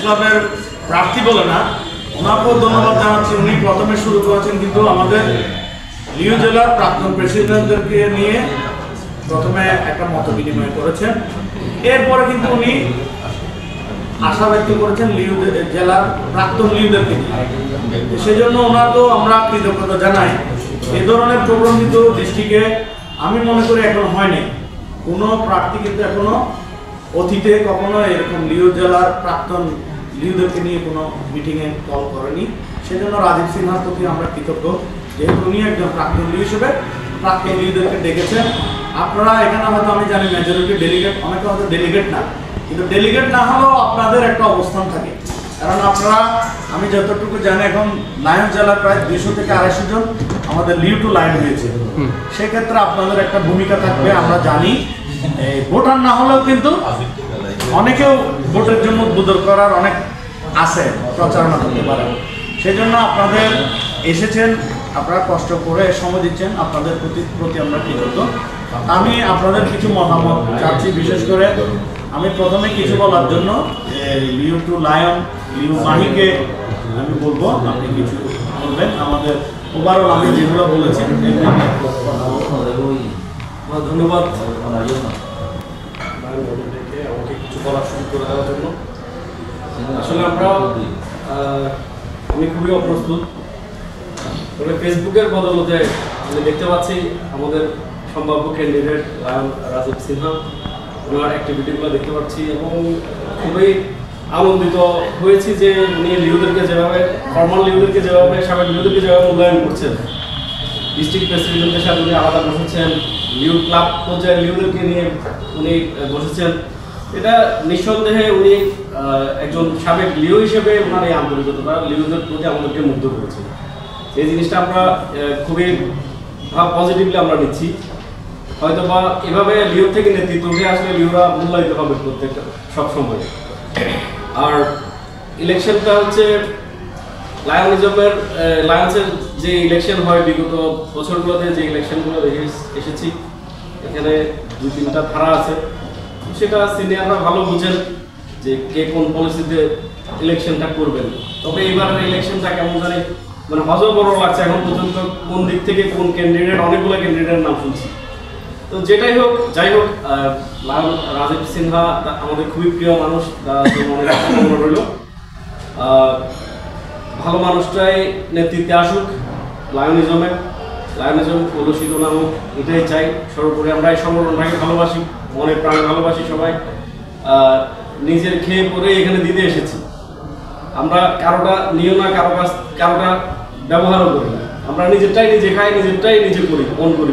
ক্লাবের প্রার্থী বলে না, ওনাকেও ধন্যবাদ জানাচ্ছি। উনি প্রথমে শুরু করেছেন কিন্তু আমাদের লিও জেলার প্রাক্তন প্রেসিডেন্টদেরকে নিয়ে প্রথমে একটা মত বিনিময় করেছেন। এরপরে কিন্তু উনি আশা ব্যক্ত করেছেন লিও জেলার প্রাক্তন লিওদেরকে নিয়ে, সেজন্য ওনাকেও আমরা কৃতজ্ঞতা জানাই। এই ধরনের প্রোগ্রাম কিন্তু ডিস্ট্রিক্টে আমি মনে করি এখন হয়নি। কোনো প্রার্থী কিন্তু এখনো অতীতে কখনো এরকম লিও জেলার প্রাক্তন লিওদেরকে নিয়ে কোনো মিটিংয়ে কল করেনি। সেজন্য রাজীব সিনহার প্রতি আমরা কৃতজ্ঞ, যেহেতু উনি একজন প্রাক্তন লিও হিসেবে প্রাক্তন লিওদেরকে ডেকেছেন। আপনারা এখানে হয়তো আমি জানি মেজরিটি ডেলিগেট, অনেকে হয়তো ডেলিগেট না, কিন্তু ডেলিগেট না হলেও আপনাদের একটা অবস্থান থাকে। কারণ আপনারা, আমি যতটুকু জানি এখন লায়ন জেলার প্রায় 200 থেকে 250 জন আমাদের লিও টু লাইন হয়েছে। সেক্ষেত্রে আপনাদের একটা ভূমিকা থাকবে। আমরা জানি ভোটার না হলেও কিন্তু অনেকেও ভোটের জন্য উদ্বোধন করার অনেক আছে, প্রচারণা করতে পারেন। সেই জন্য আপনাদের এসেছেন, আপনারা কষ্ট করে সময় দিচ্ছেন, আপনাদের প্রতি আমরা কৃতজ্ঞ। আমি আপনাদের কিছু মতামত চাচ্ছি। বিশেষ করে আমি প্রথমে কিছু বলার জন্য লিও টু লায়ন লিও মাহিকে আমি বলবো, আপনি কিছু বলবেন। আমাদের ওভারঅল আমি যেগুলো বলেছেন ধন্যবাদ আমাকে কিছু বলার শুরু করে দেওয়ার জন্য। আসলে আমি খুবই অপ্রস্তুত, তবে ফেসবুকের বদলতে আমি দেখতে পাচ্ছি আমাদের সম্ভাব্য ক্যান্ডিডেট রাজীব সিনহা, ওনার অ্যাক্টিভিটিগুলো দেখতে পাচ্ছি এবং খুবই আনন্দিত হয়েছি যে উনি লিওদেরকে যেভাবে, ফর্মাল লিওদেরকে যেভাবে, সাবেক লিওদেরকে যেভাবে মূল্যায়ন করছেন, ডিস্ট্রিক্ট প্রেসিডেন্টের সাথে উনি আলাদা বসেছেন, লিও ক্লাব পর্যায়ে লিওদেরকে নিয়ে উনি বসেছেন। এটা নিঃসন্দেহে উনি একজন সাবেক লিও হিসেবে ওনার এই আন্তরিকতা লিওদের প্রতি আমাদেরকে মুগ্ধ করেছে। এই জিনিসটা আমরা খুবই পজিটিভলি আমরা নিচ্ছি। হয়তো বা এভাবে লিও থেকে নেতৃত্ব উঠে আসলে লিওরা মূল্যায়িত হবে প্রত্যেকটা সবসময়। আর ইলেকশনটা হচ্ছে লায়ন্সের যে ইলেকশন হয় বিগত বছরগুলোতে, যে ইলেকশনগুলো দেখে এসেছি, এখানে 2-3টা ধারা আছে। সেটা সিনিয়ররা ভালো বুঝেন যে কে কোন পলিসিতে ইলেকশনটা করবেন। তবে এবারের ইলেকশনটা কেমন জানি মানে হজবড় লাগছে এখন পর্যন্ত, কোন দিক থেকে কোন ক্যান্ডিডেট, অনেকগুলো ক্যান্ডিডেটের নাম শুনছি। তো যাই হোক রাজীব সিনহা আমাদের খুবই প্রিয় মানুষ, অনেক রইল। ভালো মানুষটাই নেতৃত্বে আসুক লায়নিজম কলুষিত না হোক, এটাই চাই। সর্বোপরি আমরা এই সংগঠনটাকে ভালোবাসি, মনে প্রাণে ভালোবাসি সবাই। নিজের খেয়ে পরে এখানে দিতে এসেছি। আমরা কারোটা নিও না, কারোটা ব্যবহারও করি না। আমরা নিজেরটাই নিজে খাই, নিজেরটাই নিজে করি, মন করি।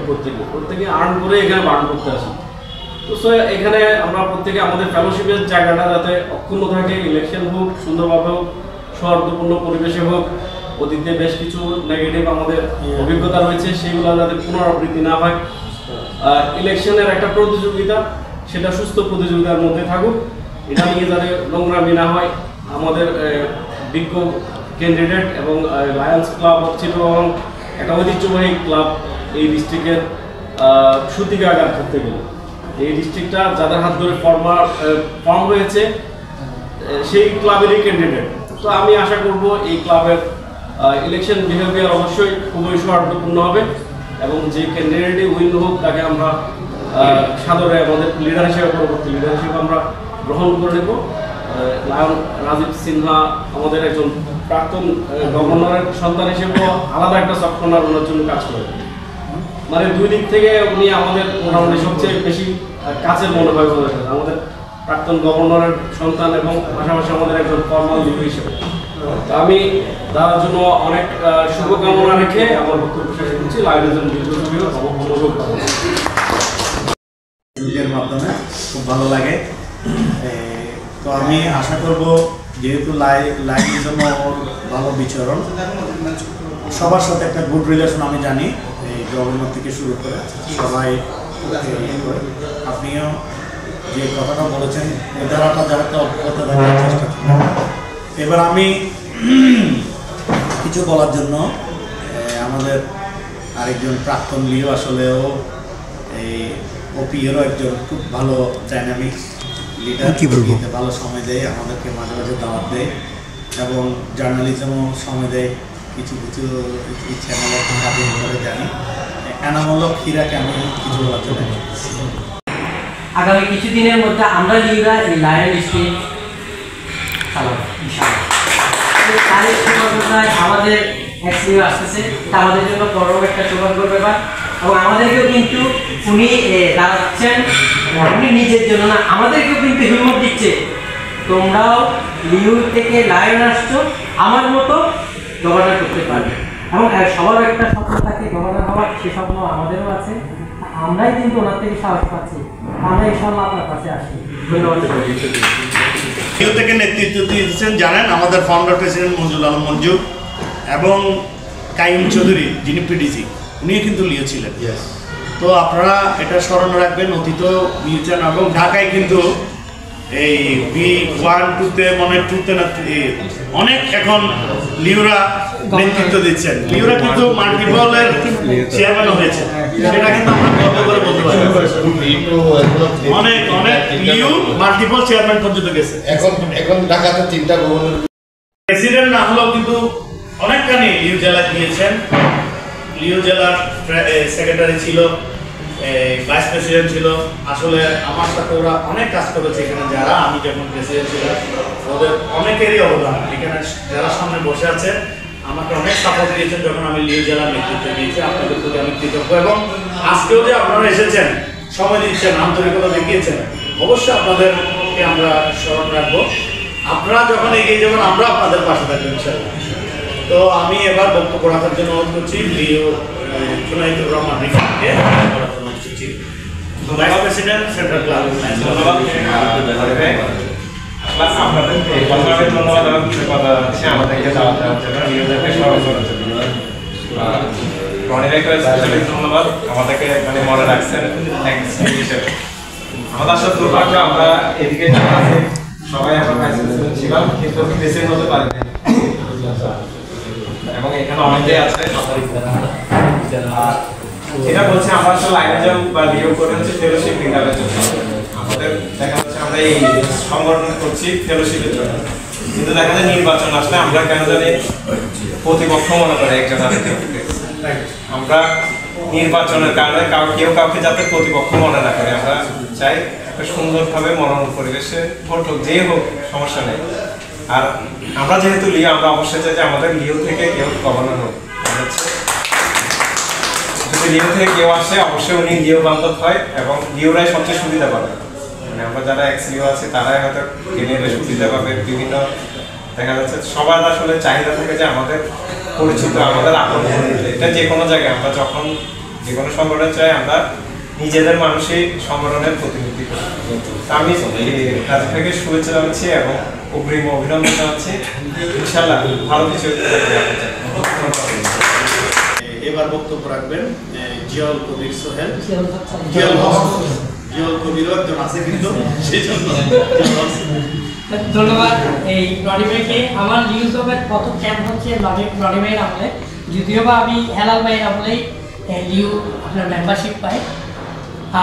প্রত্যেকে আর্ন করে এখানে বার্ন করতে আসি। তো এখানে আমরা প্রত্যেকে আমাদের ফেলোশিপের জায়গাটা যাতে অক্ষুণ্ণ থাকে, ইলেকশন হোক সুন্দরভাবে হোক, সৌহার্দ্যপূর্ণ পরিবেশে হোক। অতীতে বেশ কিছু নেগেটিভ আমাদের অভিজ্ঞতা রয়েছে, সেগুলো যাতে পুনরাবৃত্তি না হয়। ইলেকশনের একটা প্রতিযোগিতা, সেটা সুস্থ প্রতিযোগিতার মধ্যে থাকুক, এটা নিয়ে যাতে নোংরামি না হয়। আমাদের বিজ্ঞ ক্যান্ডিডেট এবং লায়ন্স ক্লাব ছিল একটা ঐতিহ্যবাহী ক্লাব এই ডিস্ট্রিক্টের সূতিকাগার করতে গেলে। এই ডিস্ট্রিক্টটা যাদের হাত ধরে ফর্ম হয়েছে সেই ক্লাবেরই ক্যান্ডিডেট। তো আমি আশা করব এই ক্লাবের ইলেকশন বিহেভিয়ার অবশ্যই খুবই সৌহার্দ্যপূর্ণ হবে এবং যে ক্যান্ডিডেটই উইন হোক তাকে আমরা সাদরে আমাদের লিডার হিসেবে, পরবর্তী লিডার হিসেবে আমরা গ্রহণ করে নেব। রাজীব সিনহা আমাদের একজন প্রাক্তন গভর্নরের সন্তান হিসেবেও আলাদা একটা সফট কর্নার ওনার জন্য কাজ করে। মানে দুই দিক থেকে উনি আমাদের মোটামুটি সবচেয়ে বেশি কাছের মনে হয় আমাদের প্রাক্তন গভর্নরের সন্তান এবং পাশাপাশি আমাদের একজন ফর্মাল লিডার হিসেবে। আমি তার জন্য অনেক শুভকামনা রেখে আমার বক্তব্য শেষ করছি। লাইনের মাধ্যমে খুব ভালো লাগে। তো আমি আশা করব যেহেতু লাইনের জন্য ভালো বিচরণ, সবার সাথে একটা গুড রিলেশন আমি জানি, এই গভর্নর থেকে শুরু করে সবাই। আপনিও যে কথাটা বলেছেন এই ধারাটা যাতে অব্যাহত থাকার চেষ্টা করেন। এবার আমি কিছু বলার জন্য আমাদের আরেকজন প্রাক্তন লিও, আসলেও এই ওপিএরও একজন খুব ভালো ডাইনামিক্স লিডার ভালো সময় দেয়, আমাদেরকে মাঝে মাঝে দাওয়াত দেয় এবং জার্নালিজমও সময় দেয়। কিছু কিছু চ্যানেলের কাজের করে জানি। এনামূলক হীরাকে আমি কিছু বলার জন্য আগামী কিছুদিনের মধ্যে আমরা লিউরা এই লায়ন স্টেট চালাবো ইনশাআল্লাহ। আমাদের এক্সিও আসতেছে, এটা আমাদের জন্য বড় একটা সৌভাগ্যের ব্যাপার এবং আমাদেরকেও কিন্তু উনি দাঁড়াচ্ছেন, উনি নিজের জন্য না, আমাদেরকেও কিন্তু হিম্মত দিচ্ছে, তোমরাও লিউ থেকে লায়ন আসছো, আমার মতো গভর্নর করতে পারবে। এবং সবার একটা স্বপ্ন থাকে গভর্নর হওয়ার, সে স্বপ্ন আমাদেরও আছে। আমরাই কিন্তু ওনার থেকে সাহস পাচ্ছি, আমরা ইনশাআল্লাহ আপনার কাছে আসি। ধন্যবাদ। লিউ থেকে নেতৃত্ব দিয়েছেন জানেন আমাদের ফাউন্ডার প্রেসিডেন্ট মঞ্জুল আলম মঞ্জু এবং কাইম চৌধুরী যিনি পিডিসি, উনিও কিন্তু লিও ছিলেন। তো আপনারা এটা স্মরণ রাখবেন, অতীত নিয়েছেন এবং ঢাকায় কিন্তু এই B1-2-তে মনে 2-তে না অনেক এখন লিউরা নেতৃত্ব দিচ্ছেন। লিউরা কিন্তু মাল্টিপলের চেয়ারম্যান হয়েছে, সেটা কিন্তু আমরা গর্ব করে বলতে পারি। অনেক অনেক লিউ মাল্টিপল চেয়ারম্যান পর্যন্ত গেছে। এখন ঢাকাতে 3টা গভর্নর প্রেসিডেন্ট না হলেও কিন্তু অনেকখানি লিউ জেলা দিয়েছেন। লিউ জেলার সেক্রেটারি ছিল, ভাইস প্রেসিডেন্ট ছিল। আসলে আমার সাথে ওরা অনেক কাজ করেছে এখানে, যারা আমি যখন প্রেসিডেন্ট ছিলাম ওদের অনেকেরই অবদান। এখানে যারা সামনে বসে আছে আমাকে অনেক সাপোর্ট দিয়েছেন যখন আমি লিউ জেলার নেতৃত্ব দিয়েছি, আপনাদের প্রতি আমি কৃতজ্ঞ। এবং আজকেও যে আপনারা এসেছেন, সময় দিচ্ছেন, আন্তরিকতা দেখিয়েছেন, অবশ্যই আপনাদেরকে আমরা স্মরণ রাখবো। আপনারা যখন এগিয়ে যাবেন আমরা আপনাদের পাশে থাকবো ইনশাআল্লাহ। তো আমি এবার বক্তব্য রাখার জন্য অনুরোধ করছি লিও জুনাইদুর রহমান রিফাতকে, ভাইস প্রেসিডেন্ট সেন্ট্রাল ক্লাব। ধন্যবাদ আপনাদের ধন্যবাদ এবং কিছু কথা হচ্ছে আমাদেরকে দাওয়াত দেওয়ার জন্য, লিওদেরকে স্মরণ করার জন্য। রনিরাকে স্পেশালি ধন্যবাদ, আমাদেরকে মানে মনে রাখছেন হিসেবে। আমাদের আসলে দুর্ভাগ্য, আমরা এদিকে সবাই আমরা ভাইস প্রেসিডেন্ট ছিলাম কিন্তু প্রেসিডেন্ট হতে পারিনি এবং এখানে অনেকেই আছে। এটা বলছে আমরা আসলে লাইনেজম বা লিও করে হচ্ছে ফেলোশিপ ইন্টারভিউর জন্য। আমাদের দেখা যাচ্ছে আমরা এই সংগঠন করছি ফেলোশিপের জন্য, কিন্তু দেখা যায় নির্বাচন আসলে আমরা কেন জানি প্রতিপক্ষ মনে করে একজন আরেকজনকে। আমরা নির্বাচনের কারণে কেউ কাউকে যাতে প্রতিপক্ষ মনে না করে, আমরা চাই একটা সুন্দরভাবে মনোরম পরিবেশে ভোট হোক, যে হোক সমস্যা নেই। আর আমরা যেহেতু লিও, আমরা অবশ্যই চাই যে আমাদের লিও থেকে কেউ গভর্নর হোক। যদি লিও থেকে কেউ আসে অবশ্যই উনি লিও বান্ধব হয় এবং লিওরাই সবচেয়ে সুবিধা পাবে। মানে আমরা যারা এক্স-লিও আছে তারাই হয়তো কেনিয়ারে সুবিধা পাবে। বিভিন্ন দেখা যাচ্ছে সবার আসলে চাহিদা থাকে যে আমাদের পরিচিত, আমাদের আপন। এটা যে কোনো জায়গায় আমরা যখন যে কোনো সংগঠন চাই, আমরা নিজেদের মানুষই সংগঠনের প্রতিনিধি করি। আমি কাজ থেকে শুভেচ্ছা জানাচ্ছি এবং অগ্রিম অভিনন্দন জানাচ্ছি। ইনশাআল্লাহ ভালো কিছু এবার বক্তব্য রাখবেন জিয়াউল কবির সোহেল। জিয়াউল কবিরও একজন আছে কিন্তু সেই জন্য ধন্যবাদ এই রনি ভাইকে। আমার লিউ জবের প্রথম ক্যাম্প হচ্ছে রনি ভাইয়ের আমলে, যদিও বা আমি হেলাল ভাইয়ের আমলেই লিউ আপনার মেম্বারশিপ পাই।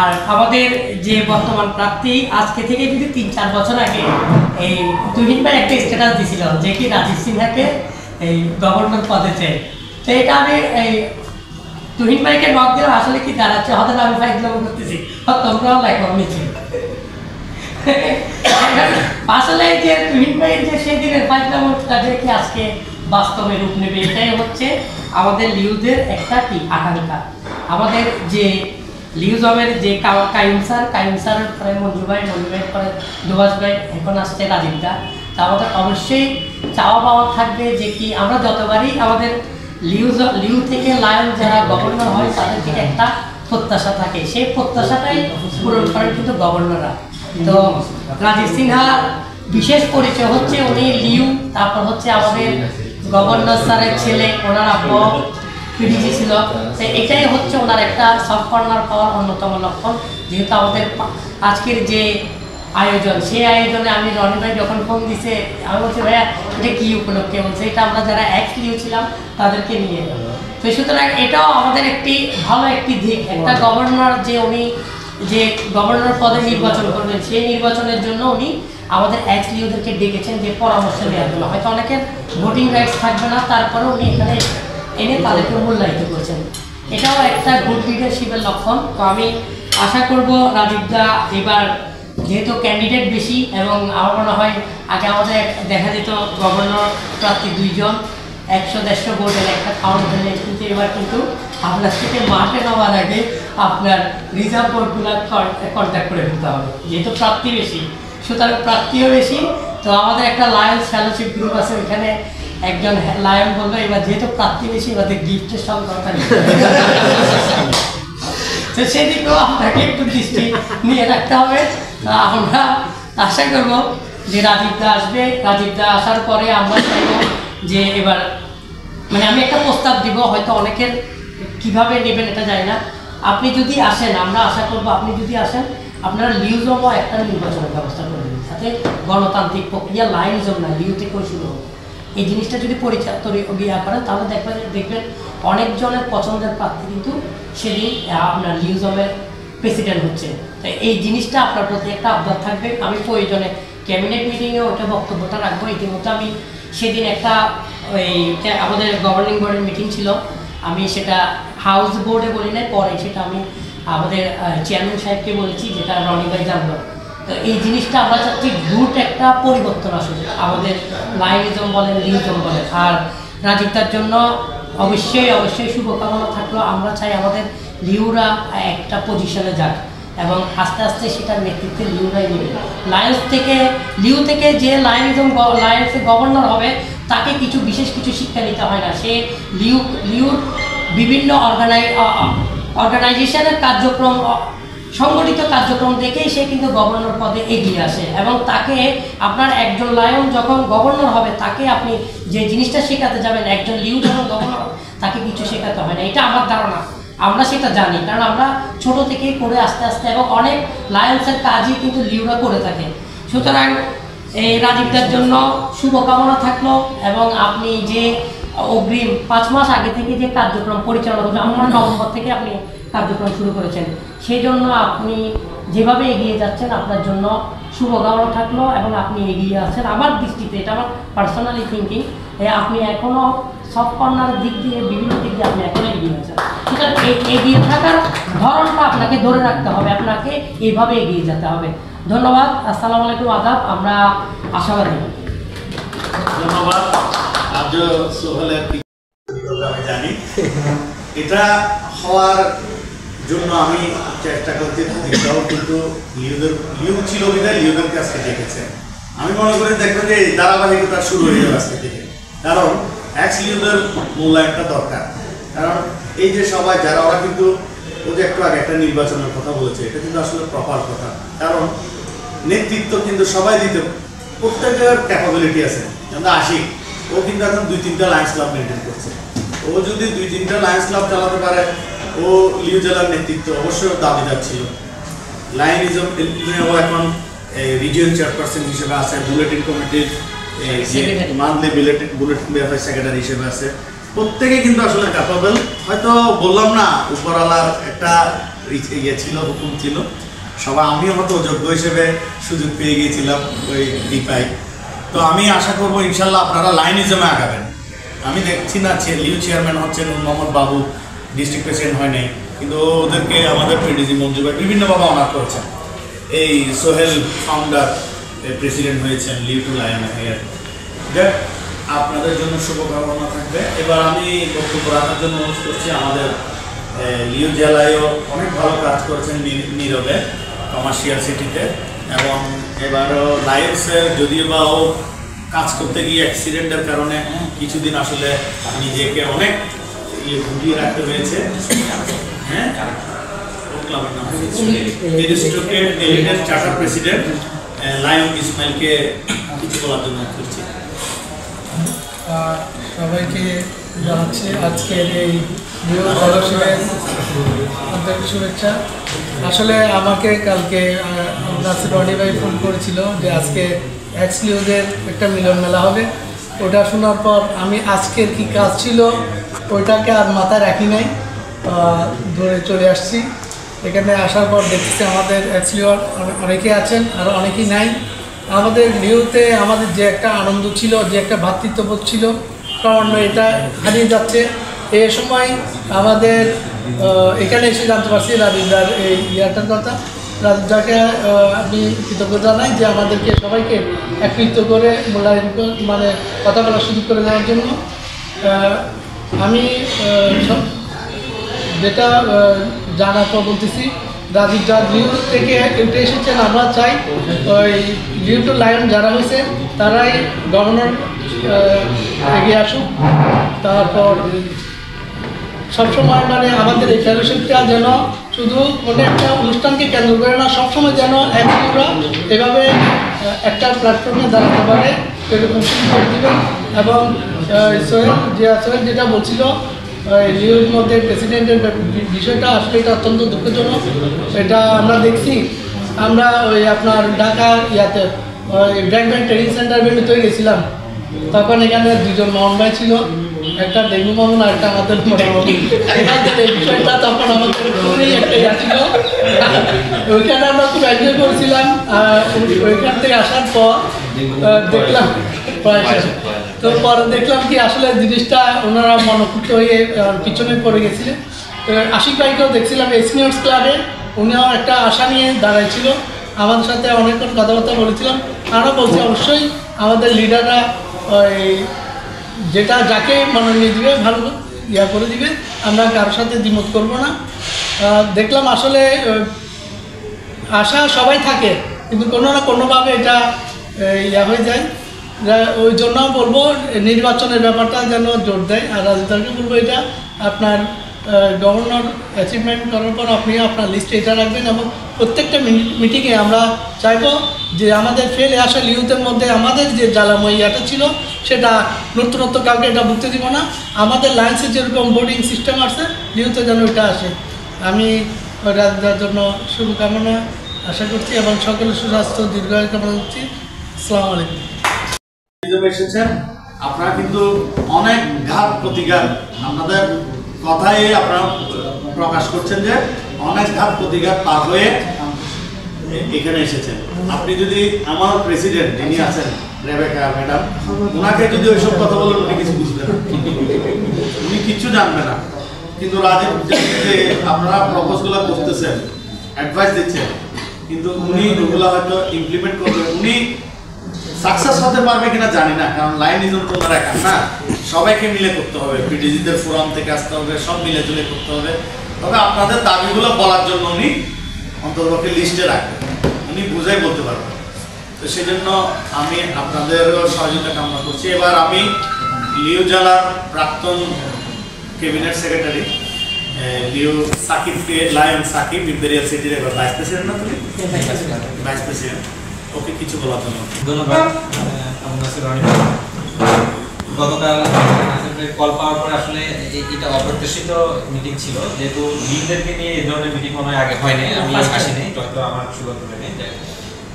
আর আমাদের যে বর্তমান প্রার্থী আজকে থেকে যদি 3-4 বছর আগে এই তুহিন ভাই একটা স্ট্যাটাস দিয়েছিল যে কি রাজীব সিনহাকে এই গভর্নর পদে চাই। তো এটা আমি এই তুহিন ভাইকে নক দিলাম, আসলে কি দাঁড়াচ্ছে, হয়তো আমি ফাইজলাম করতেছি, তোমরাও লাইক নিচ্ছি। আসলে যে তুহিন ভাইয়ের যে সেদিনের ফাইজলামটা যে কি আজকে বাস্তবে রূপ নেবে, এটাই হচ্ছে আমাদের লিউদের একটা কি আকাঙ্ক্ষা। আমাদের যে লিউ জবের যে কাইম স্যার পরে মঞ্জু ভাইয়ের পরে দুবাস ভাই, এখন আসছে রাজীবদা। তা আমাদের অবশ্যই চাওয়া পাওয়া থাকবে যে কি আমরা যতবারই আমাদের লিউ থেকে লায়ন যারা গভর্নর হয় তাদের থেকে একটা প্রত্যাশা থাকে, সেই প্রত্যাশাটাই পূরণ করেন কিন্তু গভর্নররা। তো রাজীব সিনহা বিশেষ পরিচয় হচ্ছে উনি লিউ, তারপর হচ্ছে আমাদের গভর্নর স্যারের ছেলে, ওনার আব্বা পিডিজি ছিল। তো এটাই হচ্ছে ওনার একটা সফট কর্নার পাওয়ার অন্যতম লক্ষণ। যেহেতু আমাদের আজকের যে আয়োজন, সেই আয়োজনে আমি রনি ভাই যখন ফোন দিছে, আমি বলছি ভাইয়া এটা কি উপলক্ষে, বলছে এটা আমরা যারা লিউ ছিলাম তাদেরকে নিয়ে। তো সুতরাং এটাও আমাদের একটি ভালো একটি দিক, একটা গভর্নর যে উনি যে গভর্নর পদে নির্বাচন করবেন, সেই নির্বাচনের জন্য উনি আমাদের এক্স লিওদেরকে ডেকেছেন যে পরামর্শ নেওয়ার জন্য। হয়তো অনেকের ভোটিং রাইটস থাকবে না, তারপরে উনি এখানে এনে তাদেরকে মূল্যায়িত করেছেন। এটাও একটা গুড লিডারশিপের লক্ষণ। তো আমি আশা করব রাজীব দা এবার যেহেতু ক্যান্ডিডেট বেশি, এবং আমার মনে হয় আগে আমাদের দেখা যেত গভর্নর প্রার্থী 2 জন, 100-150 ভোটের একটা কাউন্ট হলে, কিন্তু এবার কিন্তু আপনার থেকে মাঠে নামার আগে আপনার রিজার্ভ ভোটগুলো কন্ট্যাক্ট করে ফেলতে হবে, যেহেতু প্রার্থী বেশি, সুতরাং প্রার্থীও বেশি। তো আমাদের একটা লায়ন্স ফেলোশিপ গ্রুপ আছে, ওইখানে একজন লায়ন বললো এবার যেহেতু প্রার্থী বেশি, এবার গিফটের সংখ্যা তো সেদিকেও আপনাকে একটু দৃষ্টি নিয়ে রাখতে হবে। আমরা আশা করব যে রাজীব দা আসবে। রাজীব দা আসার পরে আমরা চাইব যে এবার মানে আমি একটা প্রস্তাব দিব, হয়তো অনেকের কিভাবে নেবেন এটা জানি না। আপনি যদি আসেন, আমরা আশা করব আপনি যদি আসেন, আপনারা লিউজমও একটা নির্বাচনের ব্যবস্থা করে দেবেন, সাথে গণতান্ত্রিক প্রক্রিয়া লাইনজম না, লিউ থেকেও শুরু হবে। এই জিনিসটা যদি পরিচালনা করেন, তাহলে দেখবেন অনেকজনের পছন্দের প্রার্থী কিন্তু সেদিন আপনার লিউজমের প্রেসিডেন্ট হচ্ছে। তাই এই জিনিসটা আপনার প্রতি একটা আবদার থাকবে। আমি প্রয়োজনে ক্যাবিনেট মিটিংয়ে ওটা বক্তব্যটা রাখবো। ইতিমধ্যে আমি সেদিন একটা আমাদের গভর্নিং বোর্ডের মিটিং ছিল, আমি সেটা হাউস বোর্ডে বলি না, পরে সেটা আমি আমাদের চেয়ারম্যান সাহেবকে বলেছি, যেটা রনি ভাই জানলো। তো এই জিনিসটা আমরা চাচ্ছি গুড একটা পরিবর্তন আসলে আমাদের লাইনিজম বলেন, লিউজম বলেন। আর রাজীবদার জন্য অবশ্যই শুভকামনা থাকলো। আমরা চাই আমাদের লিউরা একটা পজিশনে যাক, এবং আস্তে আস্তে সেটার নেতৃত্বে লিউরাই নেবে। লিউ থেকে যে লায়ন্সের গভর্নর হবে, তাকে বিশেষ কিছু শিক্ষা নিতে হয় না। সে লিউর বিভিন্ন অর্গানাইজেশনের কার্যক্রম, সংগঠিত কার্যক্রম দেখেই সে কিন্তু গভর্নর পদে এগিয়ে আসে, এবং তাকে আপনার একজন লায়ন যখন গভর্নর হবে, তাকে আপনি যে জিনিসটা শেখাতে যাবেন, একজন লিউ যখন গভর্নর তাকে কিছু শেখাতে হয় না। এটা আমার ধারণা, আমরা সেটা জানি, কারণ আমরা ছোট থেকেই করে আস্তে আস্তে, এবং অনেক লায়ন্সের কাজই কিন্তু লিউরা করে থাকে। সুতরাং এই রাজীবদার জন্য শুভকামনা থাকলো, এবং আপনি যে অগ্রিম 5 মাস আগে থেকে যে কার্যক্রম পরিচালনা করছেন, আমার নভেম্বর থেকে আপনি কার্যক্রম শুরু করেছেন, সেই জন্য আপনি যেভাবে এগিয়ে যাচ্ছেন আপনার জন্য শুভকামনা থাকলো, এবং আপনি এগিয়ে আছেন। আমার দৃষ্টিতে, এটা আমার পার্সোনালি থিঙ্কিং, আপনি এখনও সব কর্নার দিক দিয়ে, বিভিন্ন দিক দিয়ে আপনি এখনও এগিয়ে আছেন। সুতরাং এগিয়ে থাকার ধরনটা আপনাকে ধরে রাখতে হবে, আপনাকে এইভাবে এগিয়ে যেতে হবে। ধন্যবাদ। আসসালামু আলাইকুম, আদাব। আমরা আশাবাদী। ধন্যবাদ। আজ সোহেলের আমি জানি এটা হওয়ার জন্য আমি চেষ্টা করছি, কিন্তু লিউ ছিল বিধায় লিউদের কাছে ডেকেছে। আমি মনে করি দেখবেন যে ধারাবাহিকতা শুরু হয়ে যাবে আজকে থেকে, কারণ এক্স লিউদের মূল্যায়নটা দরকার। কারণ এই যে সবাই যারা, ওরা কিন্তু ও যে একটু আগে একটা নির্বাচনের কথা বলেছে, এটা কিন্তু আসলে প্রপার কথা। কারণ নেতৃত্ব কিন্তু সবাই দিতে, প্রত্যেকের ক্যাপাবিলিটি আছে। আমরা আসি, ও কিন্তু এখন 2-3টা লায়ন্স ক্লাব মেনটেন করছে। ও যদি 2-3টা লায়ন্স ক্লাব চালাতে পারে, ও লিউ জেলার নেতৃত্ব অবশ্যই দাবিদার ছিল। লায়নিজম ও এখন রিজিয়ন চেয়ারপারসন হিসেবে আছে, বুলেটিন কমিটির মান্থলি বুলেটিন বিএফআই সেক্রেটারি হিসেবে আছে। প্রত্যেকে কিন্তু আসলে ক্যাপাবল। হয়তো বললাম না, উপরওয়ালার একটা ইয়ে ছিল, হুকুম ছিল, সবাই আমিও হয়তো যোগ্য হিসেবে সুযোগ পেয়ে গিয়েছিলাম ওই ডিপাই। তো আমি আশা করবো ইনশাল্লাহ আপনারা লাইনিজমে আগাবেন। আমি দেখছি না লিউ চেয়ারম্যান হচ্ছেন মোহাম্মদ বাবু, ডিস্ট্রিক্ট প্রেসিডেন্ট হয় নাই, কিন্তু ওদেরকে আমাদের পিডিজি মঞ্জু ভাই বিভিন্নভাবে অনার করেছেন। এই সোহেল ফাউন্ডার প্রেসিডেন্ট হয়েছেন লিউ টু লায়ন হেয়ার। আপনাদের জন্য শুভকামনা থাকবে। এবার আমি বক্তব্য রাখার জন্য অনুরোধ করছি, আমাদের লিউ জেলায়ও অনেক ভালো কাজ করেছেন নীরবে কমার্শিয়াল সিটিতে, এবং এবারও লায়ন্সের যদিও বা ও কাজ করতে গিয়ে অ্যাক্সিডেন্টের কারণে কিছুদিন আসলে নিজেকে অনেক ভুগিয়ে রাখতে হয়েছে। হ্যাঁ, চার্টার প্রেসিডেন্ট লায়ন ইসমাইলকে কিছু বলার জন্য করছি। সবাইকে জানাচ্ছি আজকের এই ফেলোশিপের আন্তরিক শুভেচ্ছা। আসলে আমাকে কালকে নাসির রনি ভাই ফোন করেছিল যে আজকে এক্স লিউদের একটা মিলন মেলা হবে। ওটা শোনার পর আমি আজকের কি কাজ ছিল ওইটাকে আর মাথায় রাখি নাই, ধরে চলে আসছি। এখানে আসার পর দেখতেছি আমাদের অ্যাকচুয়ালি অনেকেই আছেন আর অনেকেই নাই। আমাদের লিওতে আমাদের যে একটা আনন্দ ছিল, যে একটা ভ্রাতৃত্ববোধ ছিল, ক্রমান্বয়ে এটা হারিয়ে যাচ্ছে। এই সময় আমাদের এখানে এসে জানতে পারছি রাজীবদার এই ইয়াটার কথা। রাজীবদাকে আমি কৃতজ্ঞ জানাই যে আমাদেরকে সবাইকে একত্রিত করে মূল্যায়ন মানে কথা বলার সুযোগ করে দেওয়ার জন্য। আমি যেটা জানার পর বলতেছি, রাজীবদা লিউ থেকে উঠে এসেছেন। আমরা চাই ওই লিউ টু লায়ন যারা হয়েছে তারাই গভর্নর এগিয়ে আসুক। তারপর সবসময় মানে আমাদের এই ফেলোশিপটা যেন শুধু কোনো একটা অনুষ্ঠানকে কেন্দ্র করে না, সবসময় যেন একজনরা এভাবে একটা প্ল্যাটফর্মে দাঁড়াতে পারে এরকম করে দেবেন। এবং সোহেল যেটা বলছিল লিওর মধ্যে প্রেসিডেন্টের বিষয়টা, আসলে এটা অত্যন্ত দুঃখজনক। এটা আমরা দেখছি, আমরা ওই আপনার ঢাকা ইয়াতে ওই ব্যাংক ট্রেনিং সেন্টার ভেন্যুতে গেছিলাম, তখন এখানে দুজন মোহন ভাই ছিল, একটা ডেঙ্গু মামুন আর একটা আমাদের এই বিষয়টা তখন আমাদের খুবই একটা ইয়া ছিল। ওইখানে আমরা খুব এনজয় করেছিলাম। ওইখান থেকে আসার পর দেখলাম তো পরে দেখলাম কি আসলে জিনিসটা ওনারা মনোক্ষুব্ধ হয়ে পিছনে পড়ে গেছিলেন। আশিক ভাইকেও দেখছিলাম সিনিয়র্স ক্লাবে, উনিও একটা আশা নিয়ে দাঁড়াইছিল, আমাদের সাথে অনেকক্ষণ কথাবার্তা বলেছিলাম। আমরা বলছি অবশ্যই আমাদের লিডাররা ওই যেটা যাকে মনোনয়ন দিবে ভালো ইয়া করে দিবে, আমরা কারোর সাথে দ্বিমত করবো না। দেখলাম আসলে আশা সবাই থাকে, কিন্তু কোনো না কোনোভাবে এটা ইয়া হয়ে যায়। ওই জন্য বলবো নির্বাচনের ব্যাপারটা যেন জোর দেয়। আর রাজনীতিকে বলবো এটা আপনার গভর্নর অ্যাচিভমেন্ট করার পর আপনি আপনার লিস্টে এটা রাখবেন। এবং প্রত্যেকটা মিটিংয়ে আমরা চাইবো যে আমাদের ফেলে আসা লিউথের মধ্যে আমাদের যে জ্বালাময় ইয়াটা ছিল সেটা নতুনত্ব কাউকে এটা বুঝতে দিব না। আমাদের লায়েন্সের যেরকম বোর্ডিং সিস্টেম আছে লিউথে যেন এটা আসে। আমি রাজনীতির জন্য শুভকামনা আশা করছি এবং সকলের সুস্বাস্থ্য দীর্ঘায়ু কামনা করছি। আসসালামু আলাইকুম। এসেছেন আপনারা কিন্তু অনেক ঘাত প্রতিঘাত আপনাদের কথাই আপনারা প্রকাশ করছেন যে অনেক ঘাত প্রতিঘাত পার হয়ে এখানে এসেছেন। আপনি যদি আমার প্রেসিডেন্ট যিনি আছেন রেবেকা ম্যাডাম, ওনাকে যদি ওইসব কথা বলেন উনি কিছু বুঝবেন না, উনি কিচ্ছু জানবে না। কিন্তু রাজীব যে আপনারা প্রপোজগুলো করতেছেন, অ্যাডভাইস দিচ্ছেন, কিন্তু উনি ওগুলো হয়তো ইমপ্লিমেন্ট করবেন। উনি সাকসেস হতে পারবে কিনা জানি না, কারণ লাইনিজম তো ওনার একা না, সবাইকে মিলে করতে হবে, পিডিজিদের ফোরাম থেকে আসতে হবে, সব মিলে জুলে করতে হবে। তবে আপনাদের দাবিগুলো বলার জন্য উনি অন্ততপক্ষে লিস্টে রাখবেন, উনি বুঝাই বলতে পারবেন। তো সেই জন্য আমি আপনাদের সহযোগিতা কামনা করছি। এবার আমি লিও জেলার প্রাক্তন ক্যাবিনেট সেক্রেটারি লিও সাকিবকে, লায়ন সাকিব ইম্পেরিয়াল সিটির এবার ভাইস প্রেসিডেন্ট না, তুমি ভাইস প্রেসিডেন্ট, ওকে কিছু বলার জন্য ধন্যবাদ। গতকাল কল পাওয়ার পর আসলে এটা অপ্রত্যাশিত মিটিং ছিল, যেহেতু লিডারকে নিয়ে এই ধরনের মিটিং মনে হয় আগে হয়নি, আমি আসিনি, হয়তো আমার সুযোগ নেই।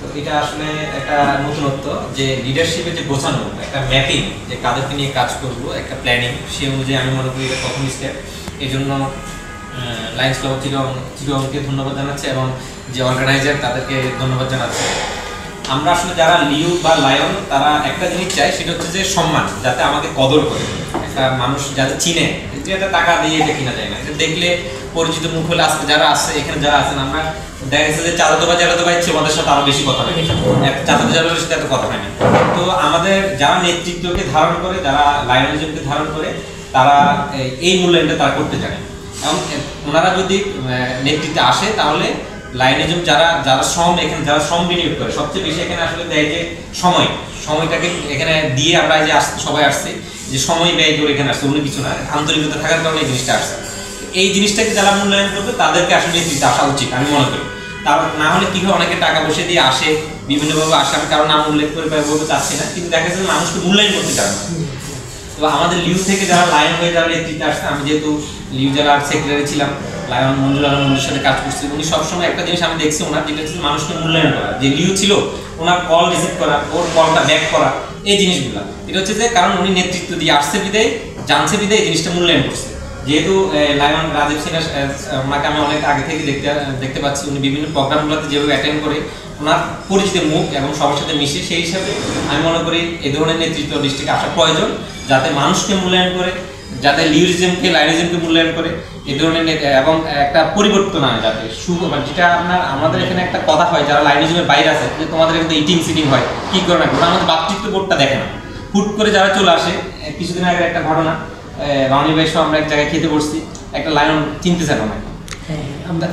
তো এটা আসলে একটা নতুনত্ব যে লিডারশিপে যে গোছানো একটা ম্যাপিং, যে কাদেরকে নিয়ে কাজ করব, একটা প্ল্যানিং, সেই অনুযায়ী আমি মনে করি এটা প্রথম স্টেপ। এই জন্য লায়ন্স ক্লাব চিরংকে ধন্যবাদ জানাচ্ছে এবং যে অর্গানাইজার তাদেরকে ধন্যবাদ জানাচ্ছে। আমরা আসলে যারা লিউ বা লায়ন তারা একটা জিনিস চাই, সেটা হচ্ছে যে সম্মান, যাতে আমাকে কদর করে, একটা মানুষ যাতে চিনে, যেটা টাকা দিয়ে এটা কিনা যায় না, এটা দেখলে পরিচিত মুখ হলে আসতে যারা আসছে এখানে যারা আছেন, আমরা দেখা গেছে যে চাচাতো ভাই ছিল ওদের সাথে আরো বেশি কথা হয়, চাচাতো ভাইয়ের সাথে এত কথা হয়নি। তো আমাদের যারা নেতৃত্বকে ধারণ করে, যারা লায়নিজমকে ধারণ করে, তারা এই মূল্যায়নটা তারা করতে জানে। এবং ওনারা যদি নেতৃত্বে আসে তাহলে লায়নিজম যারা শ্রম, এখানে যারা শ্রম বিনিয়োগ করে, সবচেয়ে বেশি এখানে আসলে দেয় যে সময়টাকে এখানে দিয়ে আমরা যে সবাই আসছে, যে সময় ব্যয় করে এখানে আসছে, অন্য কিছু না, আন্তরিকতা থাকার কারণে এই জিনিসটা আসছে। এই জিনিসটাকে যারা মূল্যায়ন করবে তাদেরকে আসলে নেতৃত্বে আসা উচিত আমি মনে করি। তার না হলে কি হয়, অনেকে টাকা বসে দিয়ে আসে, বিভিন্নভাবে আসে, আমি কারণ নাম উল্লেখ করে বলতে চাচ্ছি না, কিন্তু দেখা যাচ্ছে মানুষকে মূল্যায়ন করতে চায় না। তো আমাদের লিউ থেকে যারা লায়ন হয়ে যারা নেতৃত্বে আসছে, আমি যেহেতু লিউ জেলার সেক্রেটারি ছিলাম, লায়ন মঞ্জুর আলমের সাথে কাজ করছি, উনি সবসময় একটা জিনিস আমি দেখছি ওনার, যেটা হচ্ছে মানুষকে মূল্যায়ন করা। যে লিউ ছিল ওনার কল রিসিভ করা, ওর কলটা ব্যাক করা, এই জিনিসগুলো এটা হচ্ছে যে কারণ উনি নেতৃত্ব দিয়ে আসছে বিদায়, জানছে বিদায় এই জিনিসটা মূল্যায়ন করছে। যেহেতু লায়ন রাজীব সিনহা ওনাকে আমি অনেক আগে থেকে দেখতে পাচ্ছি, উনি বিভিন্ন প্রোগ্রামগুলোতে যেভাবে অ্যাটেন্ড করে ওনার পরিচিত মুখ এবং সবার সাথে মিশে, সেই হিসাবে আমি মনে করি এই ধরনের নেতৃত্ব ডিস্ট্রিক্টে আসা প্রয়োজন, যাতে মানুষকে মূল্যায়ন করে, যাতে লিউরিজমকে লাইনিজমকে মূল্যায়ন করে, এই ধরনের এবং একটা পরিবর্তন হয় যাতে যেটা আমাদের এখানে একটা কথা হয় যারা লাইনিজমের বাইরে আছে যে তোমাদের এখানে ইটিং সিটিং হয় কি করে না, ওরা আমাদের বাতৃত্ব বোধটা দেখে না, হুট করে যারা চলে আসে। কিছুদিন আগে একটা ঘটনা, রনি ভাই সহ আমরা এক জায়গায় খেতে বসছি, একটা লায়ন চিনতে চান ওনাকে।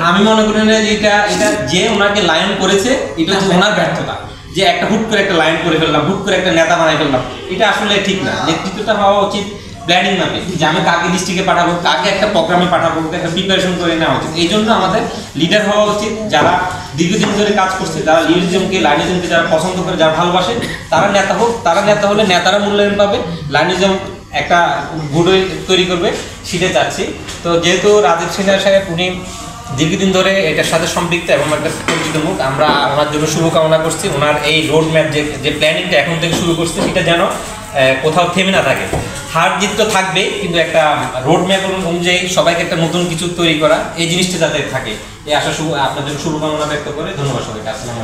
আমি মনে করি না যে এটা যে ওনাকে লায়ন করেছে এটা হচ্ছে ওনার ব্যর্থতা, যে একটা হুট করে একটা লায়ন করে ফেললাম, হুট করে একটা নেতা বানাই ফেললাম, এটা আসলে ঠিক না। নেতৃত্বটা হওয়া উচিত প্ল্যানিং মাপে, যে আমি কাকে ডিস্ট্রিক্টে পাঠাবো, কাকে একটা প্রোগ্রামে পাঠাবো, একটা প্রিপারেশন করে নেওয়া উচিত। এই জন্য আমাদের লিডার হওয়া উচিত যারা দীর্ঘদিন ধরে কাজ করছে, যারা লিডারিজমকে লাইনিজমকে যারা পছন্দ করে, যারা ভালোবাসে, তারা নেতা হোক। তারা নেতা হলে নেতারা মূল্যায়ন পাবে, লাইনিজম একটা গুড তৈরি করবে, সেটা চাচ্ছি। তো যেহেতু রাজীব সিনহা সাহেব উনি দীর্ঘদিন ধরে এটার সাথে সম্পৃক্ত এবং একটা পরিচিত মুখ, আমরা ওনার জন্য শুভকামনা করছি। ওনার এই রোড ম্যাপ যে প্ল্যানিংটা এখন থেকে শুরু করছে সেটা যেন কোথাও থেমে না থাকে। হার জিত তো থাকবে, কিন্তু একটা রোড ম্যাপ অনুযায়ী সবাইকে একটা নতুন কিছু তৈরি করা, এই জিনিসটা যাতে থাকে, এই আশা আপনার জন্য শুভকামনা ব্যক্ত করে ধন্যবাদ সবাইকে। আসসালামু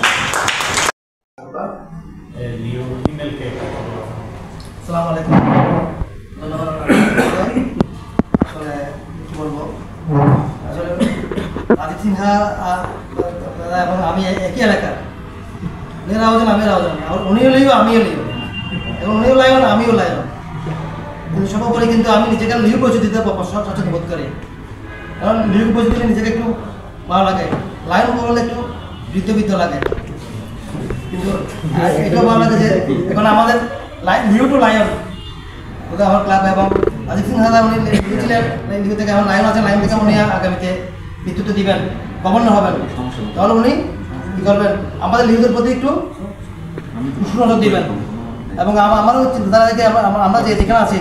আলাইকুম। ধন্যবাদ। আসলে কি বলবো, আসলে রাজীব সিনহা এবং আমি একই এলাকার, আমি রাউজান, উনিও লিও আমিও লিও, এবং উনিও লায়ন আমিও লায়ন, কিন্তু সর্বোপরি কিন্তু আমি নিজেকে লিউ পরিচয় দিতে সচেতন বোধ করি, কারণ লিউ পরিচয় দিলে নিজেকে একটু ভালো লাগে, লায়ন বললে একটু বৃদ্ধ লাগে, কিন্তু এটাও ভালো লাগে যে এখন আমাদের লিউ টু লায়ন ওটা আমার ক্লাব, এবং রাজীব সিনহা উনি লিখেছিলেন লিউ থেকে এখন লায়ন আছে, লায়ন থেকে উনি আগামীতে নেতৃত্ব দিবেন, গভর্নর হবেন, তাহলে উনি কী করবেন আমাদের লিউদের প্রতি একটু সুনজর দিবেন। এবং আমারও চিন্তাধারা থেকে আমরা যেখানে আছি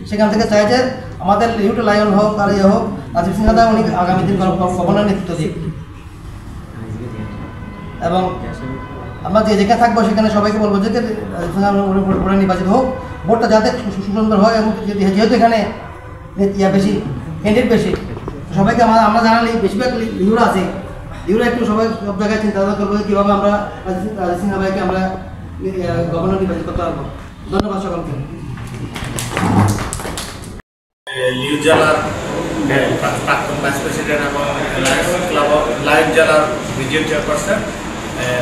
সেখান থেকে চাই যে আমাদের লিউ টু লায়ন হোক আর ইয়ে হোক, রাজীব সিনহা উনি আগামী দিন গভর্নর নেতৃত্ব দিক, এবং আমরা যেখানে থাকবো সেখানে সবাইকে বলবো যে ভোটে নির্বাচিত হোক, ভোটটা যাতে সুন্দর হয়, এবং যেহেতু এখানে বেশি ক্যান্ডিডেট বেশি, সবাইকে আমরা জানালি বেশিরভাগ লিউরা আছে, লিউরা একটু সবাই সব জায়গায় চিন্তা করবো কীভাবে আমরা রাজীব সিনহা ভাইকে আমরা গভর্নর নির্বাচিত করতে পারবো। ধন্যবাদ সকলকে। লিউ জেলার প্রাক্তন ভাইস প্রেসিডেন্ট এবং লায়ন জেলার রিজিয়ন চেয়ারপারসন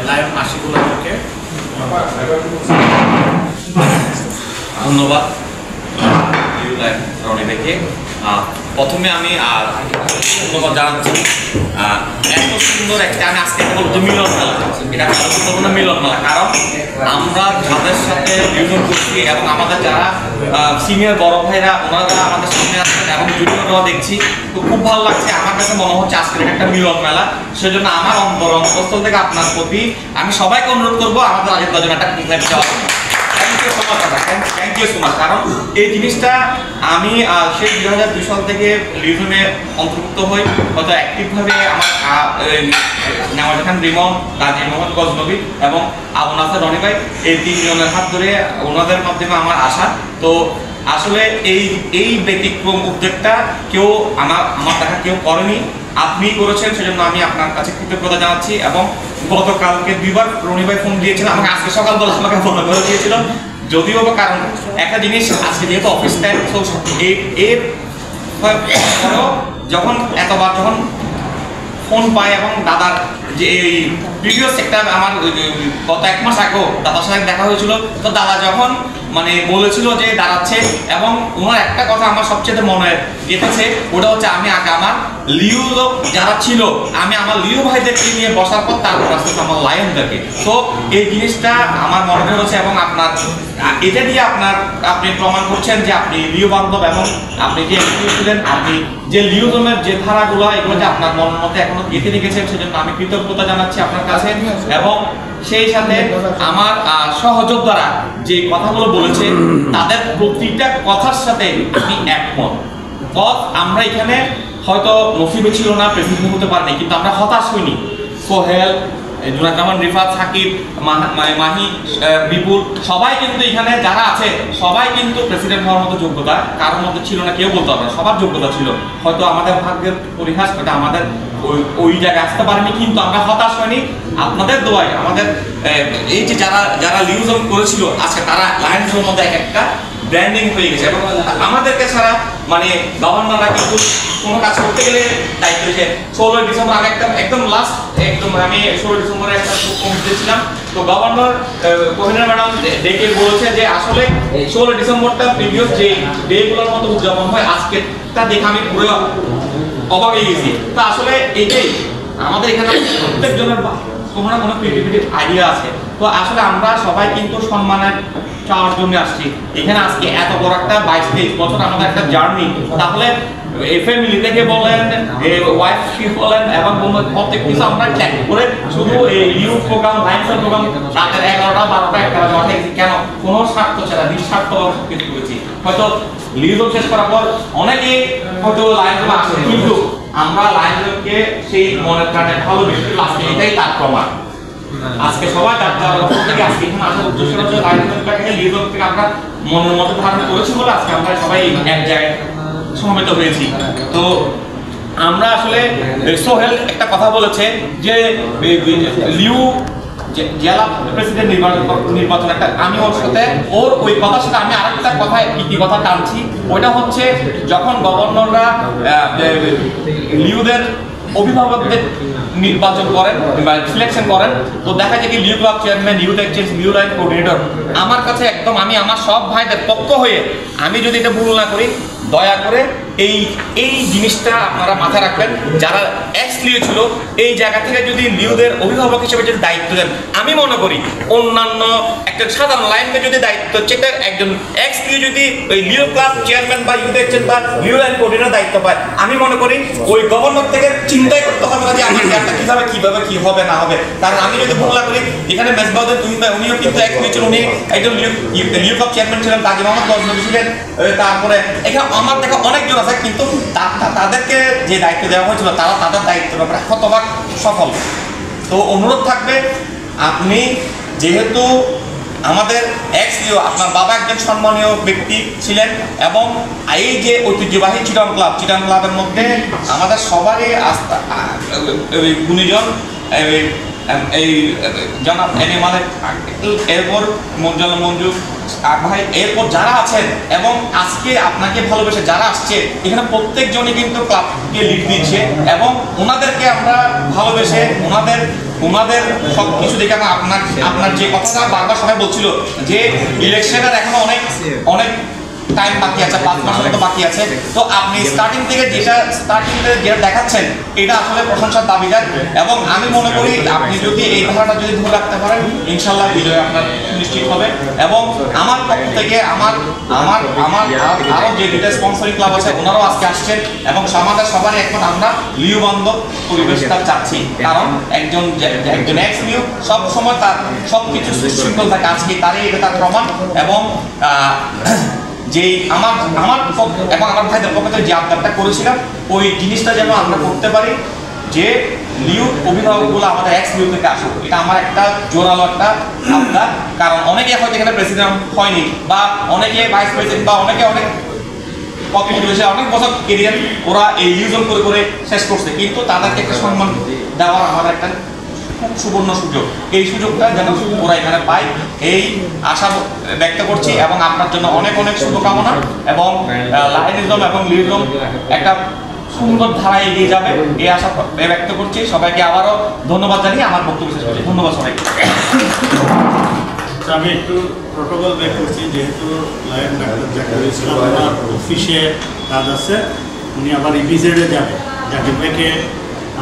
লায়ন আশিকুল আলমকে ধন্যবাদ। রনি ভাইকে প্রথমে আমি ধন্যবাদ জানাচ্ছি। এত সুন্দর একটা, আমি আজকে বলবো মিলন মেলা, এটা বলবো না মিলন মেলা, কারণ আমরা যাদের সাথে ইউনিয়ন করছি এবং আমাদের যারা সিনিয়র বড় ভাইরা ওনারা আমাদের সামনে আসছেন এবং জুনিয়ররাও দেখছি, তো খুব ভালো লাগছে। আমার কাছে মনে হচ্ছে আজকের একটা মিলন মেলা, সেজন্য আমার অন্তঃস্থল থেকে আপনার প্রতি আমি সবাইকে অনুরোধ করবো আমাদের আগের দশজন একটা থ্যাংক ইউ সো মাচ। কারণ এই জিনিসটা আমি সেই 2002 সাল থেকে লিউজমে অন্তর্ভুক্ত হই, হয়তো অ্যাক্টিভভাবে আমার নেওয়াজ খান রিমন, কাজী মোহাম্মদ গজনবী এবং আবু নাসের রনি ভাই, এই তিনজনের হাত ধরে ওনাদের মাধ্যমে আমার আসা। তো আসলে এই ব্যতিক্রম উদ্যোগটা কেউ আমার দেখা কেউ করেনি, আপনি করেছেন, সেজন্য আমি আপনার কাছে কৃতজ্ঞতা জানাচ্ছি। এবং গতকালকে 2বার রনি ভাই ফোন দিয়েছিলেন, আমাকে আজকে সকালবেলা আমাকে ফোন করে দিয়েছিল, যদিও বা কারণ একটা জিনিস আজকে যেহেতু অফিস টাইম, তো এর যখন এতবার যখন ফোন পাই এবং দাদার যে এই প্রিভিয়াস একটা আমার গত 1 মাস আগেও দাদার সাথে দেখা হয়েছিল, তো দাদা যখন মানে বলেছিল যে দাঁড়াচ্ছে, এবং ওনার একটা কথা আমার সবচেয়ে মনে গেঁথেছে, ওটা হচ্ছে আমি আগে আমার লিউ যারা ছিল আমি আমার লিউ ভাইদেরকে নিয়ে বসার পর তারপর আসতে আমার লায়নদেরকে। তো এই জিনিসটা আমার মনে হয়েছে, এবং আপনার এটা দিয়ে আপনি প্রমাণ করছেন যে আপনি লিউ বান্ধব, এবং আপনি যে ছিলেন, আপনি যে লিউজমের যে ধারাগুলো এগুলো যে আপনার মনের মধ্যে এখনো গেঁথে রেখেছেন, সেজন্য আমি কৃতজ্ঞতা জানাচ্ছি আপনার কাছে। এবং সেই সাথে আমার সহযোদ্ধারা যে কথাগুলো বলেছে তাদের প্রতিটা কথার সাথে আমি একমত। আমরা এখানে হয়তো নসিবে ছিল না, প্রেসিডেন্ট হতে পারিনি, কিন্তু আমরা হতাশ হইনি। সোহেল জুনায়েদ রহমান, রিফাত, সাকিব, মাহি, বিপুল সবাই কিন্তু এখানে যারা আছে সবাই কিন্তু প্রেসিডেন্ট হওয়ার মতো যোগ্যতা কারোর মধ্যে ছিল না, কেউ বলতে পারবে না, সবার যোগ্যতা ছিল। হয়তো আমাদের ভাগ্যের পরিহাস, হয়তো আমাদের ওই জায়গায় আসতে পারেনি, কিন্তু আমরা হতাশ হয়নি। আপনাদের দোয়ায় আমাদের এই যে যারা লিউজম করেছিল আজকে তারা লায়ন্সের মধ্যে একটা ব্র্যান্ডিং হয়ে গেছে, এবং আমাদেরকে ছাড়া মানে গভর্নররা কিন্তু কোনো কাজ করতে গেলে দায়িত্ব দিয়েছে। 16 ডিসেম্বর আমি একদম লাস্ট আমি 16 ডিসেম্বরে একটা কমিটি ছিলাম, তো গভর্নর কোহিনুর ম্যাডাম ডেকে বলেছে যে আসলে 16 ডিসেম্বরটা প্রিভিয়াস যে ডেগুলোর মতো উদযাপন হয়, আজকেরটা দেখে আমি পুরো অবাক হয়ে গেছি। তো আসলে এটাই আমাদের এখানে প্রত্যেকজনের কোনো না কোনো ক্রিয়েটিভিটি আইডিয়া আছে। তো আসলে আমরা সবাই কিন্তু সম্মানের চাওয়ার জন্য আসছি এখানে। আজকে এত বড় একটা 22-23 বছর আমাদের একটা জার্নি, তাহলে ফ্যামিলি থেকে বলেন, ওয়াইফ বলেন এবং প্রত্যেক কিছু আমরা চেক করে শুধু এই ইউথ প্রোগ্রাম, লাইন্সের প্রোগ্রাম রাতের 11টা 12টা 1টা বাজে কেন, কোনো স্বার্থ ছাড়া নিঃস্বার্থ কিছু করেছি। হয়তো লিউজম শেষ করার পর অনেকেই হয়তো লাইনগুলো আসে, কিন্তু আমরা লাইনগুলোকে সেই মনের প্রাণে ভালোবেসে আজকে এটাই তার প্রমাণ। আজকে সবাই থেকে আজকে এখানে আসার উদ্দেশ্য হচ্ছে লাইনগুলোকে লিউজম থেকে আমরা মনের মতো ধারণ করেছি বলে আজকে আমরা সবাই এক জায়গায় সমবেত হয়েছি। তো আমরা আসলে সোহেল একটা কথা বলেছে যে লিউ জেলা প্রেসিডেন্ট নির্বাচন একটা, আমি ওর সাথে ওই কথার সাথে আমি আরেকটা কথা ইতি কথা টানছি, ওইটা হচ্ছে যখন গভর্নররা লিউদের অভিভাবকদের নির্বাচন করেন বা সিলেকশন করেন, তো দেখা যায় কি Liu club chairman, youth exchange, Liu line coordinator, আমার কাছে একদম আমি আমার সব ভাইদের পক্ষ হয়ে আমি যদি এটা ভুল না করি, দয়া করে এই জিনিসটা আপনারা মাথায় রাখবেন। যারা এক্স লিউ ছিল এই জায়গা থেকে যদি লিউদের অভিভাবক হিসেবে যদি দায়িত্ব দেন, আমি মনে করি অন্যান্য একটা সাধারণ লাইনকে যদি দায়িত্ব হচ্ছে একজন এক্স লিউ যদি ওই লিউ ক্লাব চেয়ারম্যান বা ইউথ এক্সচেঞ্জ বা লিউ লাইন কোঅর্ডিনেটর দায়িত্ব পায়, আমি মনে করি ওই গভর্নর থেকে চিন্তাই করতে হবে না যে আমার জ্ঞানটা কিভাবে কি হবে না হবে। কারণ আমি যদি ভুল না করি, এখানে মেজবাউদ্দিন তুহিন ভাই উনিও কিন্তু এক্স লিউ ছিলেন, উনি একজন লিউ ক্লাব চেয়ারম্যান ছিলেন, কাজী মোহাম্মদ গজনবী ছিলেন, তারপরে এখানে আমার দেখা অনেকজন আছে, কিন্তু তাদেরকে যে দায়িত্ব দেওয়া হয়েছিল তারা তাদের দায়িত্বের ব্যাপারে শতভাগ সফল। তো অনুরোধ থাকবে, আপনি যেহেতু আমাদের এক্স লিও, আপনার বাবা একজন সম্মানীয় ব্যক্তি ছিলেন, এবং এই যে ঐতিহ্যবাহী চিটাং ক্লাবের মধ্যে আমাদের সবারই আস্থা গুণীজন এই জনাব এনিমালের, এরপর মঞ্জু ভাই, এরপর যারা আছেন এবং আজকে আপনাকে ভালোবেসে যারা আসছে এখানে প্রত্যেকজনই কিন্তু ক্লাবকে লিড দিচ্ছে, এবং ওনাদেরকে আমরা ভালোবেসে ওনাদের সব কিছু দেখে আপনার যে কথাটা বারবার সবাই বলছিল যে ইলেকশনের এখনো অনেক টাইম বাকি আছে, 5 মাসের মতো বাকি আছে, তো আপনি স্টার্টিং থেকে যেটা দেখাচ্ছেন এটা আসলে প্রশংসার দাবিদার, এবং আমি মনে করি আপনি যদি এই ধারাটা যদি ধরে রাখতে পারেন ইনশাল্লাহ বিজয় আপনার নিশ্চিত হবে। এবং আমার পক্ষ থেকে আমার আরো যে দুটো স্পন্সরিং ক্লাব আছে ওনারাও আজকে আসছেন, এবং আমাদের সবারই এখন আমরা লিউ বান্ধব পরিবেশটা চাচ্ছি, কারণ একজন এক্স লিউ সব সময় তার সবকিছু সুশৃঙ্খল থাকে, আজকে এটা তার প্রমাণ। এবং যে আমার এবং আমার ভাইদের পক্ষ থেকে যে আবদারটা করেছিলাম ওই জিনিসটা যেন আমরা করতে পারি, যে লিউ অভিভাবকগুলো আমাদের এক্স লিউ থেকে আসুক, এটা আমার একটা জোরালো একটা আবদার। কারণ অনেকে হয়তো এখানে প্রেসিডেন্ট হয়নি, বা অনেকে ভাইস প্রেসিডেন্ট, বা অনেক অনেক বছর কেরিয়ার ওরা এই লিউজন করে শেষ করছে, কিন্তু তাদেরকে একটা সম্মান দেওয়ার আমার একটা খুব সুবর্ণ সুযোগ, এই সুযোগটা যেন ওরা এখানে পায় এই আশা ব্যক্ত করছি। এবং আপনার জন্য অনেক শুভকামনা, এবং লাইনিজম এবং লিউজম একটা সুন্দর ধারায় এগিয়ে যাবে এই আশা ব্যক্ত করছি। সবাইকে আবারও ধন্যবাদ জানিয়ে আমার বক্তব্য শেষ করছি। ধন্যবাদ সবাইকে। আমি একটু প্রোটোকল বের করছি, যেহেতু লায়ন ডাক্তার জাকির ইসলাম ওনার অফিসে কাজ আছে, উনি আবার ইপিজেডে যাবে। জাকির ভাইকে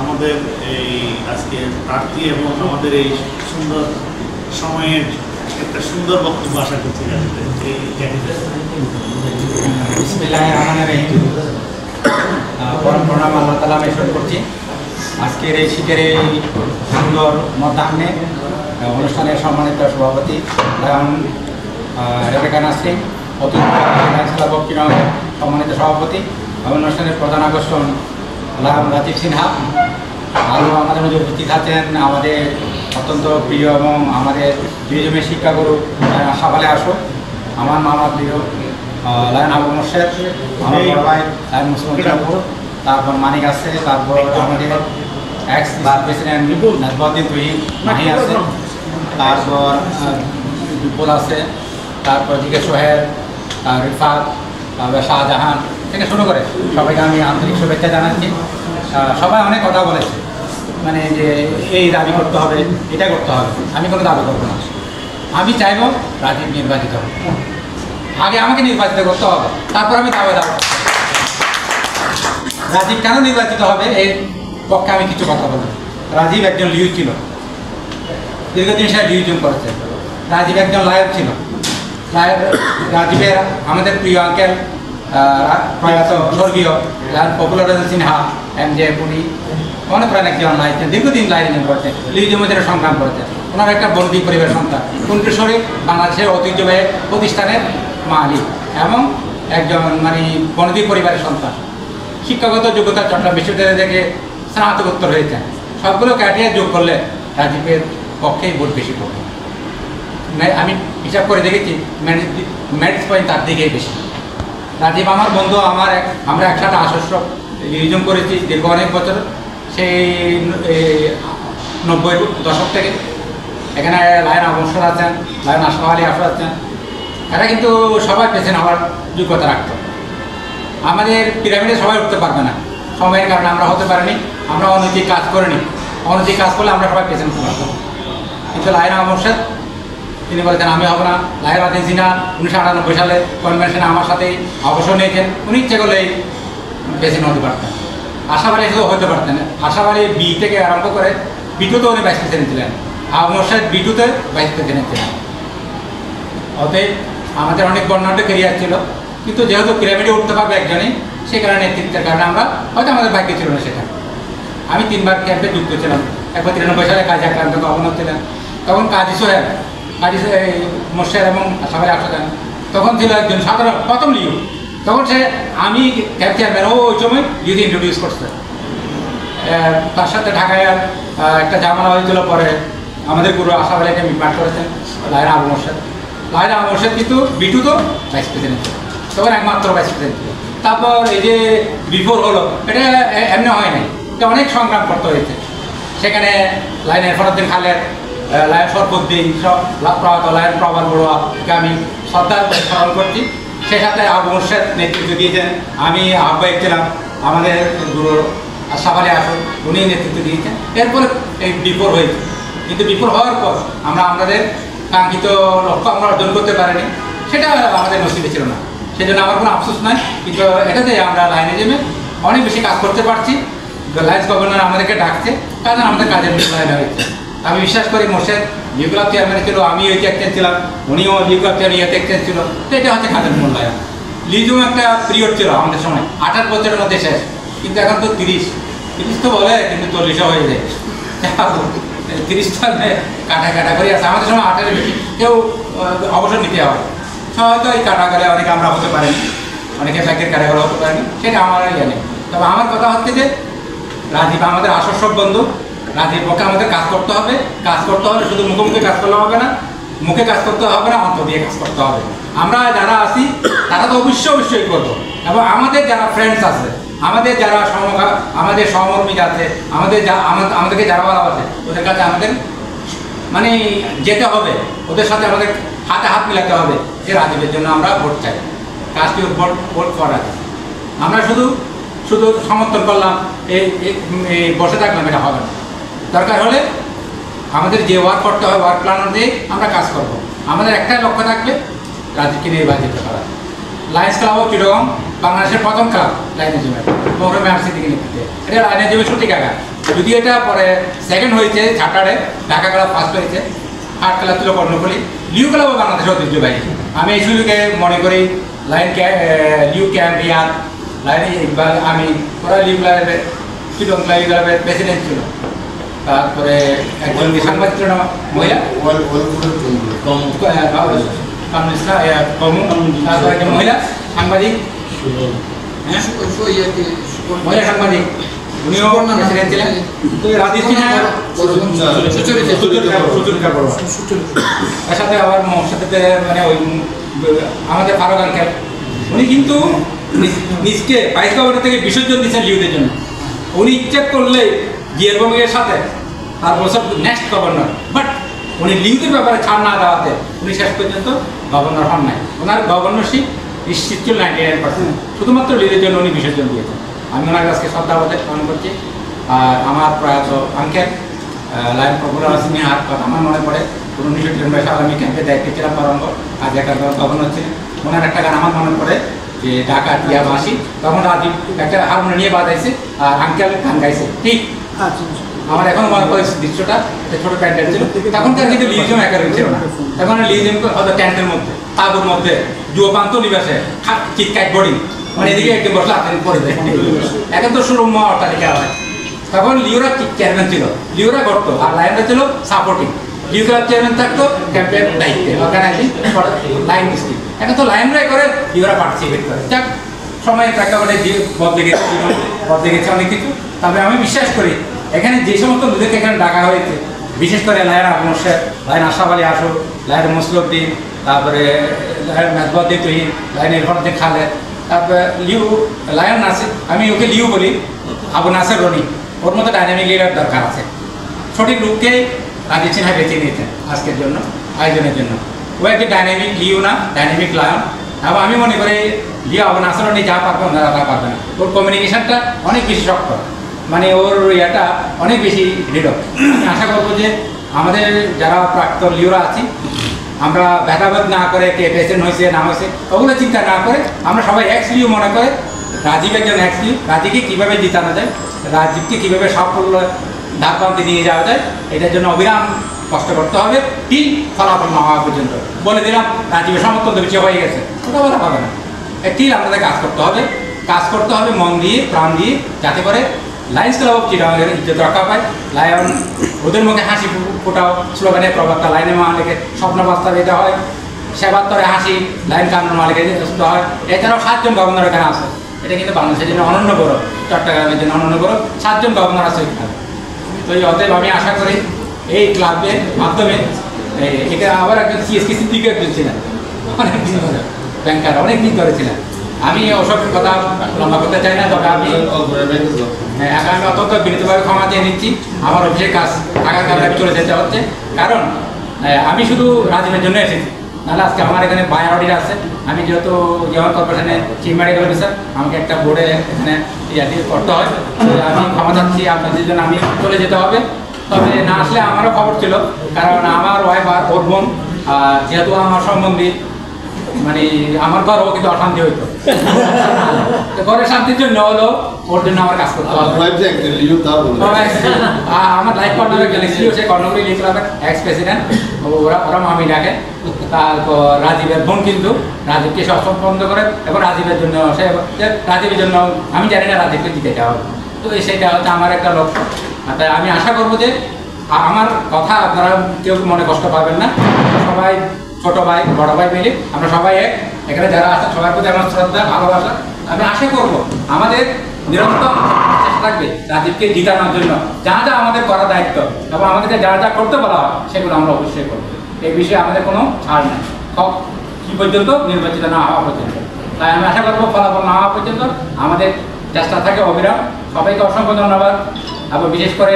আমাদের এই আজকে প্রার্থী এবং আমাদের এই সুন্দর সময়ের একটা সুন্দর বক্তব্য আশা করছি। এই বিসমিল্লাহির রহমানির রহিম। পরম প্রণাম আল্লাহ তাআলা মেশন করছি। আজকের এই শীতের এই সুন্দর মধ্যাহ্নে অনুষ্ঠানের সম্মানিত সভাপতি লায়ন রেবেকা নাসরিন, সম্মানিত সভাপতি, অনুষ্ঠানের প্রধান আকর্ষণ লায়ন রাজীব সিনহা, আরও আমাদের মধ্যে উপস্থিত আছেন আমাদের অত্যন্ত প্রিয় এবং আমাদের লিউজমের শিক্ষাগুরু সাবালে আসো, আমার মামা প্রিয় লায়ন আবু মোর্শেদ, আমার বড় ভাই লায়ন মুসলিম ঠাকুর, তারপর মানিক আছে, তারপর আমাদের এক্স প্রেসিডেন্ট নাজবুদ্দিন তুহিন মাহি আছে, তারপর বিপুল আছে, তারপর দিকে সোহেল, রিফাত, তারপর শাহজাহান থেকে শুরু করে সবাইকে আমি আন্তরিক শুভেচ্ছা জানাচ্ছি। সবাই অনেক কথা বলেছে, মানে যে এই দাবি করতে হবে, এটা করতে হবে। আমি কোনো দাবি করবো না, আমি চাইব রাজীব নির্বাচিত হবে। আগে আমাকে নির্বাচিত করতে হবে, তারপর আমি দাবি দাবো। রাজীব কেন নির্বাচিত হবে এর পক্ষে আমি কিছু কথা বলবো। রাজীব একজন লিউজ ছিল, দীর্ঘদিন সে লিউজন করেছে। রাজীব একজন লায়ক ছিল। রাজীবের আমাদের প্রিয় আঙ্কেল প্রয়াত স্বর্গীয় পপুলার সিনহা MJ পুরী অনেক প্রাণ একজন লাইছেন, দীর্ঘদিন লাইন করেছে, লিউজের মধ্যে সংগ্রাম করেছে। ওনার একটা বন্দী পরিবারের সন্তান, কুণ্ডেশ্বরী বাংলাদেশের ঐতিহ্যবাহী প্রতিষ্ঠানের মালিক এবং একজন মানে বন্দী পরিবারের সন্তান। শিক্ষাগত যোগ্যতা চট্টগ্রাম বিশ্ববিদ্যালয় থেকে স্নাতকোত্তর হয়েছে। সবগুলো ক্যারিয়ার যোগ করলে রাজীবের পক্ষেই ভোট বেশি পড়বে। আমি হিসাব করে দেখেছি, ম্যারিট পয়েন্ট তার দিকেই বেশি। রাজীব আমার বন্ধু, আমরা একসাথে আসস্য রিভিশন করেছি দীর্ঘ অনেক বছর, সেই 90-এর দশক থেকে। এখানে লায়ন আবসর আছেন, লায়ন আশরাফ আলী আসর আছেন, এরা কিন্তু সবাই পেছনে হওয়ার যোগ্যতা রাখত। আমাদের পিরামিডে সবাই উঠতে পারবে না, সময়ের কারণে আমরা হতে পারিনি, আমরা অনৈতিক কাজ করিনি। অনৈতিক কাজ করলে আমরা সবাই পেছনে পারতাম। কিন্তু লায়ন আবসর তিনি বলেছেন আমি হব না। লায়ন আদিন সিনহা 1998 সালে কনভেনশনে আমার সাথেই অবসর নিয়েছেন। উনি ইচ্ছে করলেই পেছনে হতে পারতেন, আশরাফ আলী শুধু হতে পারতেন। আশরাফ আলী বি থেকে আরম্ভ করে B2-তে উনি ভাইস প্রেসিডেন্ট ছিলেন, আবু মোর্শেদ B2-তে ভাইস প্রেসিডেন্ট ছিলেন। অতএব আমাদের অনেক বর্ণাঢ্য ক্যারিয়ার ছিল, কিন্তু যেহেতু পিরামিডে উঠতে পারবে একজনই, সেই কারণে নেতৃত্বের কারণে আমরা হয়তো আমাদের ভাগ্য ছিল না সেটা। আমি 3বার ক্যাম্পে যুক্ত ছিলাম। একবার 93 সালে কাজী আক্রান্ত গভর্নর ছিলেন, তখন কাজী সোহেল, কাজী মোর্শেদ এবং সবাই আসতেন। তখন ছিল একজন সাধারণ প্রথম লিউ, তখন সে আমি ক্যাম্প চেয়ারম্যান, ওই সময় লিউতে ইন্ট্রোডিউস করছে। তার সাথে ঢাকায় একটা ঝামেলা হয়েছিল, পরে আমাদের গুরু আশরাফ আলীকে মিটমাট করেছেন লায়ন আবু মোর্শেদ। লায়ন আবু মোর্শেদ কিন্তু B2-তেও ভাইস প্রেসিডেন্ট ছিল, তখন একমাত্র ভাইস প্রেসিডেন্ট ছিল। তারপর এই যে বিফোর হলো, এটা এমনি হয় নাই, এটা অনেক সংগ্রাম করতে হয়েছে। সেখানে লায়নের ফরদ্দিন খালেদ, লায়ন সরফুদ্দিন, লায়ন প্রবাল বড়ুয়াকে আমি শ্রদ্ধা স্মরণ করছি। সে সাথে আবু মোর্শেদ নেতৃত্ব দিয়েছেন, আমি আহ্বায়ক ছিলাম। আমাদের গুরু আশরাফ আলী আসর উনি নেতৃত্ব দিয়েছেন। এরপরে এই বিফোর হয়েছে, কিন্তু বিফোর হওয়ার পর আমরা আমাদের কাঙ্ক্ষিত লক্ষ্য আমরা অর্জন করতে পারিনি, সেটা আমাদের নসিবে ছিল না। সেজন্য আমার কোনো আফসোস নাই, কিন্তু এটাতে আমরা লাইনিজমে অনেক বেশি কাজ করতে পারছি। লাইন্স গভর্নর আমাদেরকে ডাকছে, কারণ আমাদের কাজের মূল্যায়ন হয়েছে। আমি বিশ্বাস করি মোর্শেদ লিউ ক্লাব চেয়ারম্যান ছিল, আমিও ইয়েতে এক্সচেঞ্জ ছিলাম, উনিও লিউ ক্লাব চেয়ারম্যান ইয়েতে এক্সচেঞ্জ ছিল। তো এটা হচ্ছে কাজের মূল্যায়ন। লিজুম একটা পিরিয়ড ছিল আমাদের সময়, 28 বছরের মধ্যে শেষ, কিন্তু এখন তো 30 তো বলে, কিন্তু 40 হয়ে যায়। 30টা কাটা করে আছে। আমাদের সময় 8-এর বেশি কেউ অবসর নিতে হয়। হয়তো এই কাটাগারে অনেকে আমরা হতে পারিনি, অনেকে ব্যাংকের কাটাগারে হতে পারিনি, সেটা আমার ইয়ে নেই। তবে আমার কথা হচ্ছে যে রাজীব আমাদের আসর সব বন্ধু, রাজীব পক্ষে আমাদের কাজ করতে হবে। কাজ করতে হলে শুধু মুখোমুখি কাজ করলে হবে না, মুখে কাজ করতে হবে না, অন্তর দিয়ে কাজ করতে হবে। আমরা যারা আছি তারা তো অবশ্যই করবো, এবং আমাদের যারা ফ্রেন্ডস আছে, আমাদের যারা আমাদের সহমর্মী আছে, আমাদেরকে যারা ভালোবাসে, ওদের কাছে আমাদের মানে যেতে হবে, ওদের সাথে আমাদের হাতে হাত মিলাতে হবে যে রাজীবের জন্য আমরা ভোট চাই, কাজটি ভোট করা। আমরা শুধু সমর্থন করলাম, এই বসে থাকলাম, এটা হবে না। দরকার হলে আমাদের যে ওয়ার্ক করতে হবে, ওয়ার্ক প্ল্যান অনুযায়ী আমরা কাজ করব। আমাদের একটাই লক্ষ্য থাকবে, রাজীবকে নির্বাচিত করা। লায়ন্স ক্লাব অফ চিটাগং বাংলাদেশের প্রথম ক্লাব লাইনিজমের, মহরমে আরসি থেকে নেতৃত্বে। এটা লাইনিজমের সূতিকাগার। যদি এটা পরে সেকেন্ড হয়েছে ঝাঁটারে, ঢাকা ক্লাব ফার্স্ট হয়েছে, থার্ড ক্লাব ছিল কর্ণফুলি। লিউ ক্লাবও বাংলাদেশের ঐতিহ্যবাহী। আমি এই সুযোগে মনে করি লিউ ক্যাম্প ইয়ার লাইন ইকবাল, আমি ওরা লিউ ক্লাবের চিটাগং ক্লাবের প্রেসিডেন্ট ছিল। তারপরে একজন সাংবাদিক ছিল না, মহিলা, তারপরে একজন মহিলা সাংবাদিক, মহিলা সাংবাদিক উনিও প্রেসিডেন্ট ছিলেন। তো রাজীব সিনহা এর সাথে আবার সাথে মানে ওই আমাদের ফারুক আঙ্কেল, উনি কিন্তু নিজকে ভাইস গভর্নর থেকে বিসর্জন দিচ্ছেন লিউদের জন্য। উনি ইচ্ছা করলে জিয়ারবঙ্গের সাথে তার বছর নেক্সট গভর্নর, বাট উনি লিউদের ব্যাপারে ছাড় না দেওয়াতে উনি শেষ পর্যন্ত গভর্নর হন নাই। ওনার গভর্নরশিপ নিশ্চিত ছিল 99%, শুধুমাত্র লিউদের জন্য উনি বিসর্জন দিয়েছেন। আমি ওনার কাছে শ্রদ্ধাবোধে পালন করছি। আর আমার প্রয়াত আঙ্কেল লায়ন প্রফুল্ল সিনহার কথা আমার মনে পড়ে। 1993 সালে আমি ক্যাম্পে দায়িত্বে ছিলাম তরঙ্গ, আজ একটা গভর্নর ছিলেন। ওনার একটা গান আমার মনে পড়ে যে ঢাকা টিয়া বাসি, তখন রাজীব একটা হারমোনিয়াম নিয়ে বাজাইছে আর আঙ্কেল গান গাইছে। ঠিক আমার এখন মনে পড়ে দৃশ্যটা, ছোট প্যান্টের ছিল তখনকার, কিন্তু লিউজিয়াম একাডেমি ছিল না তখন। লিউজিয়াম হয়তো ট্যান্টের মধ্যে, তাঁবুর মধ্যে, যুবপান্ত নিবাসে চিৎকার বডি, মানে এদিকে একদম বসলে আপনি করে দেয়। এখন তো সুরম্য অট্টালিকা হয়। তখন লিওরা চেয়ারম্যান ছিল, লিওরা করতো, আর লায়নরা ছিল সাপোর্টিং। লিউ ক্লাব চেয়ারম্যান থাকতো ক্যাম্পের দায়িত্বে, অর্গানাইজিং লাইন স্কিম। এখন তো লাইনরাই করে, লিওরা পার্টিসিপেট করে। যাক, সময় প্রেক্ষাপটে বদলে গেছে অনেক কিছু। তবে আমি বিশ্বাস করি এখানে যে সমস্ত লোকদেরকে এখানে ডাকা হয়েছে, বিশেষ করে লায়ন আবুল শেখ, লায়ন আশরাফ আলী আসু, লায়ন মুসলিউদ্দিন, তারপরে লায়ন মেজবাউদ্দিন তুহিন, লায়ন ইরফানুদ্দিন খালেদ, তারপরে লায়ন নাসির, আমি ওকে লিউ বলি, আবু নাসের রনি, ওর মতো ডাইনামিক লিডার দরকার আছে। সঠিক লোককে রাজীব সিনহা বেছে নিয়েছেন আজকের জন্য, আয়োজনের জন্য। ও একটি ডাইনামিক লিউ না, ডাইনামিক লায়ন। এবং আমি মনে করি লিউ আবু নাসের রনি যা পারবে ওনারা তা পারবে না। ওর কমিউনিকেশনটা অনেক বেশি শক্ত, মানে ওর ইয়েটা অনেক বেশি দৃঢ়। আমি আশা করবো যে আমাদের যারা প্রাক্তন লিওরা আছি, আমরা ভেদাভেদ না করে কে প্রেসিডেন্ট হয়েছে না হয়েছে ওগুলো চিন্তা না করে আমরা সবাই এক্স লিউ মনে করে রাজীবের জন্য এক্স লিউ, রাজীবকে কীভাবে জিতানো যায়, রাজীবকে কীভাবে সাফল্য ধারপান্তে নিয়ে যাওয়া যায়, এটার জন্য অবিরাম কষ্ট করতে হবে ঠিক ফলাফল না হওয়া পর্যন্ত। বলে দিলাম রাজীবের সমর্থন বেশি হয়ে গেছে, ওটা বলা হবে না। ঠিক আমাদের কাজ করতে হবে মন দিয়ে, প্রাণ দিয়ে, যাতে করে লায়ন্স ক্লাব অফ চিটাগাংয়ের ইজ্জত রক্ষা পায়। লায়ন ওদের মুখে হাসি ফোটাও স্লোগানের প্রবক্তা, লাইনের মালিকের স্বপ্ন বাস্তব এটা হয়, সেবার তরে হাসি, লাইন কানুন মালিকের হয়। এছাড়াও 7 জন গভর্নর এখানে আছে, এটা কিন্তু বাংলাদেশের জন্য অনন্য গৌরব, চট্টগ্রামের জন্য অনন্য গৌরব। 7 জন গভর্নর আছে এখানে। তো এই অতএব আমি আশা করি এই ক্লাবের মাধ্যমে এটা আবার একজন সিএসকে সিদ্দিক ছিলেন, অনেক দিন ধরে ব্যাংকার, অনেক দিন ধরে ছিলেন। আমি ওসব কথা লম্বা করতে চাই না, তবে আমি অত্যন্ত বিনীতভাবে ক্ষমা চেয়ে নিচ্ছি। আমার অফিসের কাজ থাকার কারণে চলে যেতে হচ্ছে, কারণ আমি শুধু রাজীবের জন্য এসেছি, নাহলে আজকে আমার এখানে বায়ার অডিট আছে। আমি যেহেতু যেমন কর্পোরেশনের চিফ মেডিকেল অফিসার, আমাকে একটা বোর্ডে এখানে করতে হয়। আমি ক্ষমা চাচ্ছি, আপনাদের জন্য আমি চলে যেতে হবে। তবে না আসলে আমারও খবর ছিল, কারণ আমার ওয়াইফ আর ওর বোন, যেহেতু আমার সম্বন্ধী, মানে আমার ঘরও কিন্তু অশান্তি হইতো, ঘরের শান্তির জন্য হলো ওর জন্য আমার কাজ করতে হবে। আমার লাইফ পার্টনার একজন ছিল, সে কর্ণপুরী লিগ ক্লাবের এক্স প্রেসিডেন্ট, ওরা মামি ডাকে। তারপর রাজীবের বোন কিন্তু রাজীবকে সবসময় বন্ধ করে, এবং রাজীবের জন্য রাজীবের জন্য আমি জানি না রাজীবকে জিতে যাওয়া হবে। তো সেটা হচ্ছে আমার একটা লক্ষ্য। তাই আমি আশা করবো যে আমার কথা আপনারা কেউ মনে কষ্ট পাবেন না, সবাই ছোট ভাই বড় ভাই মিলে আমরা সবাই এখানে যারা আছেন সবার প্রতি আমার শ্রদ্ধা ভালোবাসা। আমি আশা করবো আমাদের নিরন্তর চেষ্টা থাকবে রাজীবকে জিতানোর জন্য, যা যা আমাদের করা দায়িত্ব এবং আমাদেরকে যা যা করতে বলা হয় সেগুলো আমরা অবশ্যই করবো। এই বিষয়ে আমাদের কোনো ছাড় নেই, কি পর্যন্ত নির্বাচিত না হওয়া পর্যন্ত। তাই আমি আশা করবো ফলাফল না হওয়া পর্যন্ত আমাদের চেষ্টা থাকে অবিরাম। সবাইকে অসংখ্য ধন্যবাদ, এবং বিশেষ করে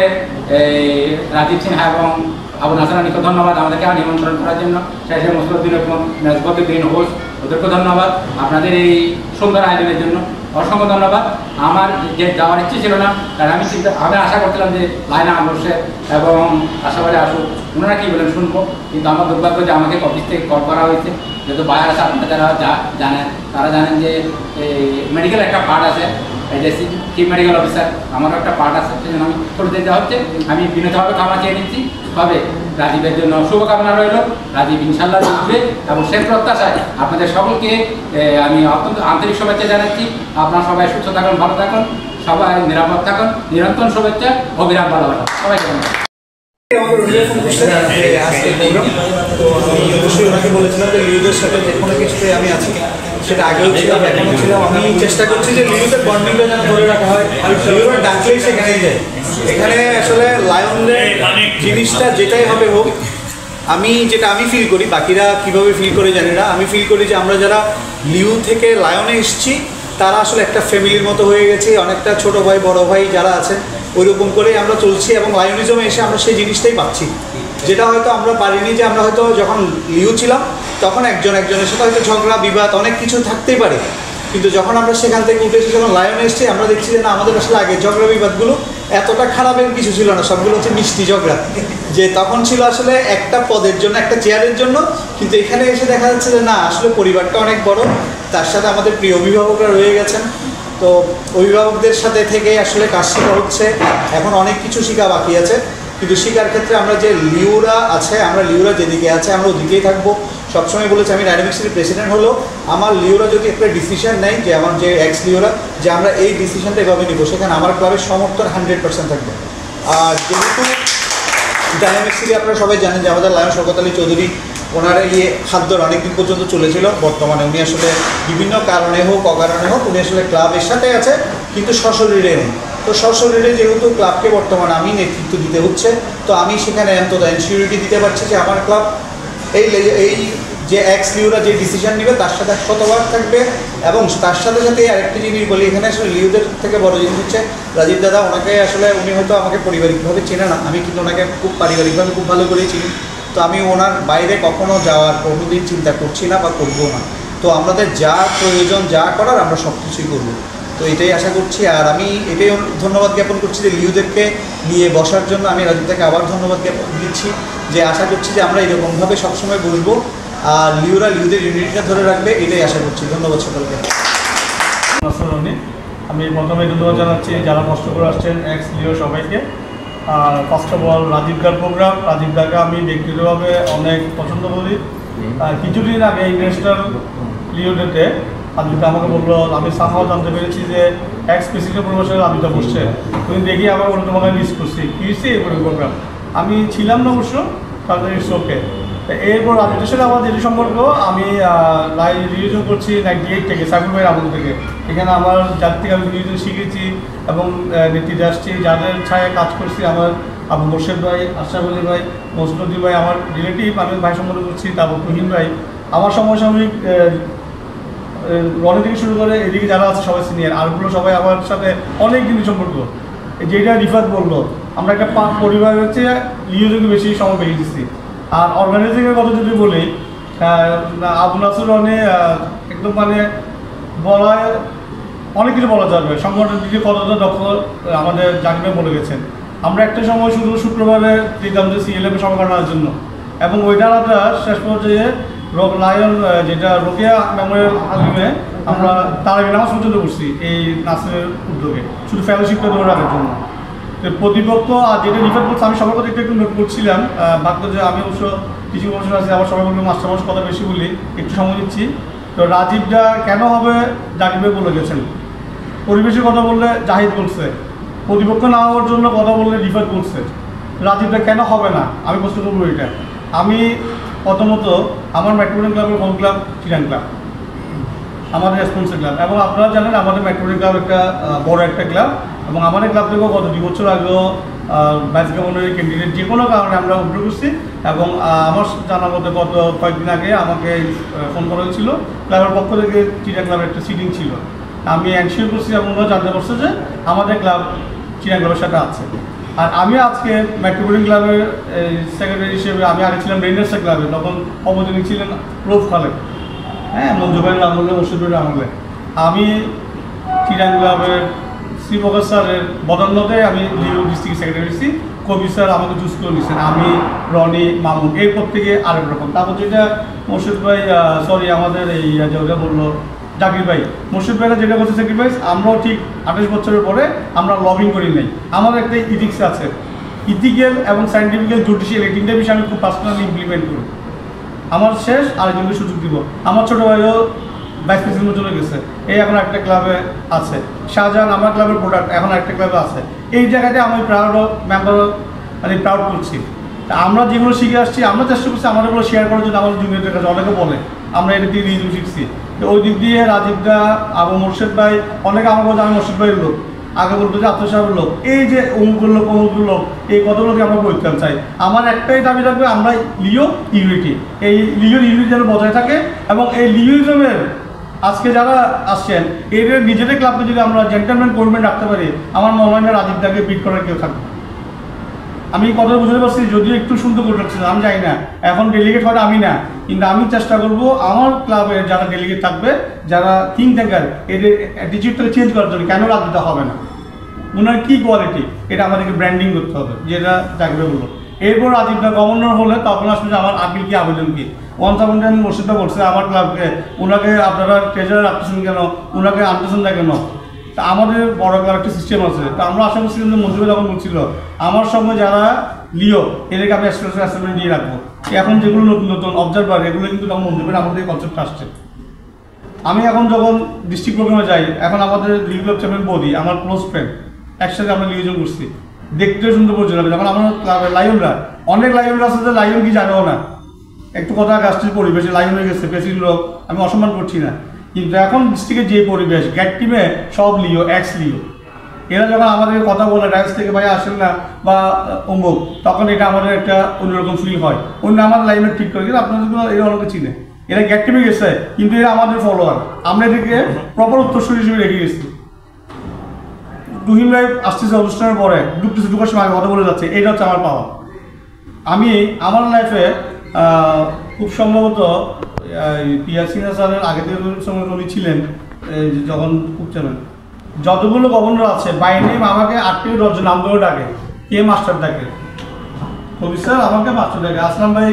রাজীব সিনহা এবং আবু নাসের রনিকে ধন্যবাদ আমাদেরকে নিমন্ত্রণ করার জন্য। শেষে মুসলিউদ্দিন এবং মেজবাউদ্দিন হোস্ট, ওদেরকে ধন্যবাদ আপনাদের এই সুন্দর আয়োজনের জন্য, অসংখ্য ধন্যবাদ। আমার যে যাওয়ার ইচ্ছে ছিল না, কারণ আমি আশা করছিলাম যে লাইনা বসে এবং আশাবাদী আসুক, ওনারা কী বলেন শুনবো, কিন্তু আমার দুর্ভাগ্য যে আমাকে অফিস থেকে কল করা হয়েছে। যেহেতু বাইরে আছে, আপনারা যারা জানেন তারা জানেন যে মেডিকেল একটা পার্ট আছে, এই যে চিফ মেডিকেল অফিসার, আমারও একটা পার্ট আছে, সেজন্য আমি করে দিতে হচ্ছে। আমি বিনীতভাবে ক্ষমা চেয়ে নিচ্ছি। তবে রাজীবের জন্য শুভকামনা রইল, রাজীব ইনশাল্লাহ জিতবে, এবং সে প্রত্যাশায় আপনাদের সকলকে আমি অত্যন্ত আন্তরিক শুভেচ্ছা জানাচ্ছি। আপনারা সবাই সুস্থ থাকুন, ভালো থাকুন, সবাই নিরাপদ থাকুন, নিরন্তর শুভেচ্ছা, অবিরাম ভালোবাসা সবাইকে। তো আমি অবশ্যই ওনাকে বলেছিলাম যে লিউদের সাথে যে কোনো কিছুতে আমি আছি, সেটা আগেও ছিলাম, এখনও ছিলাম। আমি চেষ্টা করছি যে লিউদের বন্ডিংটা যেন ধরে রাখা হয়। লিউরা ডাকলেই সেখানেই যায়। এখানে আসলে লায়নের জিনিসটা যেটাই হবে হোক, আমি ফিল করি, বাকিরা কীভাবে ফিল করে জানি না, আমি ফিল করি যে আমরা যারা লিউ থেকে লায়নে এসেছি তারা আসলে একটা ফ্যামিলির মতো হয়ে গেছে। অনেকটা ছোট ভাই বড় ভাই যারা আছেন ওইরকম করেই আমরা চলছি, এবং লায়নিজমে এসে আমরা সেই জিনিসটাই পাচ্ছি, যেটা হয়তো আমরা পারিনি। যে আমরা হয়তো যখন লিউ ছিলাম তখন একজনের সাথে হয়তো ঝগড়া বিবাদ অনেক কিছু থাকতেই পারে, কিন্তু যখন আমরা সেখান থেকে উঠে এসে যখন লায়নে এসেছি আমরা দেখছি যে না, আমাদের আসলে আগে ঝগড়া বিবাদগুলো এতটা খারাপের কিছু ছিল না, সবগুলো হচ্ছে মিষ্টি ঝগড়া। যে তখন ছিল আসলে একটা পদের জন্য, একটা চেয়ারের জন্য, কিন্তু এখানে এসে দেখা যাচ্ছে যে না, আসলে পরিবারটা অনেক বড়, তার সাথে আমাদের প্রিয় অভিভাবকরা রয়ে গেছেন। তো অভিভাবকদের সাথে থেকে আসলে কাজ শেখা হচ্ছে, এখন অনেক কিছু শেখা বাকি আছে, কিন্তু শেখার ক্ষেত্রে আমরা যে লিউরা আছে, আমরা লিউরা যেদিকে আছে আমরা ওদিকেই থাকবো। সবসময় বলেছি, আমি ডাইনামিক্সের প্রেসিডেন্ট হলো, আমার লিউরা যদি একটা ডিসিশন নেয়, যে আমার যে এক্স লিউরা, যে আমরা এই ডিসিশনটা এভাবে নিব, সেখানে আমার ক্লাবের সমর্থন 100% থাকবে। আর যেহেতু ডাইনামিক্সেরই আপনারা সবাই জানেন যে আমাদের লায়ন শওকত আলী চৌধুরী, ওনার খাদ্যর অনেকদিন পর্যন্ত চলেছিল, বর্তমানে উনি আসলে বিভিন্ন কারণে হোক অকারণে হোক উনি আসলে ক্লাবের সাথে আছে, কিন্তু সশরীরে নেই। তো সশরীরে যেহেতু ক্লাবকে বর্তমানে আমি নেতৃত্ব দিতে হচ্ছে, তো আমি সেখানে অন্তত এনসিউরিটি দিতে পারছি যে আমার ক্লাব এই যে এক্স লিউরা যে ডিসিশন নেবে তার সাথে 100% থাকবে। এবং তার সাথে সাথে আরেকটি জিনিস বলি, এখানে আসলে লিউদের থেকে বড় জিনিস হচ্ছে রাজীব দাদা। ওনাকে আসলে উনি হয়তো আমাকে পারিবারিকভাবে চেনে না, আমি কিন্তু ওনাকে খুব পারিবারিকভাবে খুব ভালো করেই চিনি। তো আমি ওনার বাইরে কখনো যাওয়ার কোনোদিন চিন্তা করছি না বা করবো না। তো আমাদের যা প্রয়োজন, যা করার আমরা সব কিছুই করবো, তো এটাই আশা করছি। আর আমি এটাই ধন্যবাদ জ্ঞাপন করছি যে লিউদেরকে নিয়ে বসার জন্য আমি রাজীবদাকে আবার ধন্যবাদ জ্ঞাপন দিচ্ছি, যে আশা করছি যে আমরা এরকমভাবে সবসময় বসবো আর লিউদের ইউনিটিটা ধরে রাখবে, এটাই আশা করছি। ধন্যবাদ সকলকে। আমি প্রথমে ধন্যবাদ জানাচ্ছি যারা কষ্ট করে আসছেন এক্স লিও সবাইকে। আর ফার্স্ট অফ অল রাজীবদার প্রোগ্রাম, রাজীবদাকে আমি ব্যক্তিগতভাবে অনেক পছন্দ করি। কিছুদিন আগে ইন্টারন্যাশনাল লিও ডেতে রাজীবদা আমাকে বললো, আমি সামহাও জানতে পেরেছি যে এক্স প্রেসিডেন্ট প্রমোশনে রাজীবদা বসছে। তুমি দেখি আমার বলে তোমাকে মিস করছি, কী হচ্ছে এই প্রোগ্রাম। আমি ছিলাম না অবশ্য, তাদের ইটস ওকে। এরপর রাজীবদের সাথে আমার যেটি সম্পর্ক, আমি রিভিশন করছি 98 থেকে, সাইফুল ভাইয়ের আমল থেকে। এখানে আমার যার থেকে আমি রিভিশন শিখেছি এবং নেতৃত্বে আসছি, যাদের ছায়া কাজ করছি, আমার আবু মোর্শেদ ভাই, আশরাফ আলী ভাই, মসরুদ্দিন ভাই আমার রিলেটিভ, আমি ভাই সম্পর্ক করছি, তারপর তুহিন ভাই আমার সমসাময়িক, রনি থেকে শুরু করে এদিকে যারা আছে সবাই সিনিয়র, আরগুলো সবাই আমার সাথে অনেক দিন সম্পর্ক। যেটা রিফাত বললো, আমরা একটা পরিবার হচ্ছে লিওজকে বেশি সময় পেয়ে দিচ্ছি। আর অর্গানাইজিংয়ের কথা যদি বলি, আবু নাসুর রনি একদম মানে বলায় অনেক কিছু বলা যাবে, সংগঠনের দিকে কতটা দক্ষ আমাদের জাকির বলে গেছেন। আমরা একটা সময় শুধু শুক্রবারে দিতাম যে CLM সভা করার জন্য, এবং ওইটাটা শেষ পর্যায়ে লায়ন যেটা রোকেয়া মেমোরিয়াল আলিমে আমরা তার নামাজ পর্যন্ত করছি এই নাসের উদ্যোগে, শুধু ফেলোশিপটা ধরে রাখার জন্য। তো প্রতিপক্ষ আর যেটা রিফার করছে, আমি সবার কথা একটু নোট করছিলাম, ভাগ্য যে আমি অবশ্য কিছু বছর আছে, আবার সবাই বলবো মাস্টার মাস কথা বেশি বলি, একটু সময় দিচ্ছি। তো রাজীবটা কেন হবে জাকির ভাই বলে গেছেন, পরিবেশের কথা বললে জাহিদ বলছে, প্রতিপক্ষ না হওয়ার জন্য কথা বললে রিফার করছে, রাজীবটা কেন হবে না আমি প্রশ্ন করবো এটা। আমি প্রথমত আমার মেট্রোপলিটন ক্লাবের হোম ক্লাব চিরাং ক্লাব, আমাদের রেসপন্সিভ ক্লাব, এবং আপনারা জানেন আমাদের মেট্রোপলিটন ক্লাব একটা বড় একটা ক্লাব, এবং আমাদের ক্লাব থেকেও গত 2 বছর আগেও ভাইস গভর্নরের ক্যান্ডিডেট যে কোনো কারণে আমরা উদ্যোগ করছি। এবং আমার জানার মধ্যে গত কয়েকদিন আগে আমাকে ফোন করা হয়েছিল ক্লাবের পক্ষ থেকে, চিরাং ক্লাবের একটা সিটিং ছিল, আমি এনশিওর করছি এবং ওরা জানতে পারছে যে আমাদের ক্লাব চিরাং ক্লাবের সাথে আছে। আর আমি আজকে মেট্রোপলিটন ক্লাবের সেক্রেটারি হিসেবে, আমি আগে ছিলাম রেঞ্জার্সের ক্লাবে, তখন অবদানী ছিলেন রৌফ খালেদ, হ্যাঁ, মঞ্জু ভাইয়ের আমলে, মুর্শিদ ভাইয়ের আমলে। আমি চিরাং ক্লাবের শ্রী প্রকাশ স্যারের বদান্যতে আমি লিও ডিস্ট্রিক্ট সেক্রেটারি হয়েছি, কবি স্যার আমাকে চুজ করে নিয়েছেন, আমি রনি মামুন এই প্রত্যেকে আরেক রকম। তারপর যেটা মুর্শিদ ভাই, সরি আমাদের এই যেটা বললো জাকির ভাই, মুর্শিদ ভাইরা যেটা করছে স্যাক্রিফাইস, আমরাও ঠিক 28 বছরের পরে আমরা লবিং করি নাই, আমাদের একটা ইথিক্স আছে, ইথিক্যাল এবং সায়েন্টিফিক্যাল জুডিশিয়াল, এই তিনটা বিষয়ে আমি খুব পার্সোনালি ইমপ্লিমেন্ট করি। আমার শেষ আরেকজনকে সুযোগ দিব। আমার ছোটো ভাইও ভাইস প্রেসিডেন্ট চলে গেছে, এই এখন একটা ক্লাবে আছে। শাহজাহান আমার ক্লাবের প্রোডাক্ট, এখন একটা ক্লাবে আছে। এই জায়গাতে আমি প্রাউড মেম্বার, মানে প্রাউড করছি। আমরা যেগুলো শিখে আসছি, আমরা চেষ্টা করছি আমাদেরগুলো শেয়ার করার জন্য। আমাদের জুনিয়রদের কাছে অনেকে বলে আমরা এটা দিয়ে রিভিউ শিখছি, ওই দিক দিয়ে রাজীবদা আবু মোর্শেদ ভাই অনেকে আমার বলছে আমি মোর্শেদ ভাইয়ের লোক, আগে বলতো যে আফসার সাহেবের লোক, এই যে অমুকের লোক অমুকের লোক, এই কথাগুলোকে আমরা পরিত্রাণ চাই। আমার একটাই দাবি রাখবে, আমরা লিও ইউনিটি, এই লিওর ইউনিটি যেন বজায় থাকে এবং এই লিওইজমের আজকে যারা আসছেন এদের নিজেদের ক্লাবকে যদি আমরা জেন্টলম্যান কমিটমেন্ট রাখতে পারি, আমার মনে হয় না রাজীবদাকে বিট করার কেউ থাকবে। আমি কথা বুঝতে পারছি, যদিও একটু শুনতে করে রাখছি, আমি জানি না এখন ডেলিগেট হয় আমি না, কিন্তু আমি চেষ্টা করব আমার ক্লাবের যারা ডেলিগেট থাকবে, যারা থিঙ্ক ট্যাঙ্কার, এদের অ্যাটিচিউডটাকে চেঞ্জ করার জন্য। কেন রাজনীতি হবে না, ওনার কী কোয়ালিটি, এটা আমাদেরকে ব্র্যান্ডিং করতে হবে, যেটা থাকবে বলো। এরপর রাজীবদা গভর্নর হলে তখন আসলে আমার আপিল কি আবেদন কি। ওয়ান্স আপন টাইম মোর্শেদা বলছে আমার ক্লাবকে, ওনাকে আপনারা ট্রেজারার রাখতেছেন কেন, ওনাকে আনতেছেন না কেন। তা আমাদের বড় ক্লাব একটা সিস্টেম আছে, তো আমরা আশা করছিলাম যে মন্ত্রী যখন বলছিল আমার সঙ্গে যারা লিও এদেরকে আমি স্পেশাল অ্যাসেম্বলি দিয়ে রাখবো। এখন যেগুলো নতুন নতুন অবজারভার এগুলো কিন্তু তখন মন্ত্রীর আমাদের কনসেপ্ট আসছে। আমি এখন যখন ডিস্ট্রিক্ট প্রোগ্রামে যাই, এখন আমাদের লিগ ক্লাব চ্যাম্পিয়ন বৌদি আমার ক্লোজ ফ্রেন্ড, একসাথে আমরা লিওজন করছি, দেখতে সুন্দর পরিচয় লাগে। যখন আমার ক্লাবের লাইনরা, অনেক লাইনরা আছে যে লাইন কি জানেও না, একটু কথা গাছটির পরিবেশে লাইন হয়ে গেছে, প্রেসিডেন্ট লোক, আমি অসম্মান করছি না, কিন্তু এখন ডিস্ট্রিক্টের যে পরিবেশ, গ্যাট টিমে সব লিও, এক্স লিও, এরা যখন আমাদের কথা বলে ডায়াস থেকে ভাই আসেন না বা অমুক, তখন এটা আমাদের একটা অন্যরকম ফিল হয়। অন্য আমাদের লাইনে ঠিক করে, কিন্তু আপনাদের এরা অনেকে চিনে, এরা গ্যাট টিমে গেছে, কিন্তু এরা আমাদের ফলোয়ার, আমরা এদেরকে প্রপার উত্তরসূরি হিসেবে রেখে গেছি। তুহিন ভাই আসতেছে অনুষ্ঠানের পরে ঢুকার সময় কথা বলে যাচ্ছে, এটা হচ্ছে আমার পাওয়া। আমি আমার লাইফে খুব সম্ভবত পিয়ার সিনহা স্যারের আগে থেকে সময় উনি ছিলেন যখন খুব চ্যানেল, যতগুলো গভর্নর আছে বাইরে আমাকে 8 থেকে 10 জন নাম ধরে ডাকে, কে মাস্টার ডাকে, কবি স্যার আমাকে মাস্টার ডাকে, আসলাম ভাই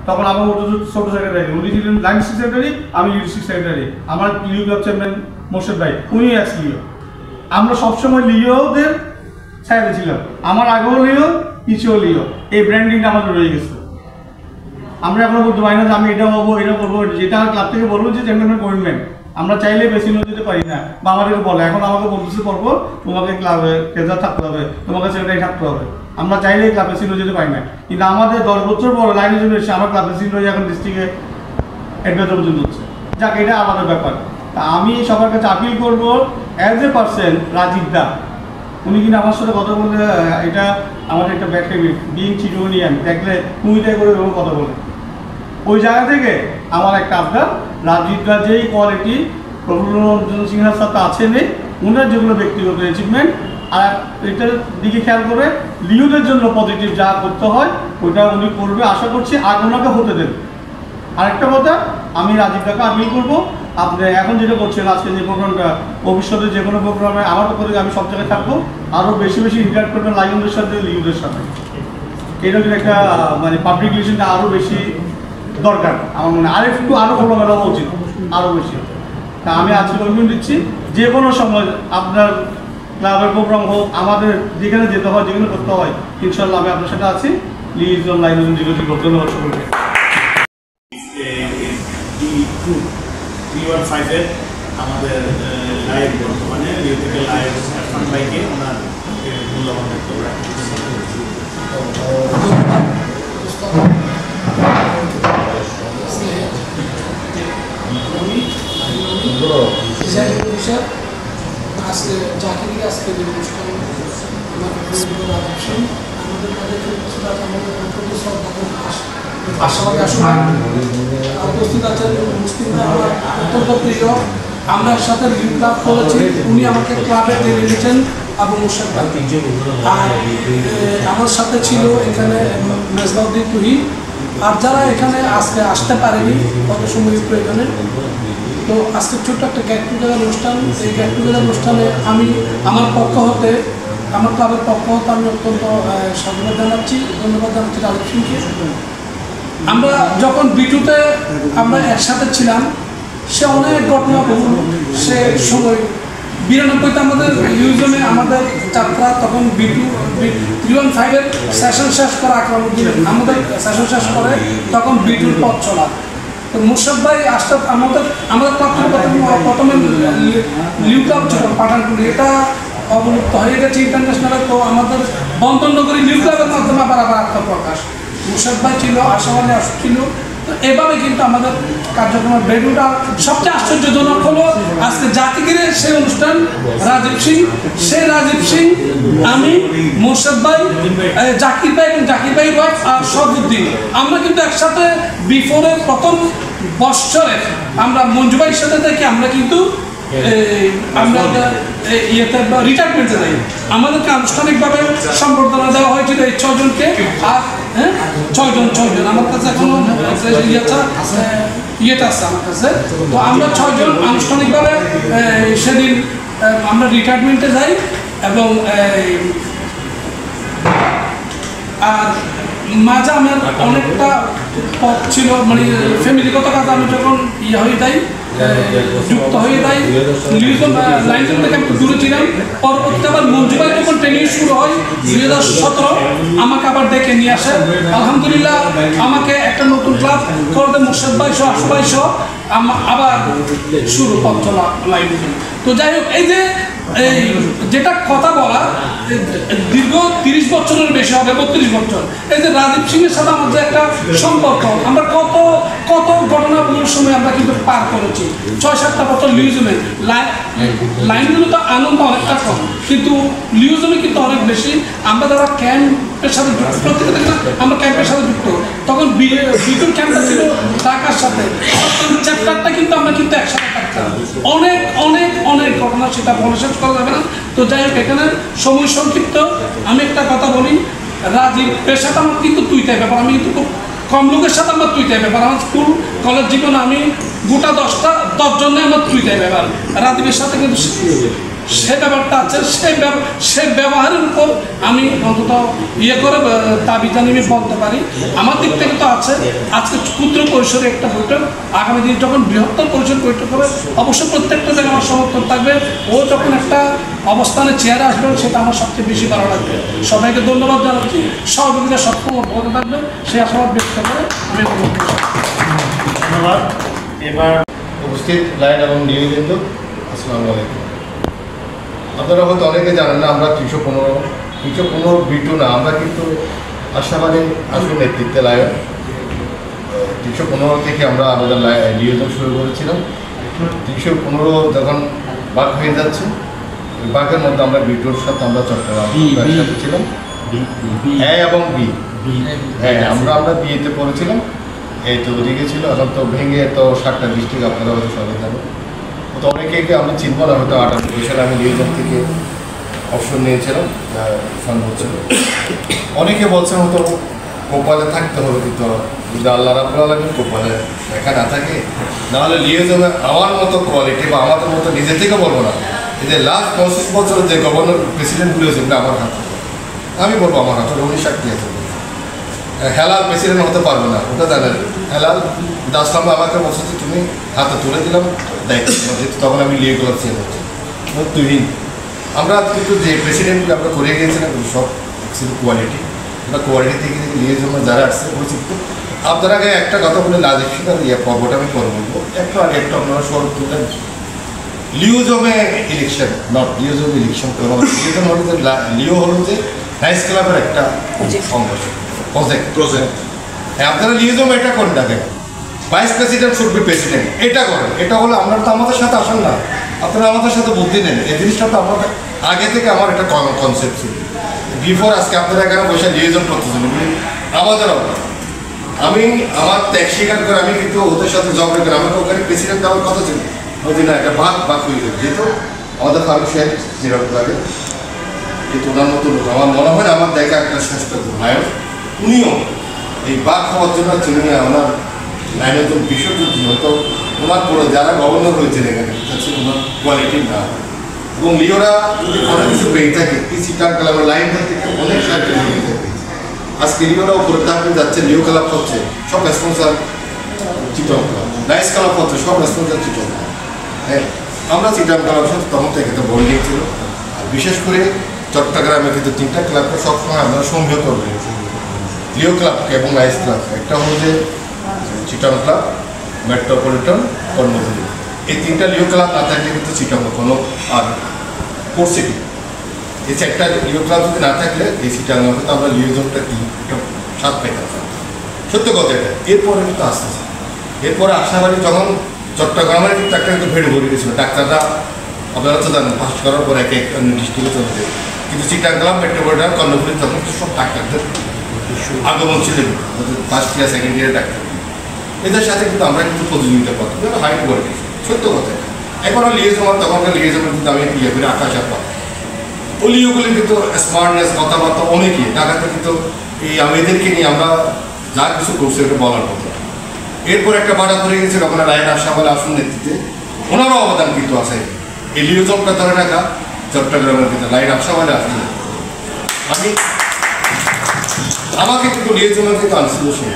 তখন আমার ছোট সেক্রেটারি, উনি ছিলেন লাইন সেক্রেটারি, আমি লিডারশিপ সেক্রেটারি, আমার লিও ক্লাব চেয়ারম্যান মোর্শেদ ভাই, উনি এক্স লিও। আমরা সবসময় লিওদের সাইডে ছিলাম, আমার আগেও লিও পিছিয়েও লিও, এই ব্র্যান্ডিংটা আমাদের রয়ে গেছে। আমরা এখনো বলতে পারি না যে আমি এটা হবো এটা করবো, যেটা ক্লাব থেকে বলবো যে জেন্টলম্যান কমিটমেন্ট, আমরা চাইলে বেশি নিয়ে যেতে পারি না, বা আমাদেরকে বলে এখন আমাকে বলতেছে পর্ব তোমাকে ক্লাবে ট্রেজার থাকতে হবে, তোমাকে সেক্রেটারি থাকতে হবে, আমরা চাইলে ক্লাবে সিনিয়র যেতে পারি না। কিন্তু আমাদের 10 বছর পর লাইনের জন্য এসে আমার ক্লাবে সিনিয়র এখন ডিস্ট্রিক্টে অ্যাডভাইজার পর্যন্ত হচ্ছে, যাক এটা আমাদের ব্যাপার। তা আমি সবার কাছে আপিল করবো, অ্যাজ এ পার্সন রাজীবদা, উনি কিন্তু আমার সাথে কথা বললে, এটা আমাদের একটা ব্যাড হ্যাবিট, বিং চিটোনিয়ান, দেখলে কুমিটাই করে কথা বলে, ওই জায়গা থেকে আমার একটা আবদার, রাজীবদার যেই কোয়ালিটি প্রফুল্লরঞ্জন সিনহার সাথে আছে নেই, উনার যেগুলো ব্যক্তিগত অ্যাচিভমেন্ট, আর এটার দিকে খেয়াল করে লিওদের জন্য পজিটিভ যা করতে হয় ওইটা উনি করবে, আশা করছি, আর ওনাকে হতে দেবে। আরেকটা কথা, আমি রাজীবদাকে আপিল করবো, আপনি এখন যেটা করছেন আজকে যে প্রোগ্রামটা, ভবিষ্যতে যে কোনো প্রোগ্রামে আমার পক্ষ থেকে আমি সব জায়গায় থাকবো, আরও বেশি বেশি ইন্টারাক্ট করবেন লাইনদের সাথে, লিওদের সাথে। এটা কিন্তু একটা মানে পাবলিক রিলেশনটা আরও বেশি দরকার আমার মনে হয়, আরও খোলামেলা হওয়া উচিত, আরও বেশি। তা আমি আজকে কমিটমেন্ট দিচ্ছি, যে কোনো সময় আপনার ক্লাবের প্রোগ্রাম হোক, আমাদের যেখানে যেতে হয়, যেখানে করতে হয়, ইনশাল্লাহ আমি আপনার সাথে আছি। লিজন লাইনজন যোগাযোগ করতে ধন্যবাদ সকলকে। 315-এর আমাদের লাইভ বর্তমানে লিও থেকে লাইভ ইরফান ভাইকে ওনার মূল্যবান বক্তব্য রাখতে আজকে জাকির আজকে যে অনুষ্ঠান আমাদের কাছে আশাবাদী আসলে উপস্থিত আছেন মুসলিমরা আমার অত্যন্ত প্রিয়, আমরা সাথে লিঙ্ক ক্লাব করেছি, উনি আমাকে ক্লাবে দিয়ে দিয়েছেন আবু মোর্শেদ ভাই, আর আমার সাথে ছিল এখানে মেজবাউদ্দিন তুহিন, আর যারা এখানে আজকে আসতে পারেনি কত সময় প্রয়োজনে। তো আজকে ছোট্ট একটা গেট টুগেদার অনুষ্ঠান, এই গেট টুগেদার অনুষ্ঠানে আমি আমার পক্ষ হতে, আমার ক্লাবের পক্ষ হতে আমি অত্যন্ত সাধুবাদ জানাচ্ছি, ধন্যবাদ জানাচ্ছি রাজীব সিংকে। আমরা যখন বিটুতে আমরা একসাথে ছিলাম, সে অনেক ঘটনা বলুন, সে সময় 92-তে আমাদের ইউজনে আমাদের যাত্রা, তখন বিটু 315-এর সেশন শেষ করা আক্রমণ আমাদের সেশন শেষ করে, তখন বিটুর পথ চলা। তো মোর্শেদ ভাই আসতে আমাদের ক্লাব থেকে প্রথমে লিউ ক্লাব ছিল পাঠানটুলি, এটা অবলুপ্ত হয়ে গেছে ইন্টারন্যাশনালে। তো আমাদের বন্ধনগরী লিউ ক্লাবের মাধ্যমে আবার আত্মপ্রকাশ, মোর্শেদ ভাই ছিল, আশাবাদী ছিল। তো তো এভাবে কিন্তু আমাদের কার্যক্রমের বেডুটা সবচেয়ে আশ্চর্যজনক হলো আজকে জাতিগিরে সেই অনুষ্ঠান রাজীব সিং আমি মোর্শেদ ভাই জাকির ভাই এবং জাকির ভাই ওয়াইফ আর সবুদ্দিন আমরা কিন্তু একসাথে বিফোরের প্রথম বৎসরে আমরা মঞ্জু ভাইয়ের সাথে থেকে আমরা কিন্তু আমরা ইয়েতে রিটায়ারমেন্টে যাই আমাদেরকে আনুষ্ঠানিকভাবে সম্বর্ধনা দেওয়া হয়েছিল এই 6 জনকে আর হ্যাঁ 6 জন আমার কাছে এখনো ইয়েটা আছে আমার কাছে তো আমরা 6 জন আনুষ্ঠানিকভাবে সেদিন আমরা রিটায়ারমেন্টে যাই এবং আর মাঝে আমার অনেকটা পথ ছিল মানে ফ্যামিলিগত কাজ আমি যখন হয়ে যাই যুক্ত হয়ে যাই লাইন থেকে একটু দূরে ছিলাম পরবর্তীতে আবার মঞ্জু ভাই যখন ট্রেনিং শুরু হয় 2017 আমাকে আবার ডেকে নিয়ে আসে আলহামদুলিল্লাহ আমাকে একটা নতুন ক্লাব করতে মোর্শেদ ভাই সহ আশু ভাই সহ আবার শুরু পথ চলা লাইন তো যাই হোক এই যে যেটা কথা বলা দীর্ঘ 30 বছরের বেশি হবে 32 বছর এই যে রাজীব সিং এর সাথে আমাদের একটা সম্পর্ক আমরা কত ঘটনাগুলোর সময় আমরা কিন্তু পার করেছি 6-7টা বছর লিউজমে লাইনগুলো তো আনন্দ অনেকটা কম কিন্তু লিউজমে কিন্তু অনেক বেশি আমরা যারা ক্যাম্পের সাথে যুক্ত প্রত্যেকটা আমরা ক্যাম্পের সাথে যুক্ত তখন বিটুর ক্যাম্পটা ছিল ঢাকার সাথে চ্যাপ্টারটা কিন্তু আমরা কিন্তু একসাথে থাকতাম অনেক ঘটনা সেটা বলে শেষ করা যাবে না তো যাই হোক এখানে সময় সংক্ষিপ্ত আমি একটা কথা বলি রাজীব পেশাটা আমার কিন্তু তুইটাই ব্যাপার আমি কিন্তু খুব কম লোকের সাথে আমার তুইটাই ব্যাপার আমার স্কুল কলেজ জীবনে আমি গোটা 10 জনে আমার তুইটাই ব্যাপার রাজীবের সাথে কিন্তু সে ব্যাপারটা আছে সে ব্যবহারের উপর আমি অন্তত করে দাবি জানিয়ে বলতে পারি আমার দিক থেকে তো আছে আজকে ক্ষুদ্র পরিসরে একটা বৈঠক আগামী দিন যখন বৃহত্তর পরিসর বৈঠক হবে অবশ্যই প্রত্যেকটা জায়গায় আমার সমর্থন থাকবে ও যখন একটা অবস্থানে চেয়ারে আসবে সেটা আমার সবচেয়ে বেশি ভালো লাগবে সবাইকে ধন্যবাদ জানাচ্ছি সহযোগিতা সক্ষম অব্যাহত থাকবে সে আশাবাদ ব্যক্ত করে আমি ধন্যবাদ এবার উপস্থিত লাইন এবং নিয়োজিত আসসালামু আলাইকুম আপনারা হয়তো অনেকে জানেন না আমরা 315 বিটু না আমরা কিন্তু আশাবাদী আসল নেতৃত্বে লায়ন 315 থেকে আমরা আমাদের নিয়োজন শুরু করেছিলাম 315 যখন বাঘ হয়ে যাচ্ছে ওই বাঘের মধ্যে আমরা বিটুর সাথে আমরা চট্টগ্রাম সাথে ছিলাম হ্যাঁ এবং বি হ্যাঁ আমরা বিয়েতে পড়েছিলাম এই তো ওদিকে ছিল এখন তো ভেঙে তো 7টা ডিস্ট্রিক্ট আপনারা হয়তো সবাই জানেন তো অনেকে আমি চিনব না হয়তো 98 সালে আমি নিউজন থেকে অবসর নিয়েছিলাম ফান্ড হচ্ছিল অনেকে বলছেন হয়তো কোপালে থাকতে হবে কিন্তু যদি আল্লাহ রাব্বুল আলামিন কোপালে একা না থাকে নাহলে লিয়েজনে আমার মতো কোয়ালিটি বা আমাদের মতো নিজে থেকে বলবো না এই যে লাস্ট 25 বছরের যে গভর্নর প্রেসিডেন্টগুলো হয়েছে আমার হাতে আমি বলবো আমার হাতে উনি সাক্ষী আছে হেলাল প্রেসিডেন্ট হতে পারবে না ওটা জানেন হেলাল আসলাম আমাকে বলছে যে তুমি হাতে তুলে দিলাম দায়িত্ব তখন আমি লিয়ে গেলাম চেঞ্জ হচ্ছে তুহিন আমরা কিন্তু যে প্রেসিডেন্টগুলো আমরা করে গিয়েছিলাম সব ছিল কোয়ালিটি আমরা কোয়ালিটি থেকে লিয়ে জন্য যারা আসছে বলছি আপনার আগে একটা কথা বলে লাজিক শিকার পর্বটা আমি করে বলবো একটু আগে একটু আপনারা সব তুলেন লিওজমে ইলেকশন নট লিওজম ইলেকশন লিওজম হলো যে লিও হলো যে নাইস ক্লাবের একটা অংশ প্রজেক্ট হ্যাঁ আপনারা লিওজম এটা করেন দেখেন vice president should be president এটা করেন এটা হলো আপনারা তো আমাদের সাথে আসেন না আপনারা আমাদের সাথে বুদ্ধি নেন এই জিনিসটা তো আমাদের আগে থেকে আমার একটা কনসেপ্ট ছিল বিফোর আজকে আপনারা এখানে বসে লিওজম করতেছেন আমাদেরও আমি আমার ত্যাগ স্বীকার করে আমি কিন্তু ওদের সাথে জব রেখে আমাকে ওখানে প্রেসিডেন্ট দেওয়ার কথা ছিল ওই না একটা বাঘ হয়ে যাবে যেহেতু আমাদের ফারুক সাহেব যেরকম লাগে কিন্তু ওনার মতো লোক আমার মনে হয় না আমার দেখা একটা শ্রেষ্ঠ নায়ক উনিও এই বাঘ হওয়ার জন্য চিনি না ওনার লাইনের তো বিশ্বযুদ্ধ হতো ওনার পুরো যারা গভর্নর হয়েছেন এখানে ওনার কোয়ালিটি না এবং লিওরা যদি কোনো কিছু পেয়ে থাকে পিসি টান ক্লাবের লাইন থেকে অনেক সাহায্য নিয়ে থাকে আজকে লিওরা উপরে তাকে যাচ্ছে লিও ক্লাব হচ্ছে সব স্পন্সার চিটং ক্লাব নাইস ক্লাব হচ্ছে সব স্পন্সার চিটং হ্যাঁ আমরা চিটং ক্লাবের সাথে তখন থেকে একটা বন্ডিং ছিল আর বিশেষ করে চট্টগ্রামে কিন্তু 3টা ক্লাবকে সবসময় আমরা সংযত রয়েছি লিও ক্লাব এবং নাইস ক্লাব একটা হলো যে চিটং ক্লাব মেট্রোপলিটন কর্মজীবী এই 3টা লিও ক্লাব না থাকলে কিন্তু চিটং কোনো আর পোর্ট সিটি এই 4টা লিও ক্লাব যদি না থাকলে এই চিটাং হয়তো আমরা লিও জোনটা কি একটা স্বাদ পেতাম সত্য কথা এটা। এরপরে কিন্তু আসতেছে, এরপরে আশাবাদী যখন চট্টগ্রামের কিন্তু একটা কিন্তু ভিড় ভরে গেছিলো, ডাক্তাররা আপনারা তো জানেন পাস করার পর এক এক ডিস্ট্রিক্টে চলে যায়, কিন্তু চিটাগং মেট্রোপলিটন কর্ণফুলি তখন সব ডাক্তারদের আগমন ছিল, ফার্স্ট ইয়ার সেকেন্ড ইয়ারের ডাক্তার, এদের সাথে কিন্তু আমরা কিন্তু প্রতিযোগিতা করতাম, হাইট করে গেছি, সত্য কথা। এখনও লিয়েজমান তখনকার লিয়েজমান কিন্তু আমি ইয়ে করে আকাশ আর পাবো ওলিওগুলি কিন্তু স্মার্টনেস কথাবার্তা অনেকই ঢাকাতে কিন্তু এই আমাদেরকে নিয়ে আমরা যা কিছু করছি ওটা বলার কথা। এরপর একটা বাধা পড়ে গেছে ওখানে রায়ন আশাফল আসুন নেতৃত্বে, ওনারও অবদান কিন্তু আছে। এই লিওজমটা ধরে রাখা চট্টগ্রামের কিন্তু লাইন আশাফলে আসছে, আমাকে কিন্তু লিওজমের কিন্তু আনছিল সে,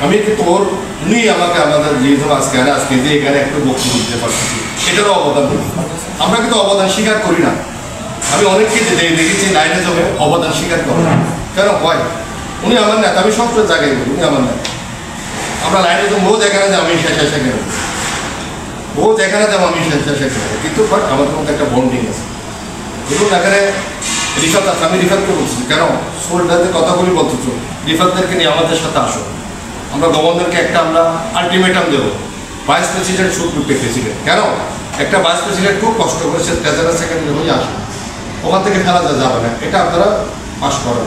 আমি কিন্তু ওর উনি আমাকে আমাদের লিওজম আজকে যে এখানে একটু বক্তব্য দিতে পারছি, এটারও অবদান নেই। আমরা কিন্তু অবদান স্বীকার করি না। আমি অনেককে দেখেছি লাইনে জমে অবদান স্বীকার করে না, কেন হয়? উনি আমার নেতা, আমি সব জায়গায় বলি উনি আমার নেতা। আমরা লাইনে জম ও যেখানে যাবো আমি শেষে কেন, ও যেখানে যাবো আমি শেষে কেন, কিন্তু বাট আমাদের মধ্যে একটা বন্ডিং আছে। দেখুন এখানে রিফাত আছে, আমি রিফাতকে বলছি কেন সোলটাতে কথা বলি বলতেছ, রিফাতদেরকে নিয়ে আমাদের সাথে আসো, আমরা গভর্নরকে একটা আমরা আলটিমেটাম দেবো, vice president should be president. কেন একটা ভাইস প্রেসিডেন্ট খুব কষ্ট করেছে ট্রেজারার সেক্রেটারি হয়ে আসে, ওখান থেকে ফেলা যাবে না, এটা আপনারা পাস করেন।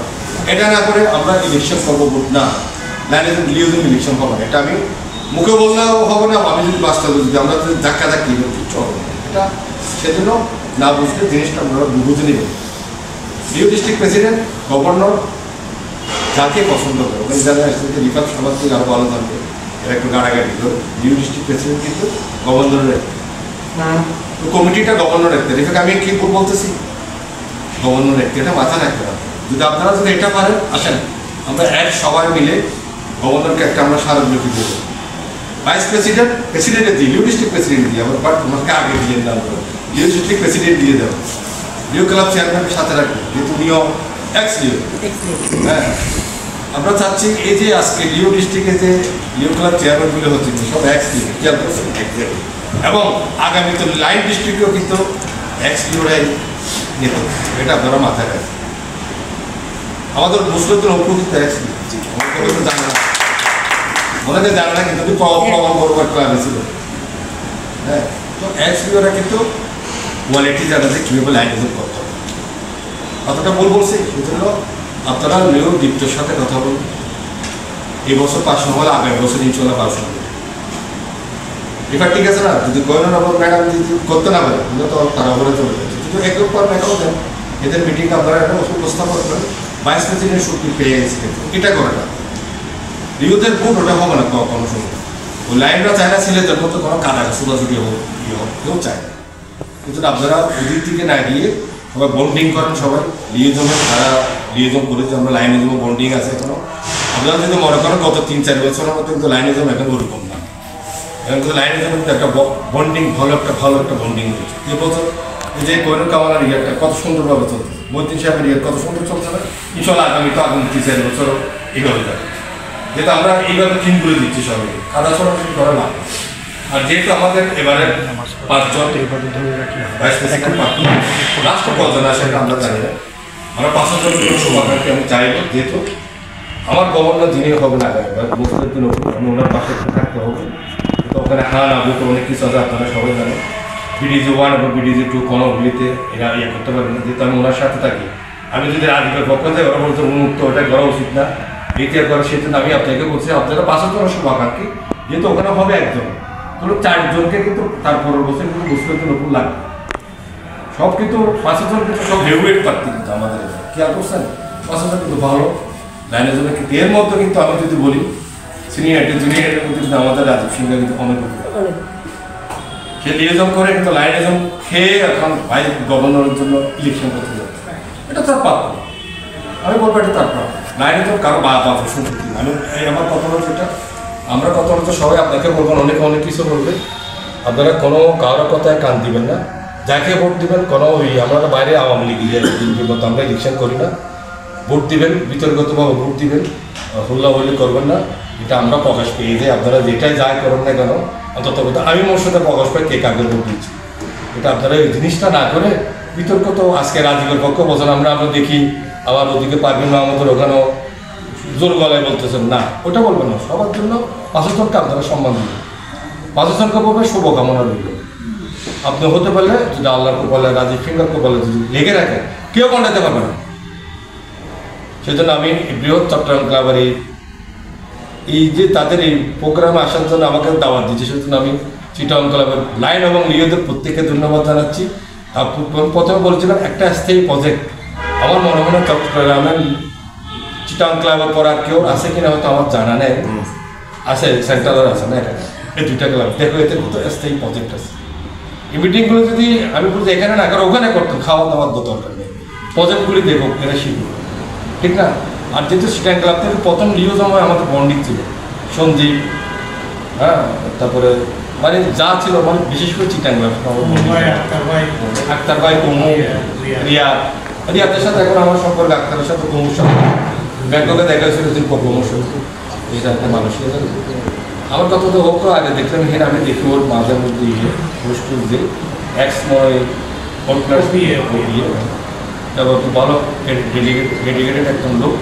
এটা না করে আমরা ইলেকশন করবো না, লাইনে লিওজম ইলেকশন হবে না, এটা আমি মুখে বললেও হবে না, আমি যদি বাস্তবে যদি আমরা যদি ধাক্কা ধাক্কি চলবে না, এটা সেজন্য না বুঝলে জিনিসটা আমরা বুঝে নিব। লিও ডিস্ট্রিক্ট প্রেসিডেন্ট গভর্নর যাকে পছন্দ করে, ওখানে যারা আসছে রিফাত সমাজ থেকে আরও ভালো থাকবে, এরা একটু গাড়াগাড়ি করে লিও ডিস্ট্রিক্ট প্রেসিডেন্ট কিন্তু গভর্নরের কমিটিটা গভর্নর রাখতে। রিফাত আমি কি বলতেছি, গভর্নর রাখতে, এটা মাথা রাখতে হবে। যদি আপনারা যদি এটা পারেন আসেন আমরা এক সবাই মিলে গভর্নরকে একটা আমরা স্মারকলিপি দেব, ভাইস প্রেসিডেন্ট প্রেসিডেন্টের দিই, লিও ডিস্ট্রিক্ট প্রেসিডেন্ট দিই, আবার বাট তোমাকে আগে দিয়ে দাম করো, লিও ডিস্ট্রিক্ট প্রেসিডেন্ট দিয়ে দেবো, লিও ক্লাব চেয়ারম্যানের সাথে রাখবো, যেহেতু উনিও এক্স লিও। হ্যাঁ, আমরা চাচ্ছি এই যে আজকে লিও ডিস্ট্রিক্টে যে লিও ক্লাব চেয়ারম্যানগুলো হচ্ছে সব এক্স লিও, খেয়াল করছেন, এবং আগামীতে লাইন ডিস্ট্রিক্টেও কিন্তু এক্স লিওরাই নিত, এটা আপনারা মাথায় রাখবেন। আমাদের মুসলিমদের উপকৃত এক্স লিও জানে না, অনেকে জানে না, কিন্তু প্রমাণ করবো ক্লাবে ছিল। হ্যাঁ, তো এক্স লিওরা কিন্তু কোয়ালিটি জানা যে কীভাবে লাইনিজম করতে হবে, অতটা ভুল বলছি। সেজন্য আপনারা লিও দীপ্তর সাথে কথা বলুন, এই বছর পাশ না হলে আগামী বছর ইনশাল্লাহ পাশ হবে। এবার ঠিক আছে না, যদি গভর্নর ম্যাডাম যদি করতে না পারে তো তারা বলে চলে যাচ্ছে, কিন্তু একের পর ম্যাডামও দেন, এদের মিটিং আপনারা একটা উপস্থাপন করেন, ভাইস প্রেসিডেন্ট শক্তি পেয়ে গেছে, কিন্তু এটা করে না লিওদের ভোট ওটা হবে না কোনো সময়। ওই লাইনরা চায় না ছেলেদের মতো কোনো কাদা ছোটাছুটি হোক ইয়ে হোক, কেউ চায় না। কিন্তু আপনারা ওদিক থেকে না গিয়ে সবাই বন্ডিং করেন, সবাই লিওজমে তারা লিওজম করেছে, আমরা লাইনিজমও বন্ডিং আছে এখনো। আপনারা যদি মনে করেন গত 3-4 বছরের মতো কিন্তু লাইনিজম এখন ওরকম না, এখন কিন্তু লাইনিজম কিন্তু একটা বন্ডিং ভালো একটা বন্ডিং হয়েছে। যে বছর এই যে কোয়েন কামালার ইয়েটা কত সুন্দরভাবে চলছে, মৈত্রী সাহেবের ইয়ে কত সুন্দর চলছে না, ইনশাল্লাহ আগামী 3-4 বছরও এইভাবে যাবে, যেহেতু আমরা এইভাবে ক্লিন করে দিচ্ছি সবাইকে, খাওয়া সরাসরি করে না। আর যেহেতু আমাদের এবারে 5 জন ভাইস প্রেসিডেন্ট রাষ্ট্র কজন আসে আমরা জানি না, আমরা 5 জনের শুভাকাঙ্ক্ষী আমি চাইব, যেহেতু আমার গভর্নর যিনি হবে না মুখলের আমি ওনার পাশে থাকতে হবে, তো ওখানে না বুকে অনেক কিছু আছে আপনারা সবাই জানেন। BDG 1 এবং BDG 2 কোনোগুলিতে এরা ইয়ে করতে পারবে না, যেহেতু আমি ওনার সাথে থাকি। আমি যদি রাজনীতির পক্ষ থেকে ওরা বলতে উন্মুক্ত, ওটা করা উচিত না, ইতিহাস করে সেজন্য আমি আপনাকে বলছি আপনারা 5 জনের শুভাকাঙ্ক্ষী, যেহেতু ওখানে হবে একজন, ধরুন 4 জনকে কিন্তু তার পরের বছর কিন্তু মুসলিমদের উপর লাগবে, সব কিন্তু 5 জন কিন্তু সব হেভিওয়েট প্রার্থী কিন্তু আমাদের খেয়াল করছেন, 5 জন কিন্তু ভালো লাইনিজমে। কিন্তু এর মধ্যে কিন্তু আমি যদি বলি সিনিয়রিটি জুনিয়রের মধ্যে কিন্তু আমাদের রাজীব সিংহ কিন্তু অনেক সে লিওজম করে কিন্তু লাইনিজম খেয়ে এখন ভাই গভর্নরের জন্য ইলেকশন করতে যাচ্ছে, এটা তার প্রাপ্য, আমি বলবো এটা তার প্রাপ্য। লাইনিজম কারো বা শুনতে আমি আমার কথা হচ্ছে এটা, আমরা কথা বলতে সবাই আপনাকে বলবেন, অনেক কিছু বলবে, আপনারা কোনো কারোর কথায় কান দিবেন না, যাকে ভোট দিবেন কোনো আমরা বাইরে আওয়ামী লীগের মতো আমরা ইলেকশন করি না, ভোট দিবেন বিতর্কিতভাবে ভোট দিবেন, হুল্লাহুল্লি করবেন না, এটা আমরা প্রকাশ পেয়ে যাই। আপনারা যেটাই যাই করেন না কেন অন্তত আমি মোর সাথে প্রকাশ পাই কে কাকে ভোট দিচ্ছি, এটা আপনারা এই জিনিসটা না করে বিতর্ক তো আজকে রাজীবের পক্ষ বছর আমরা দেখি, আবার ওদিকে পারবেন না আমাদের ওখানেও জোর গলায় বলতেছেন না, ওটা বলবেন না। সবার জন্য 5 জনকে আপনারা সম্মান দিবেন, 5 জনকে বলবে শুভকামনা রইল। আপনি হতে পারলে যদি আল্লাহর কপালে, রাজীব ফিঙ্গার কপালে যদি লেগে রাখেন, কেউ কন্টাতে পারবে না। সেই জন্য আমি বৃহৎ চট্টগ্রাম ক্লাবের এই যে তাদের এই প্রোগ্রামে আসার জন্য আমাকে দাওয়াত দিচ্ছে, সেই জন্য আমি চিটাগং ক্লাবের লাইন এবং লিওদের প্রত্যেককে ধন্যবাদ জানাচ্ছি। প্রথমে বলছিলাম একটা স্থায়ী প্রজেক্ট, আমার মনে হয় না চট্টগ্রামের চিটাগং ক্লাবের পর আর কেউ আছে কিনা হয়তো আমার জানা নেই, আছে সেন্ট্রালের আছে না, এই 2টা ক্লাব দেখো, এতে কত স্থায়ী প্রজেক্ট আছে। এই মিটিংগুলো যদি আমি বলছি এখানে না করে ওখানে করতাম, খাওয়া দাওয়ার দরকার নেই, প্রজেক্টগুলি দেখো, এরা শিখবো, ঠিক না? আর যেহেতু চিটাগং ক্লাব থেকে প্রথম লিও সময় আমাদের বন্ডিং ছিল, সঞ্জীব, হ্যাঁ, তারপরে মানে যা ছিল, মানে বিশেষ করে চিটাগং ক্লাব, আক্তার ভাই, কমু, রিয়াদের সাথে এখন আমার সম্পর্ক, আক্তারের সাথে কমুর সাথে ব্যাংককে দেখা হয়েছিল যে পরামর্শ এটা একটা মানুষের। আমার কথা তো হোক, আগে দেখলাম এখানে আমি দেখি ওর মাঝে মধ্যে হোস্টেল যে এক্সময় কনফারেন্স দিয়ে এবং খুব ভালো ডেডিকেটেড একজন লোক।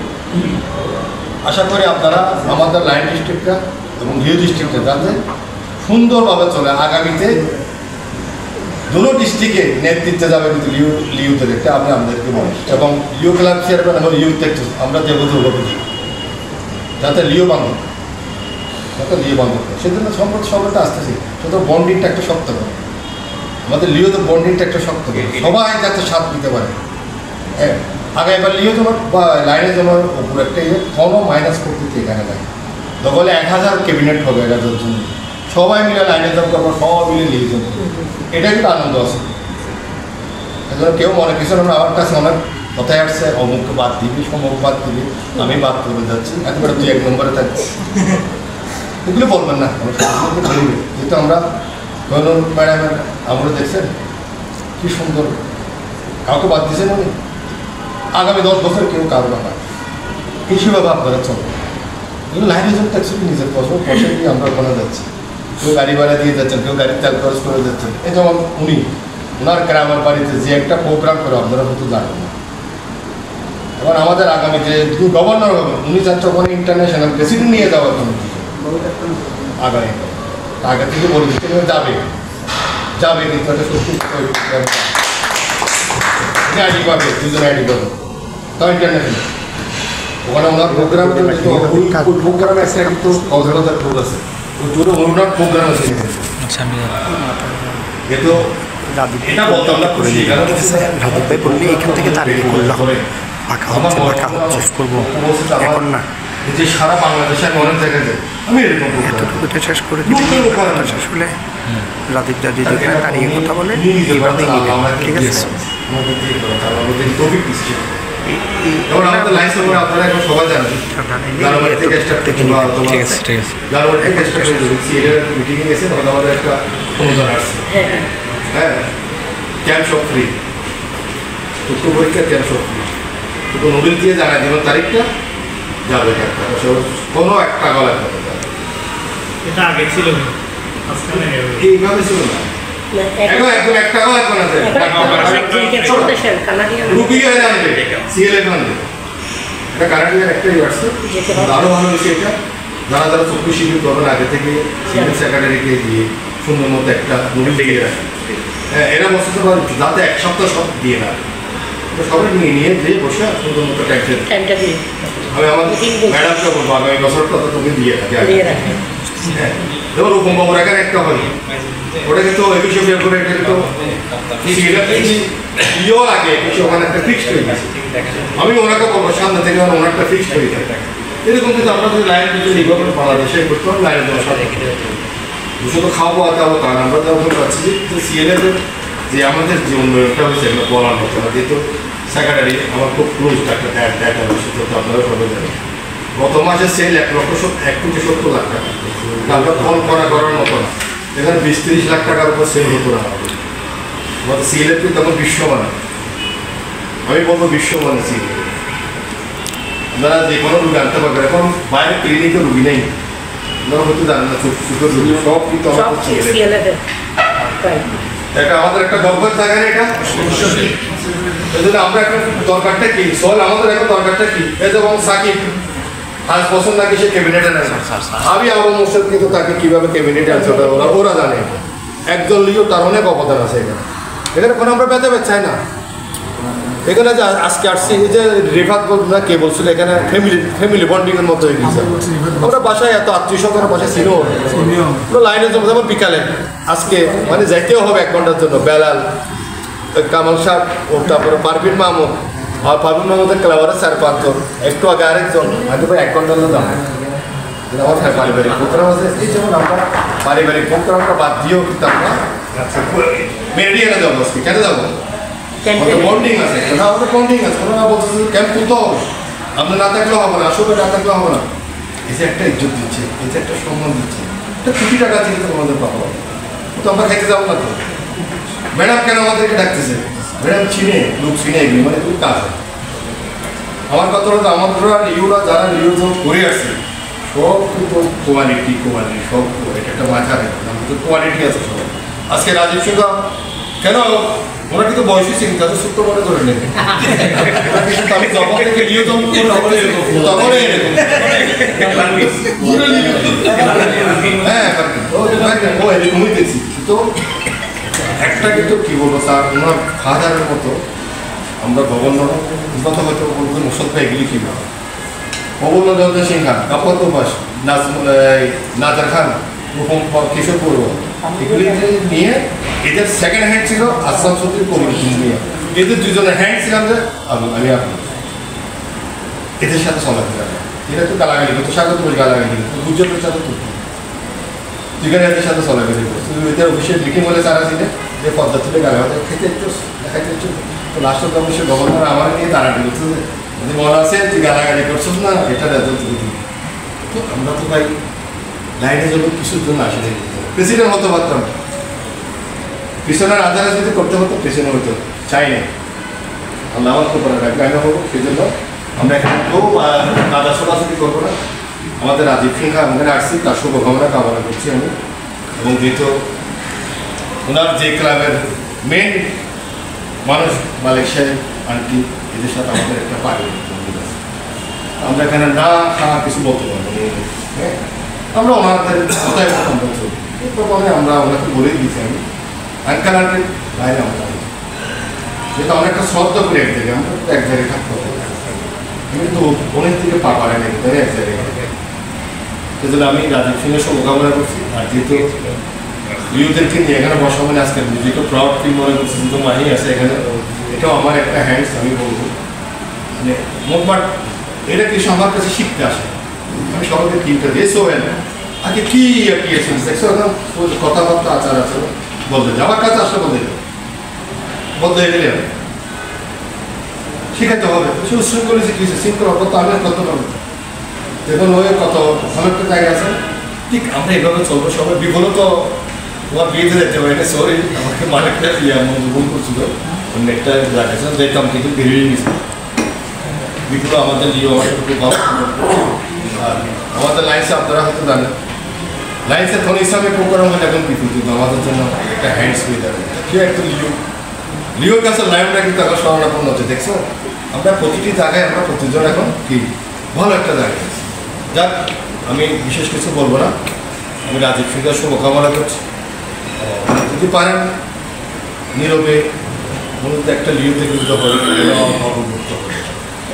আশা করি আপনারা আমাদের লাইন ডিস্ট্রিক্টটা এবং লিও ডিস্ট্রিক্টটা যাতে সুন্দরভাবে চলে, আগামীতে দুটো ডিস্ট্রিক্টে নেতৃত্বে যাবে কিন্তু লিওতে দেখতে আমি আপনাদেরকে বলি, এবং লিও ক্লাব চেয়ারম্যান এবং লিও দেখতে আমরা দেবো যাতে লিও বান্ধব, যাতে লিও বান্ধব, সেজন্য সম্পর্কটা আসতেছি। শুধু বন্ডিংটা একটা শক্ত করে, আমাদের লিওতে বন্ডিংটা একটা শক্ত করে, সবাই যাতে সাথ দিতে পারে। হ্যাঁ, আগে এবার লিও জমার বা লাইনে জমার উপর একটা কোনো মাইনাস করতে এখানে নাই, তখন 1000 ক্যাবিনেট হবে, 1000 জন সবাই মিলে লাইনে জম করবো, সবাই মিলে লিও জম করবো, এটা কিন্তু আনন্দ আছে। এজন্য কেউ মনে কিছু আমরা আমার কাছে অনেক কথায় আসছে, অমুককে বাদ দিবি, সমুক বাদ দিবি, আমি বাদ করে যাচ্ছি, একেবারে তুই 1 নম্বরে থাকছি, এগুলো বলবেন না, যেহেতু আমরা ম্যাডামের আমরা দেখছেন কি সুন্দর, কাউকে বাদ দিয়েছেন উনি, আগামী 10 বছর কেউ কারো না, কৃষিভাবে আপনারা চলবেন। এগুলো লাইনে জমতে অ্যাকচুয়ালি নিজের পয়সা দিয়ে আমরা ওখানে যাচ্ছি, কেউ গাড়ি ভাড়া দিয়ে যাচ্ছেন, কেউ গাড়ির তেল খরচ করে যাচ্ছেন। এই যেমন উনি ওনার গ্রামের বাড়িতে যে একটা প্রোগ্রাম করে আপনারা হয়তো জানেন না, এবার আমাদের আগামী যে গভর্নর হবেন উনি যাচ্ছে ওখানে ইন্টারন্যাশনাল প্রেসিডেন্ট নিয়ে যাওয়ার জন্য আগামী আগে থেকে বলে দিচ্ছে যাবে কিন্তু একটা সত্যি আইডি পাবে, 2 জন আইডি পাবে, তাও ইন্টারন্যাশনাল ওখানে ওনার প্রোগ্রাম প্রোগ্রামে একটা কিন্তু কক্সবাজার গ্রুপ আছে, ওনার প্রোগ্রাম আছে, যেহেতু এটা বলতে আমরা খুশি, রাজীব ভাই বললে এখান থেকে তারিখ করলে হবে, পাকা হচ্ছে করবো এখন না, যে সারা বাংলাদেশে আমি অনেক জায়গায় যাই, আমি এরকম এতটুকু শেষ করে দিচ্ছি, শেষ হলে রাজীব দা যদি দাঁড়িয়ে কথা বলে এইভাবেই নেবেন, ঠিক আছে? যেমন আমাদের লাইন সময় আপনারা এখন সবাই জানেন, জানুয়ারি থেকে স্টার্ট করছি, জানুয়ারি থেকে স্টার্ট করছি, সিএলের মিটিংয়ে গেছে, তখন আমাদের একটা অনুদান আসছে, হ্যাঁ, ক্যাম্প সব ফ্রি, উচ্চ পরীক্ষার ক্যাম্প সব ফ্রি, শুধু নোবেল দিয়ে জানাই দেবেন তারিখটা, যাবে কোনো 1 টাকা লাগবে, এটা আগে ছিল এইভাবে ছিল না, এখন একদম 1 টাকা লাগবে না, রুপি হয়ে যাবে সিএলএ মানে এটা কানাডিয়ার একটাই আসছে, আরও ভালো হয়েছে এটা, যারা যারা চক্ষু শিবির করবেন আগে থেকে সিভিল সেক্রেটারিকে দিয়ে সুন্দর মতো একটা নোবেল দিয়ে রাখে, হ্যাঁ, এরা বসে যাতে 1 সপ্তাহ সব দিয়ে না, সবাই নিয়ে দিয়ে বসে সুন্দর মতো টাইমটা দিয়ে আমি আমার ম্যাডামকে বলবো আগামী বছরটা তো তুমি দিয়ে থাকে, হ্যাঁ, যেমন রূপম বাবুর এখানে একটা হয়, ওটা কিন্তু একুশে ফেব্রুয়ারি এটা কিন্তু ইয়েও লাগে, একুশে ওখানে একটা ফিক্সড হয়ে গেছে, আমি ওনাকে বলবো সামনে থেকে ওনারটা ফিক্সড হয়ে যায়, এরকম কিন্তু আমরা যদি লাইন এইভাবে বাংলাদেশে করতে পারি, লাইনের জন্য শুধু খাওয়া পাওয়া যাবো, কারণ আমরা যখন পাচ্ছি যে সিএলএফের যে আমাদের যে উন্নয়নটা হয়েছে এগুলো বলার মতো না, যেহেতু সেক্রেটারি আমার খুব ক্লোজ একটা ডেটা সেটা তো আপনারা সবাই জানেন, গত মাসে সেল 1,70,00,000 টাকা, আমরা কল্পনা করার মতো না, এখানে 20-30 লাখ টাকার উপর সেল হতো না, আমাদের সিএলএফ তখন বিশ্বমানে, আমি বলবো বিশ্বমানে সিএলএফ, আপনারা যে কোনো রুগী আনতে পারবেন, এখন বাইরে ক্লিনিকে রুগী নেই, আপনারা হয়তো জানেন না, সুযোগ রুগী সব কিন্তু এটা আমাদের একটা গর্বের জায়গা না, এটা এই জন্য আমরা এখন দরকারটা কি, সোল আমাদের এখন দরকারটা কি, এই যেমন সাকিব 5 বছর নাকি সে ক্যাবিনেটে নেয়। আমি আবু মোর্শেদ কিন্তু তাকে কিভাবে ক্যাবিনেটে আনছে ওরা জানে। একজন লিও তার অনেক অবদান আছে এখানে কোনো আমরা পেতে চাই না। এখানে যে আজকে আসছি এই যে রেফাত বলতে কে বলছিল এখানে ফ্যামিলি বন্ডিংয়ের মতো হয়ে গেছে। আমরা বাসায় এত আত্মীয় স্বজনের বাসায় ছিলো লাইনের জন্য যেমন বিকালে আজকে মানে যাইতেও হবে 1 ঘন্টার জন্য। বেলাল, কামাল সাহ ও তারপরে পারভিন মাহমুদ আর পারভিন মাহমুদের ক্লাবারের 4-5 জন, একটু আগে আরেকজন, আগে ভাই 1 ঘন্টার জন্য যাবো। আমার পারিবারিক প্রোগ্রাম আছে, এই যেমন আমরা পারিবারিক প্রোগ্রামটা বাদ দিয়েও কিন্তু আমরা মেরিডিয়ানে যাবো আজকে। কেন যাবো? বন্ডিং আছে, আমাদের বন্ডিং আছে। ওরা বলতেছে ক্যাম্প তুলতে হবে, আমরা না থাকলেও হবে না, আসলে না থাকলেও হবে না। এই যে একটা ইজ্জত দিচ্ছে, এই যে একটা সম্মান দিচ্ছে, একটা কোটি টাকা দিয়ে তো আমাদের পাবো, তো আমরা খাইতে যাবো না তো। ম্যাডাম কেন আমাদেরকে ডাকতেছে? ম্যাডাম চিনে, লোক চিনে এগুলি মানে খুব কাজ হয়। আমার কথা হলো আমরা লিওরা যারা লিও করে আসছে সব কিন্তু কোয়ালিটি সব এটা একটা মাথা নেই, আমাদের কোয়ালিটি আছে সব। আজকে রাজীব সিংহ কেন ওরা কিন্তু বয়স হয়েছে কিন্তু তাদের সূত্র মনে করে নেবে। আমি যখন থেকে লিও তখন হ্যাঁ ও এরকমই দেখছি। তো একটা কিন্তু কী বলবো স্যার, ওনার ফাদারের মতো আমরা গভর্নর কথা হয়তো বলবো মুসদ ভাই এগুলি কী বলবো অবুল সিংহা কাপত উপাস নাজার খান কিশোর পূর্ব এগুলি নিয়ে এদের সেকেন্ড হ্যান্ড ছিল আসাম সত্যির কমিটি নিয়ে। এদের দুজনের হ্যান্ড ছিলাম যে আমি আপনি এদের সাথে চলাফেরা এটা তো গালাগালি করতো, সাথে তুমি গালাগালি করতো, গুজবের সাথে তো তুইখানে এদের সাথে চলাফেরা করতো। এদের অফিসের মিটিং হলে তারা ছিলেন যে পদ্মা তুলে গালাগালি খেতে একটু দেখাইতে একটু। তো লাস্ট অফিসের গভর্নর আমার নিয়ে দাঁড়াতে করতো যে মনে আছে তুই গালাগালি করছিস না, এটা তো আমরা তো ভাই লাইনে জন্য কিছুর জন্য আসলে প্রেসিডেন্ট হতে পারতাম, পিছনের আধারে যদি করতে হতো পেছনে হতো, চাই না। আল্লাহ আমার খুব বড় ডাক্তার হবো, সেই জন্য আমরা এখানে খুব কাদা ছোটাছুটি করবো না। আমাদের রাজীব সিংহা আমাদের আসছি, তার শুভকামনা কামনা করছি আমি। এবং যেহেতু ওনার যে ক্লাবের মেন মানুষ মালিক সাহেব আন্টি এদের সাথে আমাদের একটা পারিবারিক বন্ধু আছে, আমরা এখানে না খাওয়া কিছু বলতে পারবো হ্যাঁ। আমরা ওনাদের কোথায় আমরা চলি প্রথমে আমরা ওনাকে বলেই দিয়েছি আমি আঙ্কাল আন্টি বাইরে আমরা যেটা অনেকটা শ্রদ্ধা করে এক জায়গায় আমরা এক জায়গায় থাকতে হবে। কিন্তু অনেক থেকে পা পারে না কিন্তু এক জায়গায়। সেজন্য আমি রাজীব সিংহের শুভকামনা করছি। আর যেহেতু লিওদেরকে নিয়ে এখানে বসা মানে আজকে নিজেকে প্রাউড ফিল মনে করছি, যেহেতু মাহি আছে এখানে, এটাও আমার একটা হ্যান্ডস আমি বলবো। মানে মোটমাট এটা কিছু আমার কাছে শিখতে আসে। আমি সবাইকে তিনটা দিয়ে সোহেল আগে কি কথাবার্তা আচার আছে বলতে আমার কাছে আসলে বলতে গেলে শিখাতে হবে। শুধু শৃঙ্খল শিখিয়েছে, শৃঙ্খল কত আমি কত পাবো দেখুন ওই কত অনেকটা জায়গা আছে। ঠিক আমরা এভাবে চলবো সবাই। বিফলও তো তোমার বিয়েতে যেতে হবে, এটা সরি আমাকে মালিকটা ভুল করছিল অন্য একটা জায়গা ছিল যেতাম কিন্তু বেরিয়ে গেছে। বিফল আমাদের লিও আমার সাথে খুব ভালো। আর আমাদের লাইন্সে আপনারা হয়তো জানেন লাইন্সের কোনো ইসলামে প্রোগ্রাম হলে এখন বিফল কিন্তু আমাদের জন্য একটা হ্যান্ডস হয়ে যাবে। সে একটা লিওর কাছে লাইনটা কিন্তু এখন স্মরণাপন্ন হচ্ছে। দেখছো আমরা প্রতিটি জায়গায় আমরা প্রতিজন এখন কি ভালো একটা জায়গা আছে। যাক আমি বিশেষ কিছু বলবো না, আমি রাজীব সিংহের শুভকামনা করছি। যদি পারেন নীরবে মূলত একটা লিওতে কিন্তু অবভুক্ত হবে।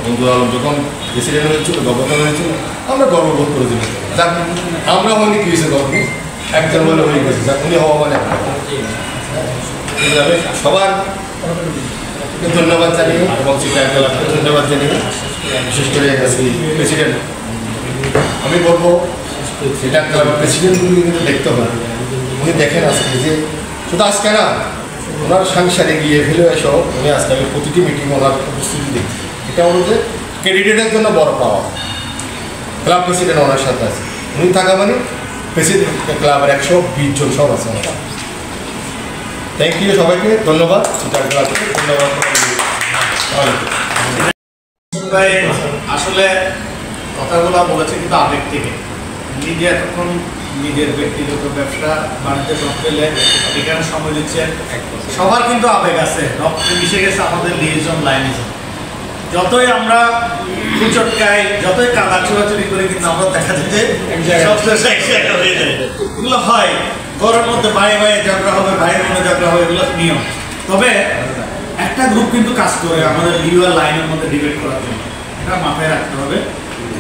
বন্ধু আলম যখন প্রেসিডেন্ট হয়েছিল, গভর্নর হয়েছিল, আমরা গর্ববোধ করে দিলাম। যাক আমরা হয়নি কি হয়েছে গর্ব একজন বলে হয়ে গেছে, যাক উনি হওয়া মানে সবার ধন্যবাদ জানিয়ে এবং চিত্রাঙ্কলাকে ধন্যবাদ জানিয়ে বিশেষ করে প্রেসিডেন্ট আমি বলবো চিত্রাঙ্কলা প্রেসিডেন্টগুলি কিন্তু দেখতে হবে। উনি দেখেন আজকে যে শুধু আজকে না ওনার সংসারে গিয়ে ফেলে এসব উনি আজকে আমি প্রতিটি মিটিং ওনার উপস্থিতি দেখছি। এটা হচ্ছে ক্যান্ডিডেটের জন্য বড় পাওয়া। ক্লাব প্রেসিডেন্ট ওনার সাথে আছে, উনি থাকা মানে প্রেসিডেন্ট ক্লাবের 120 জন সব আছে। থ্যাংক ইউ সবাইকে, ধন্যবাদ। ধন্যবাদ। আসলে কথাগুলো বলেছে কিন্তু আবেগ থেকে, নিজে এতক্ষণ নিজের ব্যক্তিগত ব্যবসা বাণিজ্য করতেলে এখানে সময় দিচ্ছেন। সবার কিন্তু আবেগ আছে, রক্তে মিশে গেছে আমাদের লিয়েজন লাইনিজম। যতই আমরা চটকাই, যতই কাদা ছোড়াছুড়ি করি, কিন্তু আমরা দেখা যায় যে সবশেষে এক জায়গা হয়ে যায়। এগুলো হয়, ঘরের মধ্যে ভাই ভাই ঝগড়া হবে, ভাইয়ের মধ্যে ঝগড়া হবে, এগুলো নিয়ম। তবে একটা গ্রুপ কিন্তু কাজ করে আমাদের লিউ আর লাইনের মধ্যে ডিবেট করার জন্য, এটা মাথায় রাখতে হবে।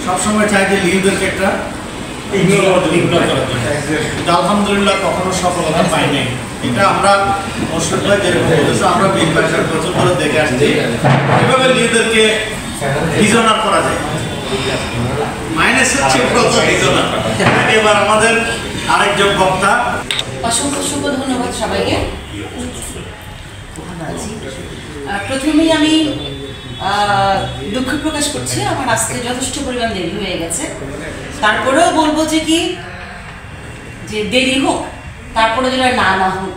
সবসময় চাই যে লিউদেরকে একটা ইগনোর করার জন্য, কিন্তু আলহামদুলিল্লাহ কখনো সফলতা পাই নাই। এটা আমরা মোশাররফ ভাই যেরকম বলেছে, আমরা 20-22 বছর ধরে দেখে আসছি এভাবে লিউদেরকে ডিজনার করা যায়। মাইনাসের চেয়ে কত ডিজনার। এবার আমাদের আরেকজন বক্তা, অসংখ্য অসংখ্য ধন্যবাদ সবাইকে। প্রথমেই আমি দুঃখ প্রকাশ করছি, আমার আজকে যথেষ্ট পরিমাণ দেরি হয়ে গেছে। তারপরেও বলবো যে কি, যে দেরি হোক, তারপরে যেন না না হোক,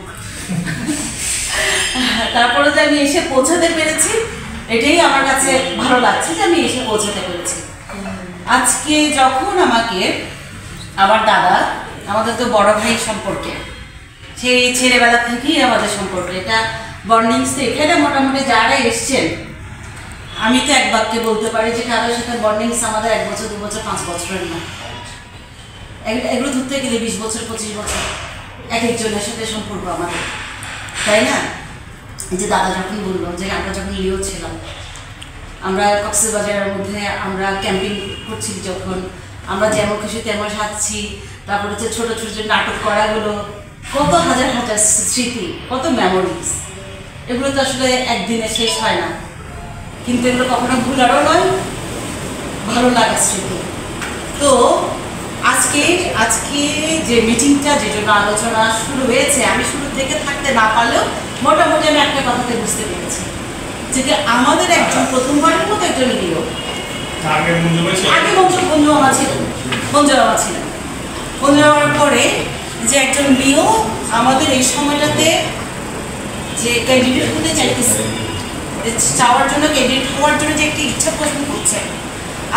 তারপরে যে আমি এসে পৌঁছাতে পেরেছি, এটাই আমার কাছে ভালো লাগছে যে আমি এসে পৌঁছাতে পেরেছি। আজকে যখন আমাকে আমার দাদা, আমাদের তো বড় ভাই সম্পর্কে, সেই ছেলেবেলা থেকেই আমাদের সম্পর্ক, এটা বন্ডিংস। এখানে মোটামুটি যারা এসছেন, আমি তো এক বাক্যে বলতে পারি যে কারোর সাথে বন্ডিংস আমাদের 1 বছর 2 বছর 5 বছরের না, এগুলো ধরতে গেলে 20 বছর 25 বছর এক একজনের সাথে সম্পর্ক আমাদের, তাই না? যে দাদা যখন বললো যে আমরা যখন লিও ছিলাম, আমরা কক্সবাজারের মধ্যে আমরা ক্যাম্পিং করছি, যখন আমরা যেমন খুশি তেমন সাজছি, তারপরে হচ্ছে ছোটো ছোটো যে নাটক করাগুলো, কত হাজার হাজার স্মৃতি, কত মেমোরিজ, এগুলো তো আসলে একদিনে শেষ হয় না, কিন্তু এগুলো কখনো ভুলারও নয়, ভালো লাগার স্মৃতি। তো আজকে যে মিটিংটা, যে জন্য আলোচনা শুরু হয়েছে, আমি শুরু থেকে থাকতে না পারলেও মোটামুটি আমি একটা কথাতে বুঝতে পেরেছি যে আমাদের একজন প্রথমবারের মতো একজন লিও, আগে বন্ধু আমার ছিল, বন্ধু হওয়ার পরে যে একজন লিও আমাদের এই সময়টাতে যে ক্যান্ডিডেট হতে চাইতেছে, চাওয়ার জন্য, ক্যান্ডিডেট হওয়ার জন্য যে একটি ইচ্ছা পোষণ করছে,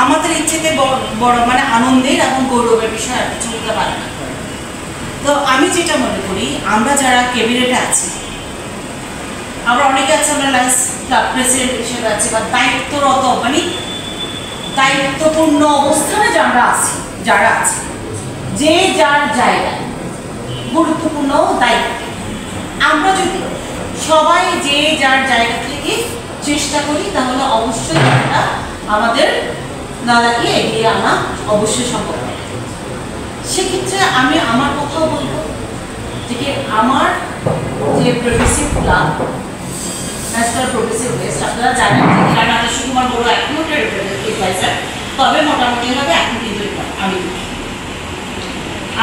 আমাদের ইচ্ছেতে বড় মানে আনন্দের এবং গৌরবের বিষয় আর কিছু বলতে পারে না। তো আমি যেটা মনে করি, আমরা যারা ক্যাবিনেটে আছি, আমরা অনেকে আছে, আমরা লায়েন্স ক্লাব প্রেসিডেন্ট হিসেবে আছি, বা দায়িত্বরত মানে দায়িত্বপূর্ণ অবস্থানে যারা আছি, যে যার জায়গায় গুরুত্বপূর্ণ দায়িত্ব, আমরা যদি সবাই যে যার জায়গা থেকে চেষ্টা করি, তাহলে অবশ্যই আমরা আমাদের দাদাকে এগিয়ে আনা অবশ্যই সম্ভব। সেক্ষেত্রে আমি আমার কথাও বলবো যে আমার যে progressive club, national progressive West, আপনারা জানেন যে রানাঘাট সুকুমার বড় এখনও রিপ্রেজেন্টেটিভ, তবে মোটামুটি হবে এখন কিন্তু আমি,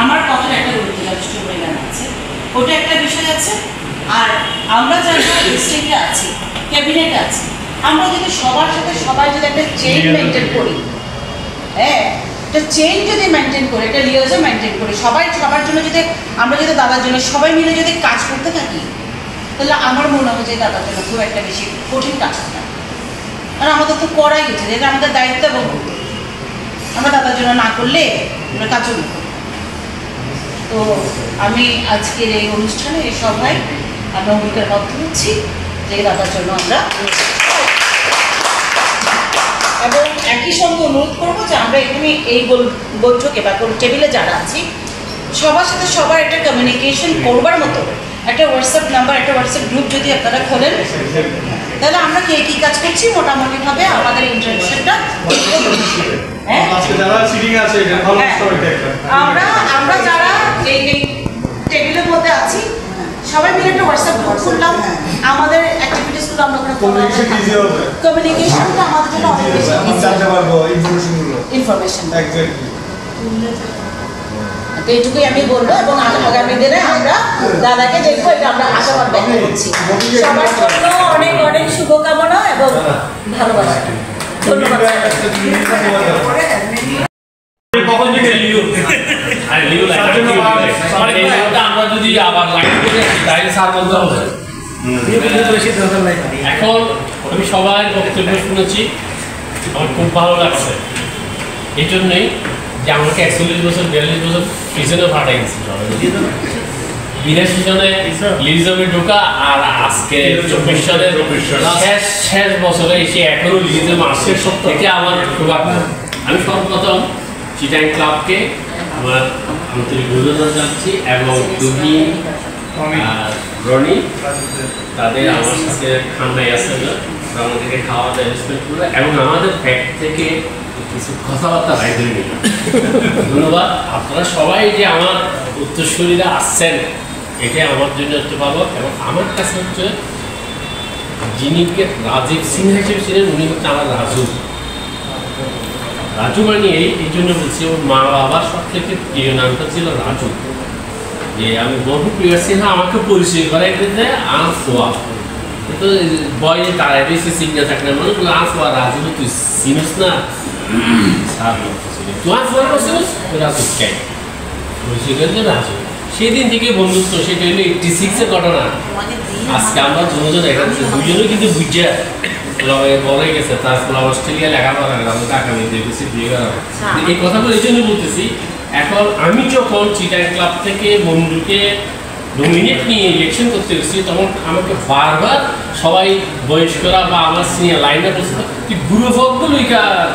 আমার কথার একটা গুরুত্ব যথেষ্ট পরিমাণ আছে, ওটা একটা বিষয় আছে। আর আমরা যারা ডিস্ট্রিক্টে আছি, ক্যাবিনেটে আছি, আমরা যদি সবার সাথে সবাই যদি একটা চেইন মেনটেন করি, হ্যাঁ, একটা চেইন যদি মেনটেন করি, একটা লিওজও মেনটেন করি, সবাই সবার জন্য যদি, আমরা যদি দাদার জন্য সবাই মিলে যদি কাজ করতে থাকি, তাহলে আমার মনে হয় যে দাদার জন্য খুব একটা বেশি কঠিন কাজ হবে না। আর আমাদের তো করাই উচিত, এটা আমাদের দায়িত্ব এবং আমরা দাদার জন্য না করলে আমরা কাজও না। তো আমি আজকের এই অনুষ্ঠানে, এই সভায় আমরা অঙ্গীকারবদ্ধ হচ্ছি যে দাদার জন্য আমরা, এবং একই সঙ্গে অনুরোধ করবো যে আমরা এখানে এই বৈঠকে বা টেবিলে যারা আছি, সবার সাথে সবার একটা কমিউনিকেশন করবার মতো একটা হোয়াটসঅ্যাপ নাম্বার, একটা হোয়াটসঅ্যাপ গ্রুপ যদি আপনারা খোলেন, তাহলে আমরা কে কী কাজ করছি মোটামুটিভাবে আমাদের ইন্টারেকশনটা, আমরা যারা এই টেবিলের মধ্যে আছি, সবাই মিলে একটা হোয়াটসঅ্যাপ গ্রুপ খুললাম, আমাদের অ্যাক্টিভিটিসগুলো আমরা কমিউনিকেশনটা আমাদের জন্য অনেক বেশি ইনফরমেশন। তো এইটুকুই আমি বলবো, এবং আগামী দিনে আমরা দাদাকে দেখবো, এটা আমরা আশাবাদ ব্যক্ত করছি। সবার জন্য অনেক অনেক শুভকামনা এবং ভালোবাসা। ধন্যবাদ। আমরা যদি আবার লাইন করে তাহলে স্যার বলতে হবে। এখন আমি সবার বক্তব্য শুনেছি, আমার খুব ভালো লাগছে। এই জন্যই যে আমাকে 41 বছর 42 বছর পিছনে পাঠাই দিচ্ছি সবাই, 82 সনে লিজমে ঢোকা আর আজকে 24 সনে শেষ বছরে এসে এখনো লিজম আসছে থেকে আমার খুব আমি সর্বপ্রথম চিটাং ক্লাবকে আমার আন্তরিক অভিনন্দন জানাচ্ছি এবং তুমি রনি তাদের আমার সাথে ঠান্ডায় আসছে আমাদেরকে খাওয়া দাওয়া রেসপেক্ট করে এবং আমাদের ফ্যাক্ট থেকে কিছু কথাবার্তা বাইরে নিল। ধন্যবাদ আপনারা সবাই যে আমার উত্তরসূরিরা আসছেন এটাই আমার জন্য হচ্ছে ভালো এবং আমার কাছে হচ্ছে যিনি রাজীব সিনহা হিসেবে ছিলেন উনি হচ্ছে আমার রাজু মানে এই জন্য বলছি ওর মা বাবার সব থেকে প্রিয় নামটা ছিল রাজু, যে আমি বহু প্রিয় সিনহা আমাকে পরিচয় করাই দিতে আনসোয়া কিন্তু বয়ে তারাই বেশি সিঙ্গা থাকে না মনে করলো আনসোয়া রাজু তুই চিনিস না তোমার ফোন করছিস রাজু চাই পরিচয় করে রাজু সেদিন থেকে বন্ধুত্ব সেটা হলো 86-এর ঘটনা। আজকে আমরা দুজন এখানে দুজনে কিন্তু বুঝে বলে গেছে তারপর অস্ট্রেলিয়া লেখাপড়া আমি টাকা নিয়ে দেখেছি বিয়ে করা এই কথাগুলো এই জন্য বলতেছি। এখন আমি যখন চিটাং ক্লাব থেকে বন্ধুকে নমিনেট নিয়ে ইলেকশন করতে গেছি তখন আমাকে বারবার সবাই বয়স্করা বা আমার সিনিয়র লাইনে বলছে তুই গুরু ভোগগুলো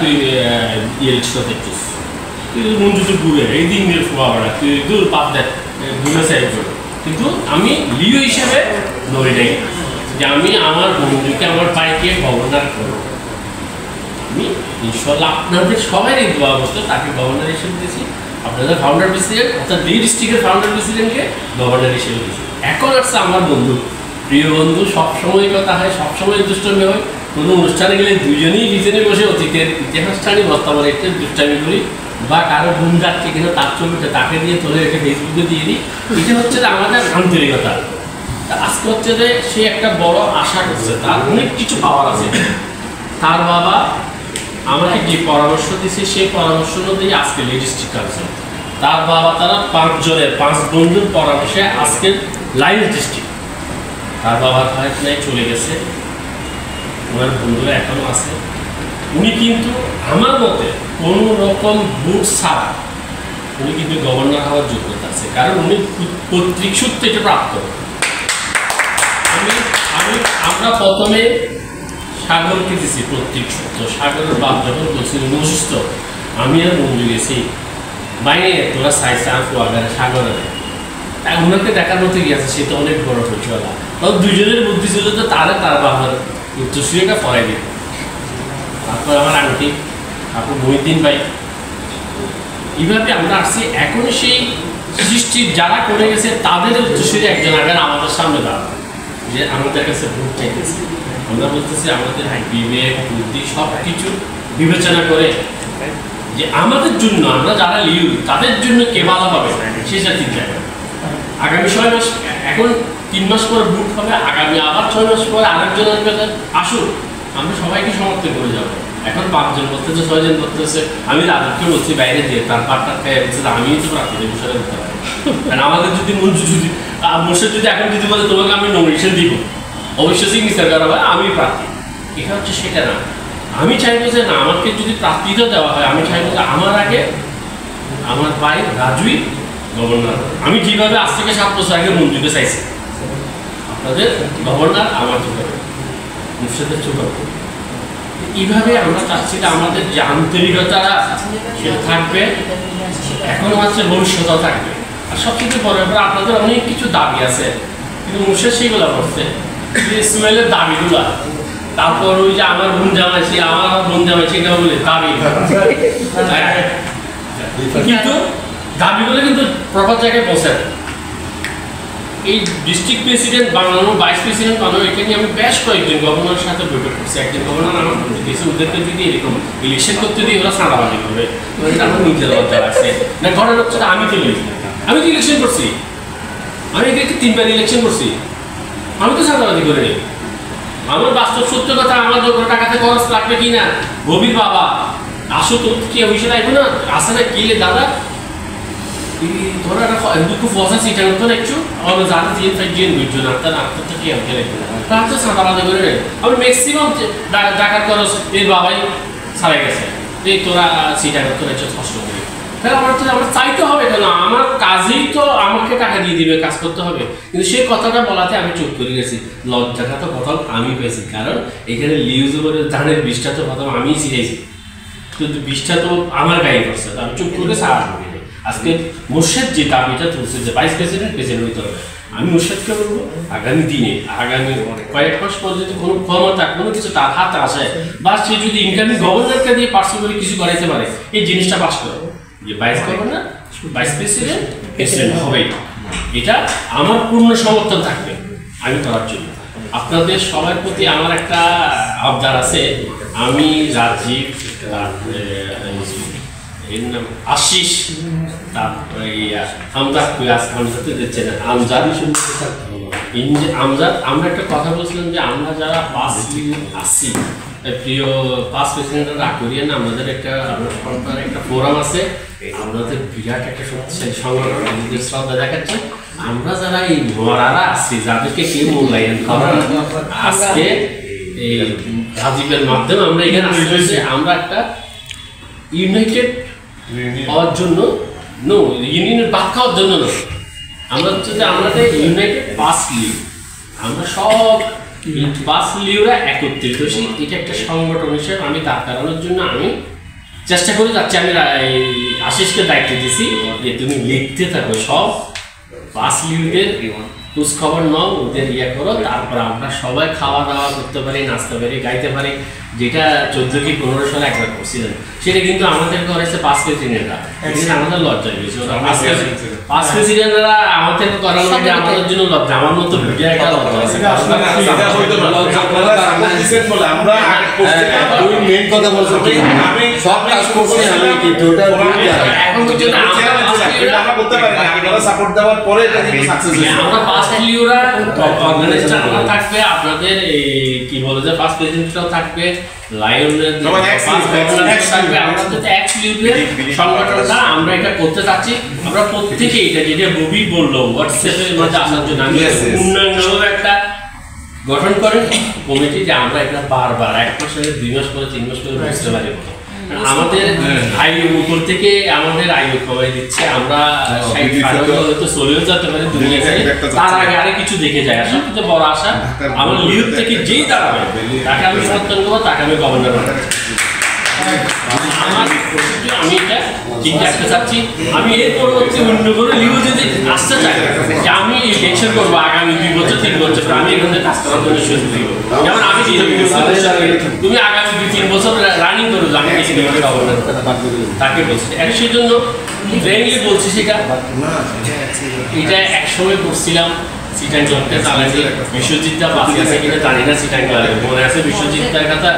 তুই ইলেকশন দেখছিস তুই মঞ্জু তো ঘুরে এই দিনের ফোয়ারা তুই দূর পাপ দেখ ঘুরে সাইড করে কিন্তু আমি লিও হিসেবে ধরে নেই যে আমি আমার বন্ধুকে আমার বাইকে গভর্নর করবো। আমি ইনশাল্লাহ আপনাদের সবাই দোয়া অবস্থা তাকে গভর্নর হিসেবে দিয়েছি, আপনাদের ফাউন্ডার প্রেসিডেন্ট অর্থাৎ দুই ডিস্ট্রিক্টের ফাউন্ডার প্রেসিডেন্টকে গভর্নর হিসেবে দিয়েছি। এখন আসছে আমার বন্ধু প্রিয় বন্ধু সবসময় কথা হয় সবসময় দুষ্টমি হয় কোনো অনুষ্ঠানে গেলে দুজনেই পিছনে বসে অতীতের ইতিহাসটানি বর্তমানে একটু দুষ্টামি করি বা কারো ঘুম যাচ্ছে কিনা তার ছবিটা তাকে দিয়ে তোলে রেখে ফেসবুকে দিয়ে দিই। এটা হচ্ছে যে আমাদের আন্তরিকতা। আজকে হচ্ছে যে সে একটা বড় আশা করছে তার অনেক কিছু পাওয়ার আছে। তার বাবা আমাকে যে পরামর্শ দিয়েছে সেই পরামর্শ অনুযায়ী আজকে ডিস্ট্রিক্ট কাউন্সিল তার বাবা তারা 5 বন্ধুর পরামর্শে আজকের লাইন ডিস্ট্রিক্ট তার বাবার ভাই চলে গেছে, ওনার বন্ধুরা এখনো আছে। উনি কিন্তু আমার মতে কোনো রকম ভোট ছাড়া উনি কিন্তু গভর্নর হওয়ার যোগ্যতা আছে, কারণ উনি পৈতৃক সূত্রে এটা প্রাপ্ত। আমরা প্রথমে সাগরকে দিছি পৈতৃক সূত্র, সাগরের বাপ যখন বলছিল অসুস্থ আমি আর বন্ধু গেছি বাইরে তোরা সাইসা আগারে সাগরে তাই ওনাকে দেখার মতো গিয়েছে সে তো অনেক বড় হচ্ছেওয়ালা তখন দুজনের বুদ্ধি ছিল তো তার বাবার উত্তরসূরিটা ফরাই দিত। তারপর আমার আংটি তারপর মহিউদ্দিন ভাই এইভাবে আমরা আসছি। এখন সেই সৃষ্টি যারা করে গেছে তাদের উত্তরসূরি একজন আগে আমাদের সামনে দাঁড়ানো যে আমাদের কাছে ভোট চাইতেছে। আমরা বলতেছি আমাদের বিবেক বুদ্ধি সব কিছু বিবেচনা করে যে আমাদের জন্য আমরা যারা লিউ তাদের জন্য কে ভালো হবে সেটা চিন্তা করে আগামী 6 মাস এখন 3 মাস পর ভোট হবে, আগামী আবার 6 মাস পরে আরেকজন আসুক আমরা সবাইকে সমর্থন করে যাবো। এখন 5 জন বলতেছে 6 জন বলতেছে আমি রাজুকে বলছি বাইরে দিয়ে তার পাটটা খেয়ে বলছে আমি তো প্রার্থী বসে দিতে পারি। কারণ আমাদের যদি মোর্শেদ যদি এখন যদি বলে তোমাকে আমি নমিনেশন দিব অবশ্যই সিগনেচার করা হয় আমি প্রার্থী, এটা হচ্ছে সেটা না। আমি চাইবো যে না আমাকে যদি প্রার্থীটা দেওয়া হয় আমি চাইবো যে আমার আগে আমার ভাই রাজুই গভর্নর। আমি যেভাবে আজ থেকে 7 বছর আগে মন্ত্রীকে চাইছি আপনাদের গভর্নর আমার চোখে মুর্শেদের চোখে এইভাবে আমরা চাচ্ছি যে আমাদের যে আন্তরিকতাটা সেটা থাকবে এখনো আছে ভবিষ্যতেও থাকবে। আর সবচেয়ে বড় ব্যাপার আপনাদের অনেক কিছু দাবি আছে কিন্তু মুর্শেদ সেইগুলো করছে ইসমাইলের দাবিগুলা তারপর ওই যে আমার বোন জামাইছি আমার বোন জামাইছি এটা বলে দাবি কিন্তু দাবিগুলো কিন্তু প্রপার জায়গায় পৌঁছে। এই ডিস্ট্রিক্ট প্রেসিডেন্ট বানানো ভাইস প্রেসিডেন্ট বানানো এখানে আমি বেশ কয়েকজন গভর্নরের সাথে বৈঠক করছি। একজন গভর্নর আমার বলতে দিয়েছে ওদেরকে যদি এরকম ইলেকশন করতে দিয়ে ওরা সাঁড়াবাজি করবে আমার নিজের লজ্জা লাগছে না। ঘটনা হচ্ছে আমি তো ইলেকশন করছি, আমি এদেরকে 3বার ইলেকশন করছি, আমি তো সাঁড়াবাজি করে নিই। আমার বাস্তব সত্য কথা আমার যোগ্য টাকাতে খরচ লাগবে কিনা গভীর বাবা আসো তো কি হয়েছে রাখবো না আসে না কিলে দাদা ধরো একটা দুঃখ ফসা সিটা করতো না একটু আমার জানা দিয়ে ফাইজিয়ে বুঝছো না আপনার আত্মটা কি আমাকে রাখবে তার তো সাঁতারাতে করে নেই। আমি ম্যাক্সিমাম টাকার খরচ এর বাবাই ছাড়াই গেছে এই তোরা সিটা করতো না একটু কষ্ট করে তাহলে আমার চাইতে হবে কেন? আমার কাজেই তো আমাকে টাকা দিয়ে দিবে, কাজ করতে হবে। কিন্তু সেই কথাটা বলাতে আমি চুপ করে গেছি। লজ্জাটা তো প্রথম আমি পেয়েছি, কারণ এখানে লিউজ করে ধানের বিষটা তো প্রথম আমিই ছিঁড়েছি, কিন্তু বিষটা তো আমার গায়ে পড়ছে, আমি চুপ করে সারা করি। আজকে মোর্শেদ যে দাবিটা তুলছে যে ভাইস প্রেসিডেন্ট হইতে হবে, আমি মোর্শেদকে বলবো আগামী দিনে আগামী কয়েক মাস পর যদি কোনো ক্ষমতা কোনো কিছু তার হাতে আসে বা সে যদি ইনকামিং গভর্নরকে দিয়ে পার্সোনাল করে কিছু করাইতে পারে, এই জিনিসটা পাস করে যে vice governor vice president president হবেই, এটা আমার পূর্ণ সমর্থন থাকবে আমি করার জন্য। আপনাদের সবার প্রতি আমার একটা আবদার আছে, আমি রাজীব এর নাম আশিস, তারপরে আমজাদ দিচ্ছে না আমজাদ, আমরা একটা কথা বলছিলাম যে আমরা যারা পাস আসছি প্রিয় পাস প্রেসিডেন্টরা আকরিয়ান, আমাদের একটা সরকারের একটা ফোরাম আছে, আমাদের বিরাট একটা শক্তিশালী সংগঠন, আমাদের শ্রদ্ধা দেখাচ্ছে। আমরা যারা এই মরারা আসছি, যাদেরকে কেউ মূল্যায়ন করা, আজকে এই রাজীবের মাধ্যমে আমরা এখানে আসতে, আমরা একটা ইউনাইটেড হওয়ার জন্য ইউনিয়নের বাদ খাওয়ার জন্য না, আমরা হচ্ছে যে আমাদের ইউনাইটেড পাস লিগ, আমরা সব পাস লিগরা একত্রিত হয়েছি, এটা একটা সংগঠন হিসেবে আমি তার কারণের জন্য আমি চেষ্টা করে যাচ্ছি। আমি আশিসকে দায়িত্ব দিয়েছি যে তুমি লিখতে থাকো, সব পাস লিগদের খোঁজ খবর নাও, ওদের করো, তারপর আমরা সবাই খাওয়া দাওয়া করতে পারি, নাচতে পারি, গাইতে পারি, যেটা 14 কি 15 সালে একবার করছিলেন, সেটা কিন্তু আমাদের করেছে পাস প্রেসিডেন্টরা, আমাদের লজ্জা হয়েছে। পাস প্রেসিডেন্টরা আমাদের করানো আমাদের জন্য লজ্জা, আমার মতো ভিডিও একটা লজ্জা আছে। এখন পর্যন্ত আমরা করতে পারি না, আপনারা সাপোর্ট দেওয়ার পরে এটা কিন্তু সাকসেস হয়েছে। আমরা পাস লিউরা অর্গানাইজেশনরা থাকবে, আপনাদের কি বলে যে পাস প্রেসিডেন্টরাও থাকবে, লায়নের পাস গভর্নর থাকবে, আমরা তো অ্যাকচুয়ালি সংগঠনটা আমরা এটা করতে চাচ্ছি। আমরা প্রত্যেকই এটা যেটা ববি বললো হোয়াটসঅ্যাপের মধ্যে আসার জন্য আমি উন্নয়নমূলক একটা গঠন করেন কমিটি, যে আমরা এটা বারবার 1 মাস হলে 2 মাস করে 3 মাস করে বুঝতে পারি। আমাদের আয়ু উপর থেকে আমাদের আয়ু কমাই দিচ্ছে, আমরা হয়তো চলেও যেতে পারি দুনিয়া থেকে, তার আগে আরে কিছু দেখে যায়। আর সবচেয়ে বড় আশা আমার লিউথ থেকে যেই দাঁড়াবে তাকে আমি সমর্থন করবো, তাকে আমি গভর্নর বানাবো। আমি এটা ঠিক রাখতে চাচ্ছি। আমি এরপর হচ্ছে অন্য কোনো লিউ যদি আসতে চাই যে আমি ইলেকশন করবো আগামী 2 বছর 3 বছর, আমি এখানে কাজ করার জন্য সুযোগ দিব। যেমন আমি তুমি আগামী 2-3 বছর রানিং করো, আমি গভর্নর তাকে বলছি, সেই জন্য ফ্রেন্ডলি বলছি। সেটা এটা একসময় করছিলাম সিটাং ক্লাবকে চালাইছি, বিশ্বজিৎটা বাকি আছে কিনা জানি না, সিটাং ক্লাবে মনে আছে বিশ্বজিৎটার কথা,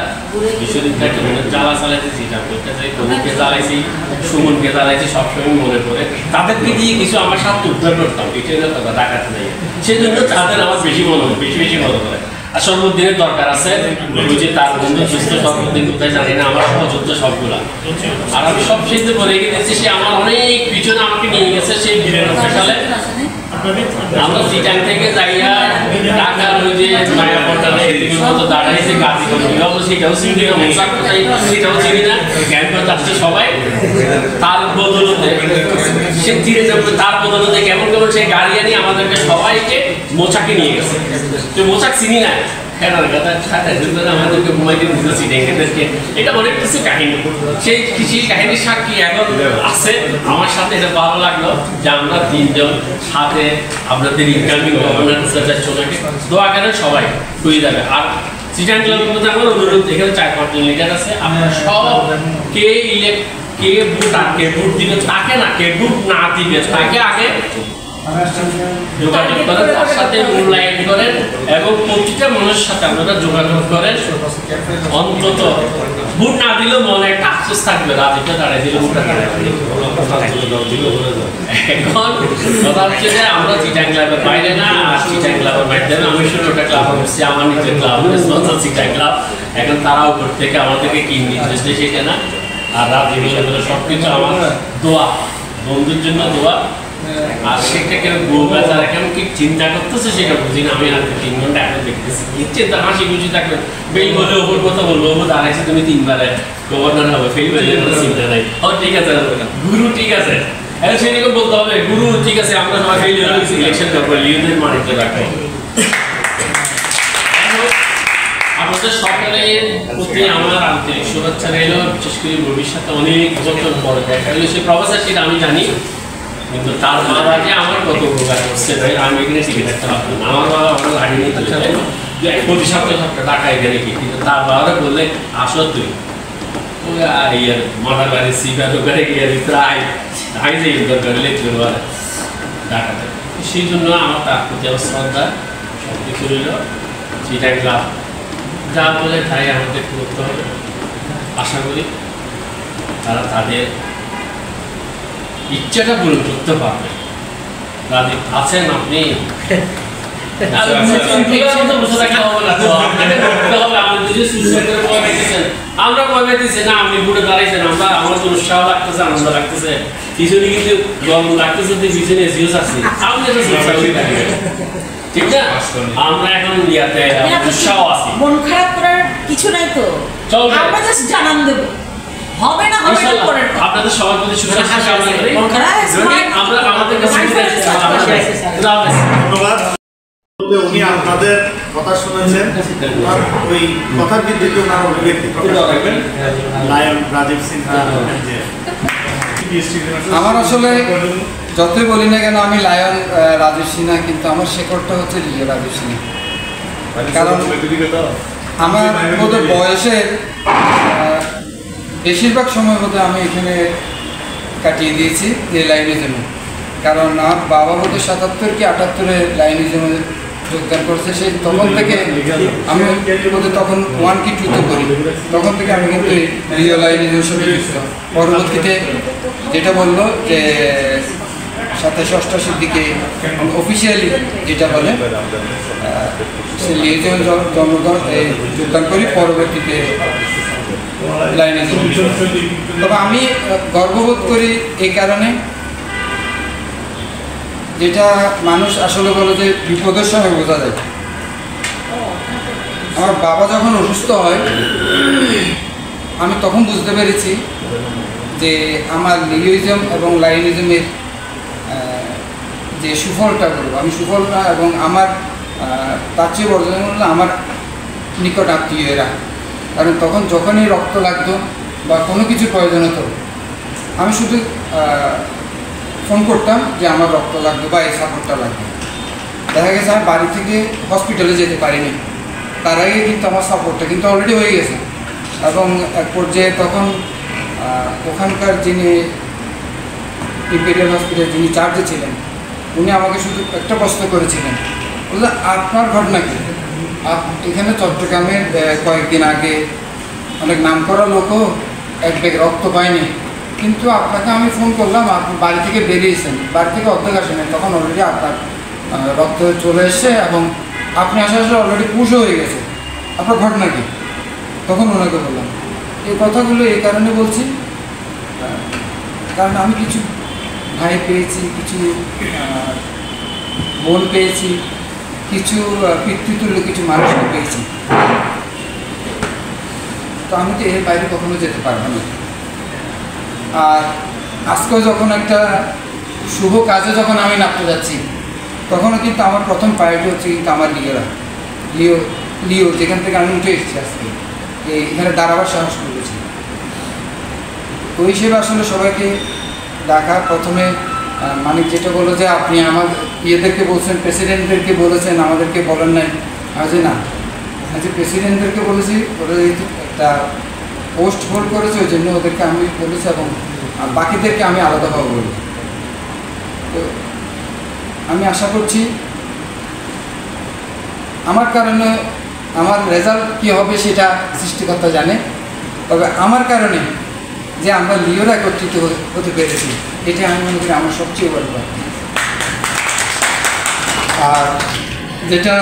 বিশ্বজিৎটা মনে জ্বালা চালাইছি, সিটাং করতে চাই, কবিকে চালাইছি, সুমনকে চালাইছি, সবসময় মনে পড়ে তাদেরকে দিয়ে কিছু আমার সাথে উদ্ধার করতাম, এটা হলো কথা ডাকাত নেই, সেই জন্য তাদের আমার বেশি মনে হয়, বেশি মনে করে। আর সর্বদিনের দরকার আছে, যে তার বন্ধু সুস্থ সর্বদিন কোথায় জানি না, আমার সহযোদ্ধ সবগুলা। আর আমি সব সিদ্ধ করে গেছি, সে আমার অনেক পিছনে আমাকে নিয়ে গেছে, সেই 92 সালে আমরা সিটাং থেকে যাইয়া ঢাকার ওই যে মায়াপট্টানে এদিকের মতো দাঁড়াইছে গাড়ি করে, সেটাও চিনি না, মোসাক কোথায় সেটাও চিনি না, জ্ঞান করতে আসছে সবাই। তার বদলতে সে ধীরে যাবে, তার বদলতে কেমন কেমন সেই গাড়ি আনি আমাদেরকে সবাইকে মোচাকে নিয়ে গেছে, তো মোচাক চিনি না, আমাদেরকে ঘুমাই দিয়ে বুঝেছি এদেরকে। এটা অনেক কিছু কাহিনী, সেই কৃষি কাহিনীর সাক্ষী এখন আছে আমার সাথে। এটা ভালো লাগলো যে আমরা 3 জন সাথে আপনাদের ইনকামিং গভর্নর চোখাকে দোয়া করেন, সবাই হয়ে যাবে। আর সিটাং ক্লাবের মধ্যে আমার অনুরোধ, এখানে 4-5 জন লিডার আছে, আপনারা সব কে ভোট দিবে তাকে না, কে ভোট না দিবে তাকে আগে যোগাযোগ করেন, তার সাথে মূল্যায়ন করেন এবং প্রতিটা মানুষের সাথে আপনারা যোগাযোগ করেন। অন্তত ভোট না দিলেও মনে একটা আফসোস থাকবে, রাজনীতিটা দাঁড়াই দিলে ভোটটা দাঁড়াই। এখন কথা হচ্ছে যে আমরা চিটাং ক্লাবের বাইরে না, আর চিটাং ক্লাবের মাধ্যমে আমি 16টা ক্লাব করছি, আমার নিজের ক্লাব চিটাং ক্লাব। এখন তারা উপর থেকে আমাদেরকে কি নির্দেশ দেয় সেটা না, আর রাজনীতি সবকিছু আমার দোয়া, বন্ধুর জন্য দোয়া, আর সেটা কেন বলবে তারা কেন কি চিন্তা করতেছে সেটা বুঝি না। আমি আর 3 ঘন্টা এখন দেখতেছি কি চিন্তা, হাসি খুশি থাকবে। বেল বলে ওপর কথা বলবো, ওপর দাঁড়াইছে তুমি 3 বারে গভর্নর হবে, ফেল হয়ে কোনো চিন্তা নাই। ও ঠিক আছে গুরু, ঠিক আছে এখন সেরকম বলতে হবে গুরু ঠিক আছে আমরা সবাই ফেল হয়ে গেছি, ইলেকশন করবো, লিওদের মানিতে রাখবো। আমাদের সরকারের প্রতি আমার আন্তরিক শুভেচ্ছা রইল, বিশেষ করে ভবিষ্যতে অনেক বছর পরে দেখা গেল সে প্রফেসর, সেটা আমি জানি, কিন্তু তার বাবা যে আমার কত উপকার করছে ভাই, আমি এখানে টিকে থাকতে পারতাম না। আমার বাবা আমার গাড়ি নিয়ে তো চলে প্রতি সপ্তাহে টাকা এখানে কি, কিন্তু তার বাবারা বললে আসো তুই ইয়ার মাথার বাড়ি সিগার করে গিয়ে প্রায় ধাই যাই দরকার লেখতে পারে টাকাতে। সেই জন্য আমার তার প্রতি আমার শ্রদ্ধা সব কিছু রইল, সেটাই লাভ যা বলে তাই আমাদের করতে হবে। আশা করি তারা তাদের ইচ্ছাটা পূরণ করতে পারবে। রাজীব আছেন আপনি, আমরা কয় পাইতেছি না, আপনি বুড়ে দাঁড়াইছেন, আমরা আমার তো উৎসাহ লাগতেছে, আনন্দ লাগতেছে, পিছনে কিন্তু গরম লাগতেছে, পিছনে এসিও আছে, আপনি তো ঠিক না। আমরা এখন ইয়াতে উৎসাহ আছি, মন খারাপ করার কিছু নাই তো, আমরা জাস্ট জানান দেব হবে না হবে না পরের কথা। আপনাদের সবার প্রতি সুস্বাস্থ্য কামনা করি। আমরা আমাদের কাছে ধন্যবাদ। উনি আপনাদের কথা শুনেছেন, ওই কথার ভিত্তিতে ওনার অভিব্যক্তি প্রকাশ করবেন। লায়ন রাজীব সিনহা। আমার আসলে যতই বলি না কেন আমি লায়ন রাজীব সিনহা, কিন্তু আমার শেকড়টা হচ্ছে লিও রাজীব সিনহা। কারণ আমার বোধহয় বয়সের বেশিরভাগ সময় বোধহয় আমি এখানে কাটিয়ে দিয়েছি এই লাইনিজমে। কারণ আমার বাবা বোধহয় 77 কি 78-এ লাইনিজমে যোগদান করছে। সেই তখন থেকে আমি বোধহয় তখন 1 কি 2-তে পড়ি, তখন থেকে আমি কিন্তু লিও লাইনিজমের সাথে যুক্ত। পরবর্তীতে যেটা বললো যে 87-88 দিকে অফিসিয়ালি যেটা বলে সে লিওজমে যোগদান করি, পরবর্তীতে লাইনিজম। তবে আমি গর্ববোধ করি এই কারণে, যেটা মানুষ আসলে বলে যে বিপদের সময় বোঝা যায়। আমার বাবা যখন অসুস্থ হয় আমি তখন বুঝতে পেরেছি যে আমার লিওইজম এবং লাইনিজমের যে সুফলটা করবো আমি সুফলটা, এবং আমার তার চেয়ে বড় হলো আমার নিকট আত্মীয়রা। কারণ তখন যখনই রক্ত লাগতো বা কোনো কিছু প্রয়োজন হতো আমি শুধু ফোন করতাম যে আমার রক্ত লাগবে বা এই সাপোর্টটা লাগবে। দেখা গেছে আমি বাড়ি থেকে হসপিটালে যেতে পারিনি, তার আগে কিন্তু আমার সাপোর্টটা কিন্তু অলরেডি হয়ে গেছে। এবং এক পর্যায়ে তখন ওখানকার যিনি ইম্পেরিয়াল হসপিটাল যিনি চার্জে ছিলেন উনি আমাকে শুধু একটা প্রশ্ন করেছিলেন, বললেন আপনার ঘটনা কি? এখানে চট্টগ্রামের কয়েকদিন আগে অনেক নাম করা লোকও এক ব্যাগ রক্ত পায়নি, কিন্তু আপনাকে আমি ফোন করলাম, আপনি বাড়ি থেকে বেরিয়েছেন, বাড়ি থেকে অর্ধেক আসেন, তখন অলরেডি আপনার রক্ত চলে এসছে এবং আপনি আসলে অলরেডি পুষও হয়ে গেছে, আপনার ঘটনা কি? তখন ওনাকে বললাম। এই কথাগুলো এই কারণে বলছি কারণ আমি কিছু ভাই পেয়েছি, কিছু বোন পেয়েছি, কিছু পিতৃতুল্য কিছু মানুষকে পেয়েছি, তো আমি তো এর বাইরে কখনো যেতে পারবো না। আর আজকেও যখন একটা শুভ কাজে যখন আমি নামতে যাচ্ছি তখনও কিন্তু আমার প্রথম প্রায়োরিটি হচ্ছে কিন্তু আমার লিও যেখান থেকে আমি উঠে এসেছি আজকে এখানে দাঁড়াবার সাহস করেছি। তো হিসেবে আসলে সবাইকে ডাকা, প্রথমে মানে যেটা বলো যে আপনি আমার ইয়েদেরকে বলছেন, প্রেসিডেন্টদেরকে বলেছেন, আমাদেরকে বলেন নাই। আজ না, আজ প্রেসিডেন্টদেরকে বলেছি, ওরা একটা পোস্ট হোল্ড করেছে ওই জন্য ওদেরকে আমি বলেছি এবং বাকিদেরকে আমি আলাদাভাবে বলি। তো আমি আশা করছি আমার কারণে আমার রেজাল্ট কী হবে সেটা সৃষ্টিকর্তা জানে, তবে আমার কারণে যে আমরা লিওরা একত্রিত হতে পেরেছি এটা আমি মনে করি আমার সবচেয়ে বড় কথা। আর যেটা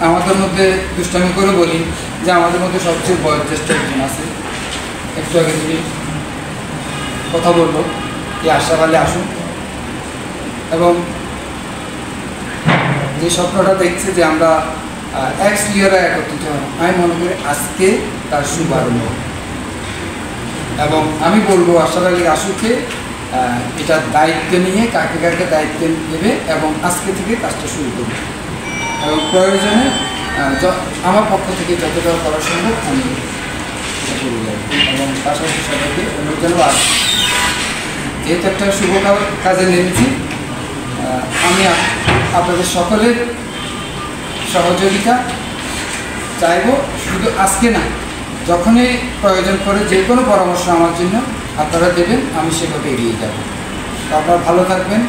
আমাদের মধ্যে দুষ্টামি করে বলি যে আমাদের মধ্যে সবচেয়ে বয়োজ্যেষ্ঠ একজন আছে, একটু আগে তুমি কথা বললো যে আশরাফ আলী আসুন, এবং যে স্বপ্নটা দেখছে যে আমরা এক্স লিওরা একত্রিত হন, আমি মনে করি আজকে তার শুভারম্ভ। এবং আমি বলবো আশরাফ আলী রাসুকে এটার দায়িত্ব নিয়ে কাকে কাকে দায়িত্ব দেবে এবং আজকে থেকে কাজটা শুরু করবে এবং প্রয়োজনে আমার পক্ষ থেকে যতটা করা সম্ভব আমি করে যাব। এবং পাশাপাশি সবাইকে অনুরোধ জানাবো, আর যেহেতু একটা শুভ কাজে নেমেছি, আমি আপনাদের সকলের সহযোগিতা চাইব। শুধু আজকে না, যখনই প্রয়োজন করে যে কোনো পরামর্শ আমার জন্য আপনারা দেবেন, আমি সেভাবে এগিয়ে যাব। তো আপনারা ভালো থাকবেন,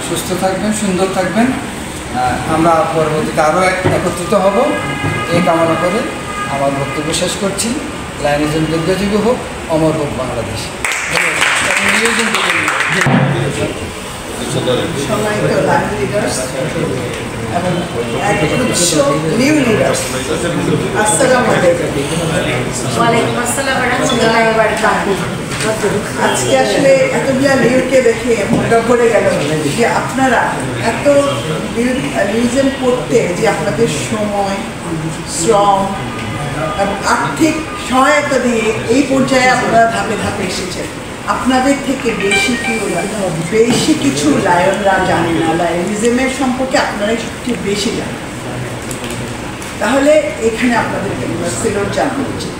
সুস্থ থাকবেন, সুন্দর থাকবেন। আমরা পরবর্তীতে আরও একত্রিত হব এই কামনা করে আমার বক্তব্য শেষ করছি। লায়নিজম দীর্ঘজীবী হোক, অমর হোক বাংলাদেশ। সম্মানিত লাইন লিডার্স এবং একগুচ্ছ নিউ লিডার্স, আসসালামু আলাইকুম। ওয়ালাইকুম আসসালাম ওয়া রাহমাতুল্লাহি ওয়া বারাকাতুহু। আজকে আসলে এতগুলা লিউকে দেখে মনটা ভরে গেল যে আপনারা এত লিউজেন করতে যে আপনাদের সময়, শ্রম এবং আর্থিক সহায়তা দিয়ে এই পর্যায়ে আপনারা ধাপে ধাপে এসেছেন। আপনাদের থেকে বেশি কিছু লায়নরা জানে না, লায়নিজমের সম্পর্কে আপনারাই সবচেয়ে বেশি জানেন। তাহলে এখানে আপনাদেরকে সেলর জানা উচিত,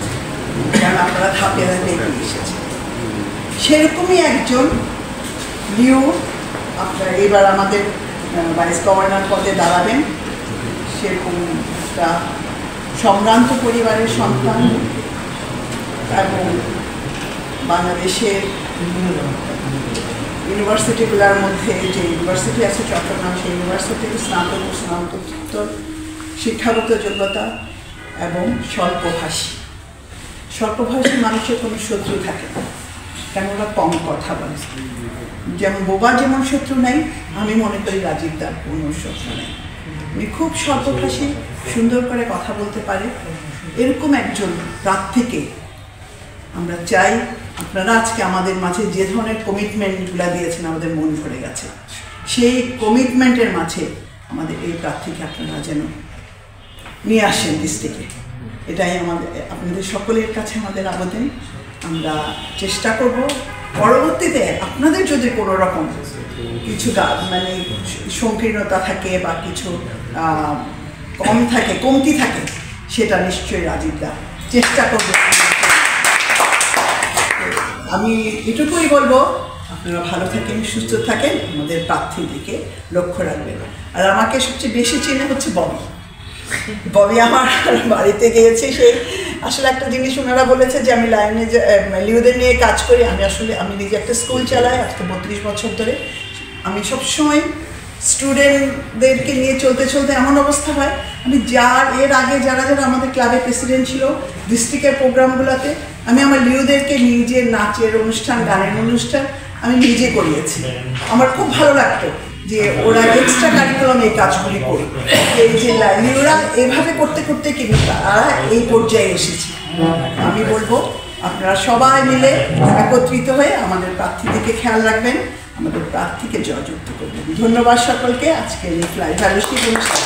কারণ আপনারা ধাপে ধাপে এগিয়ে এসেছেন। সেরকমই একজন লিও আপনারা এবার আমাদের ভাইস গভর্নর পদে দাঁড়াবেন। সেরকম একটা সম্ভ্রান্ত পরিবারের সন্তান এবং বাংলাদেশের ইউনিভার্সিটিগুলোর মধ্যে যে ইউনিভার্সিটি আছে চট্টগ্রাম, সেই ইউনিভার্সিটির স্নাতকোত্তর শিক্ষাগত যোগ্যতা এবং স্বল্পভাষী মানুষের কোনো শত্রু থাকে না, কেন ওরা কম কথা বলে। যেমন বোবার যেমন শত্রু নাই, আমি মনে করি রাজীব দার কোনো শত্রু নেই। উনি খুব স্বল্পভাষী, সুন্দর করে কথা বলতে পারে। এরকম একজন প্রার্থীকে আমরা চাই। আপনারা আজকে আমাদের মাঝে যে ধরনের কমিটমেন্টগুলো দিয়েছেন, আমাদের মন ভরে গেছে। সেই কমিটমেন্টের মাঝে আমাদের এই প্রার্থীকে আপনারা যেন নিয়ে আসেন ডিস্ট্রিক্টে, এটাই আমাদের আপনাদের সকলের কাছে আমাদের আবেদন। আমরা চেষ্টা করব পরবর্তীতে আপনাদের যদি কোনো রকম কিছু মানে সংকীর্ণতা থাকে বা কিছু কমতি থাকে, সেটা নিশ্চয়ই রাজীবদা চেষ্টা করবে। আমি এটুকুই বলবো, আপনারা ভালো থাকেন, সুস্থ থাকেন, আমাদের প্রার্থীর দিকে লক্ষ্য রাখবেন। আর আমাকে সবচেয়ে বেশি চেনে হচ্ছে ববি আমার বাড়িতে গিয়েছে। সেই আসলে একটা জিনিস ওনারা বলেছে যে আমি লিওদের নিয়ে কাজ করি। আমি নিজে একটা স্কুল চালাই আজকে 32 বছর ধরে। আমি সবসময় স্টুডেন্টদেরকে নিয়ে চলতে চলতে এমন অবস্থা হয়, আমি এর আগে যারা আমাদের ক্লাবের প্রেসিডেন্ট ছিল ডিস্ট্রিক্টের প্রোগ্রামগুলোতে, আমি আমার লিওদেরকে নিজে নাচের অনুষ্ঠান, গানের অনুষ্ঠান আমি নিজে করিয়েছি। আমার খুব ভালো লাগতো যে ওরা এক্সট্রা কারিকুলাম এই কাজগুলি করে, এই যে লিওরা এভাবে করতে করতে কিন্তু তারা এই পর্যায়ে এসেছে। আমি বলবো আপনারা সবাই মিলে একত্রিত হয়ে আমাদের প্রার্থীদেরকে খেয়াল রাখবেন, আমাদের প্রার্থীকে জয়যুক্ত করবেন। ধন্যবাদ সকলকে। আজকে এই ফ্লাই ফেলোশিপ অনুষ্ঠান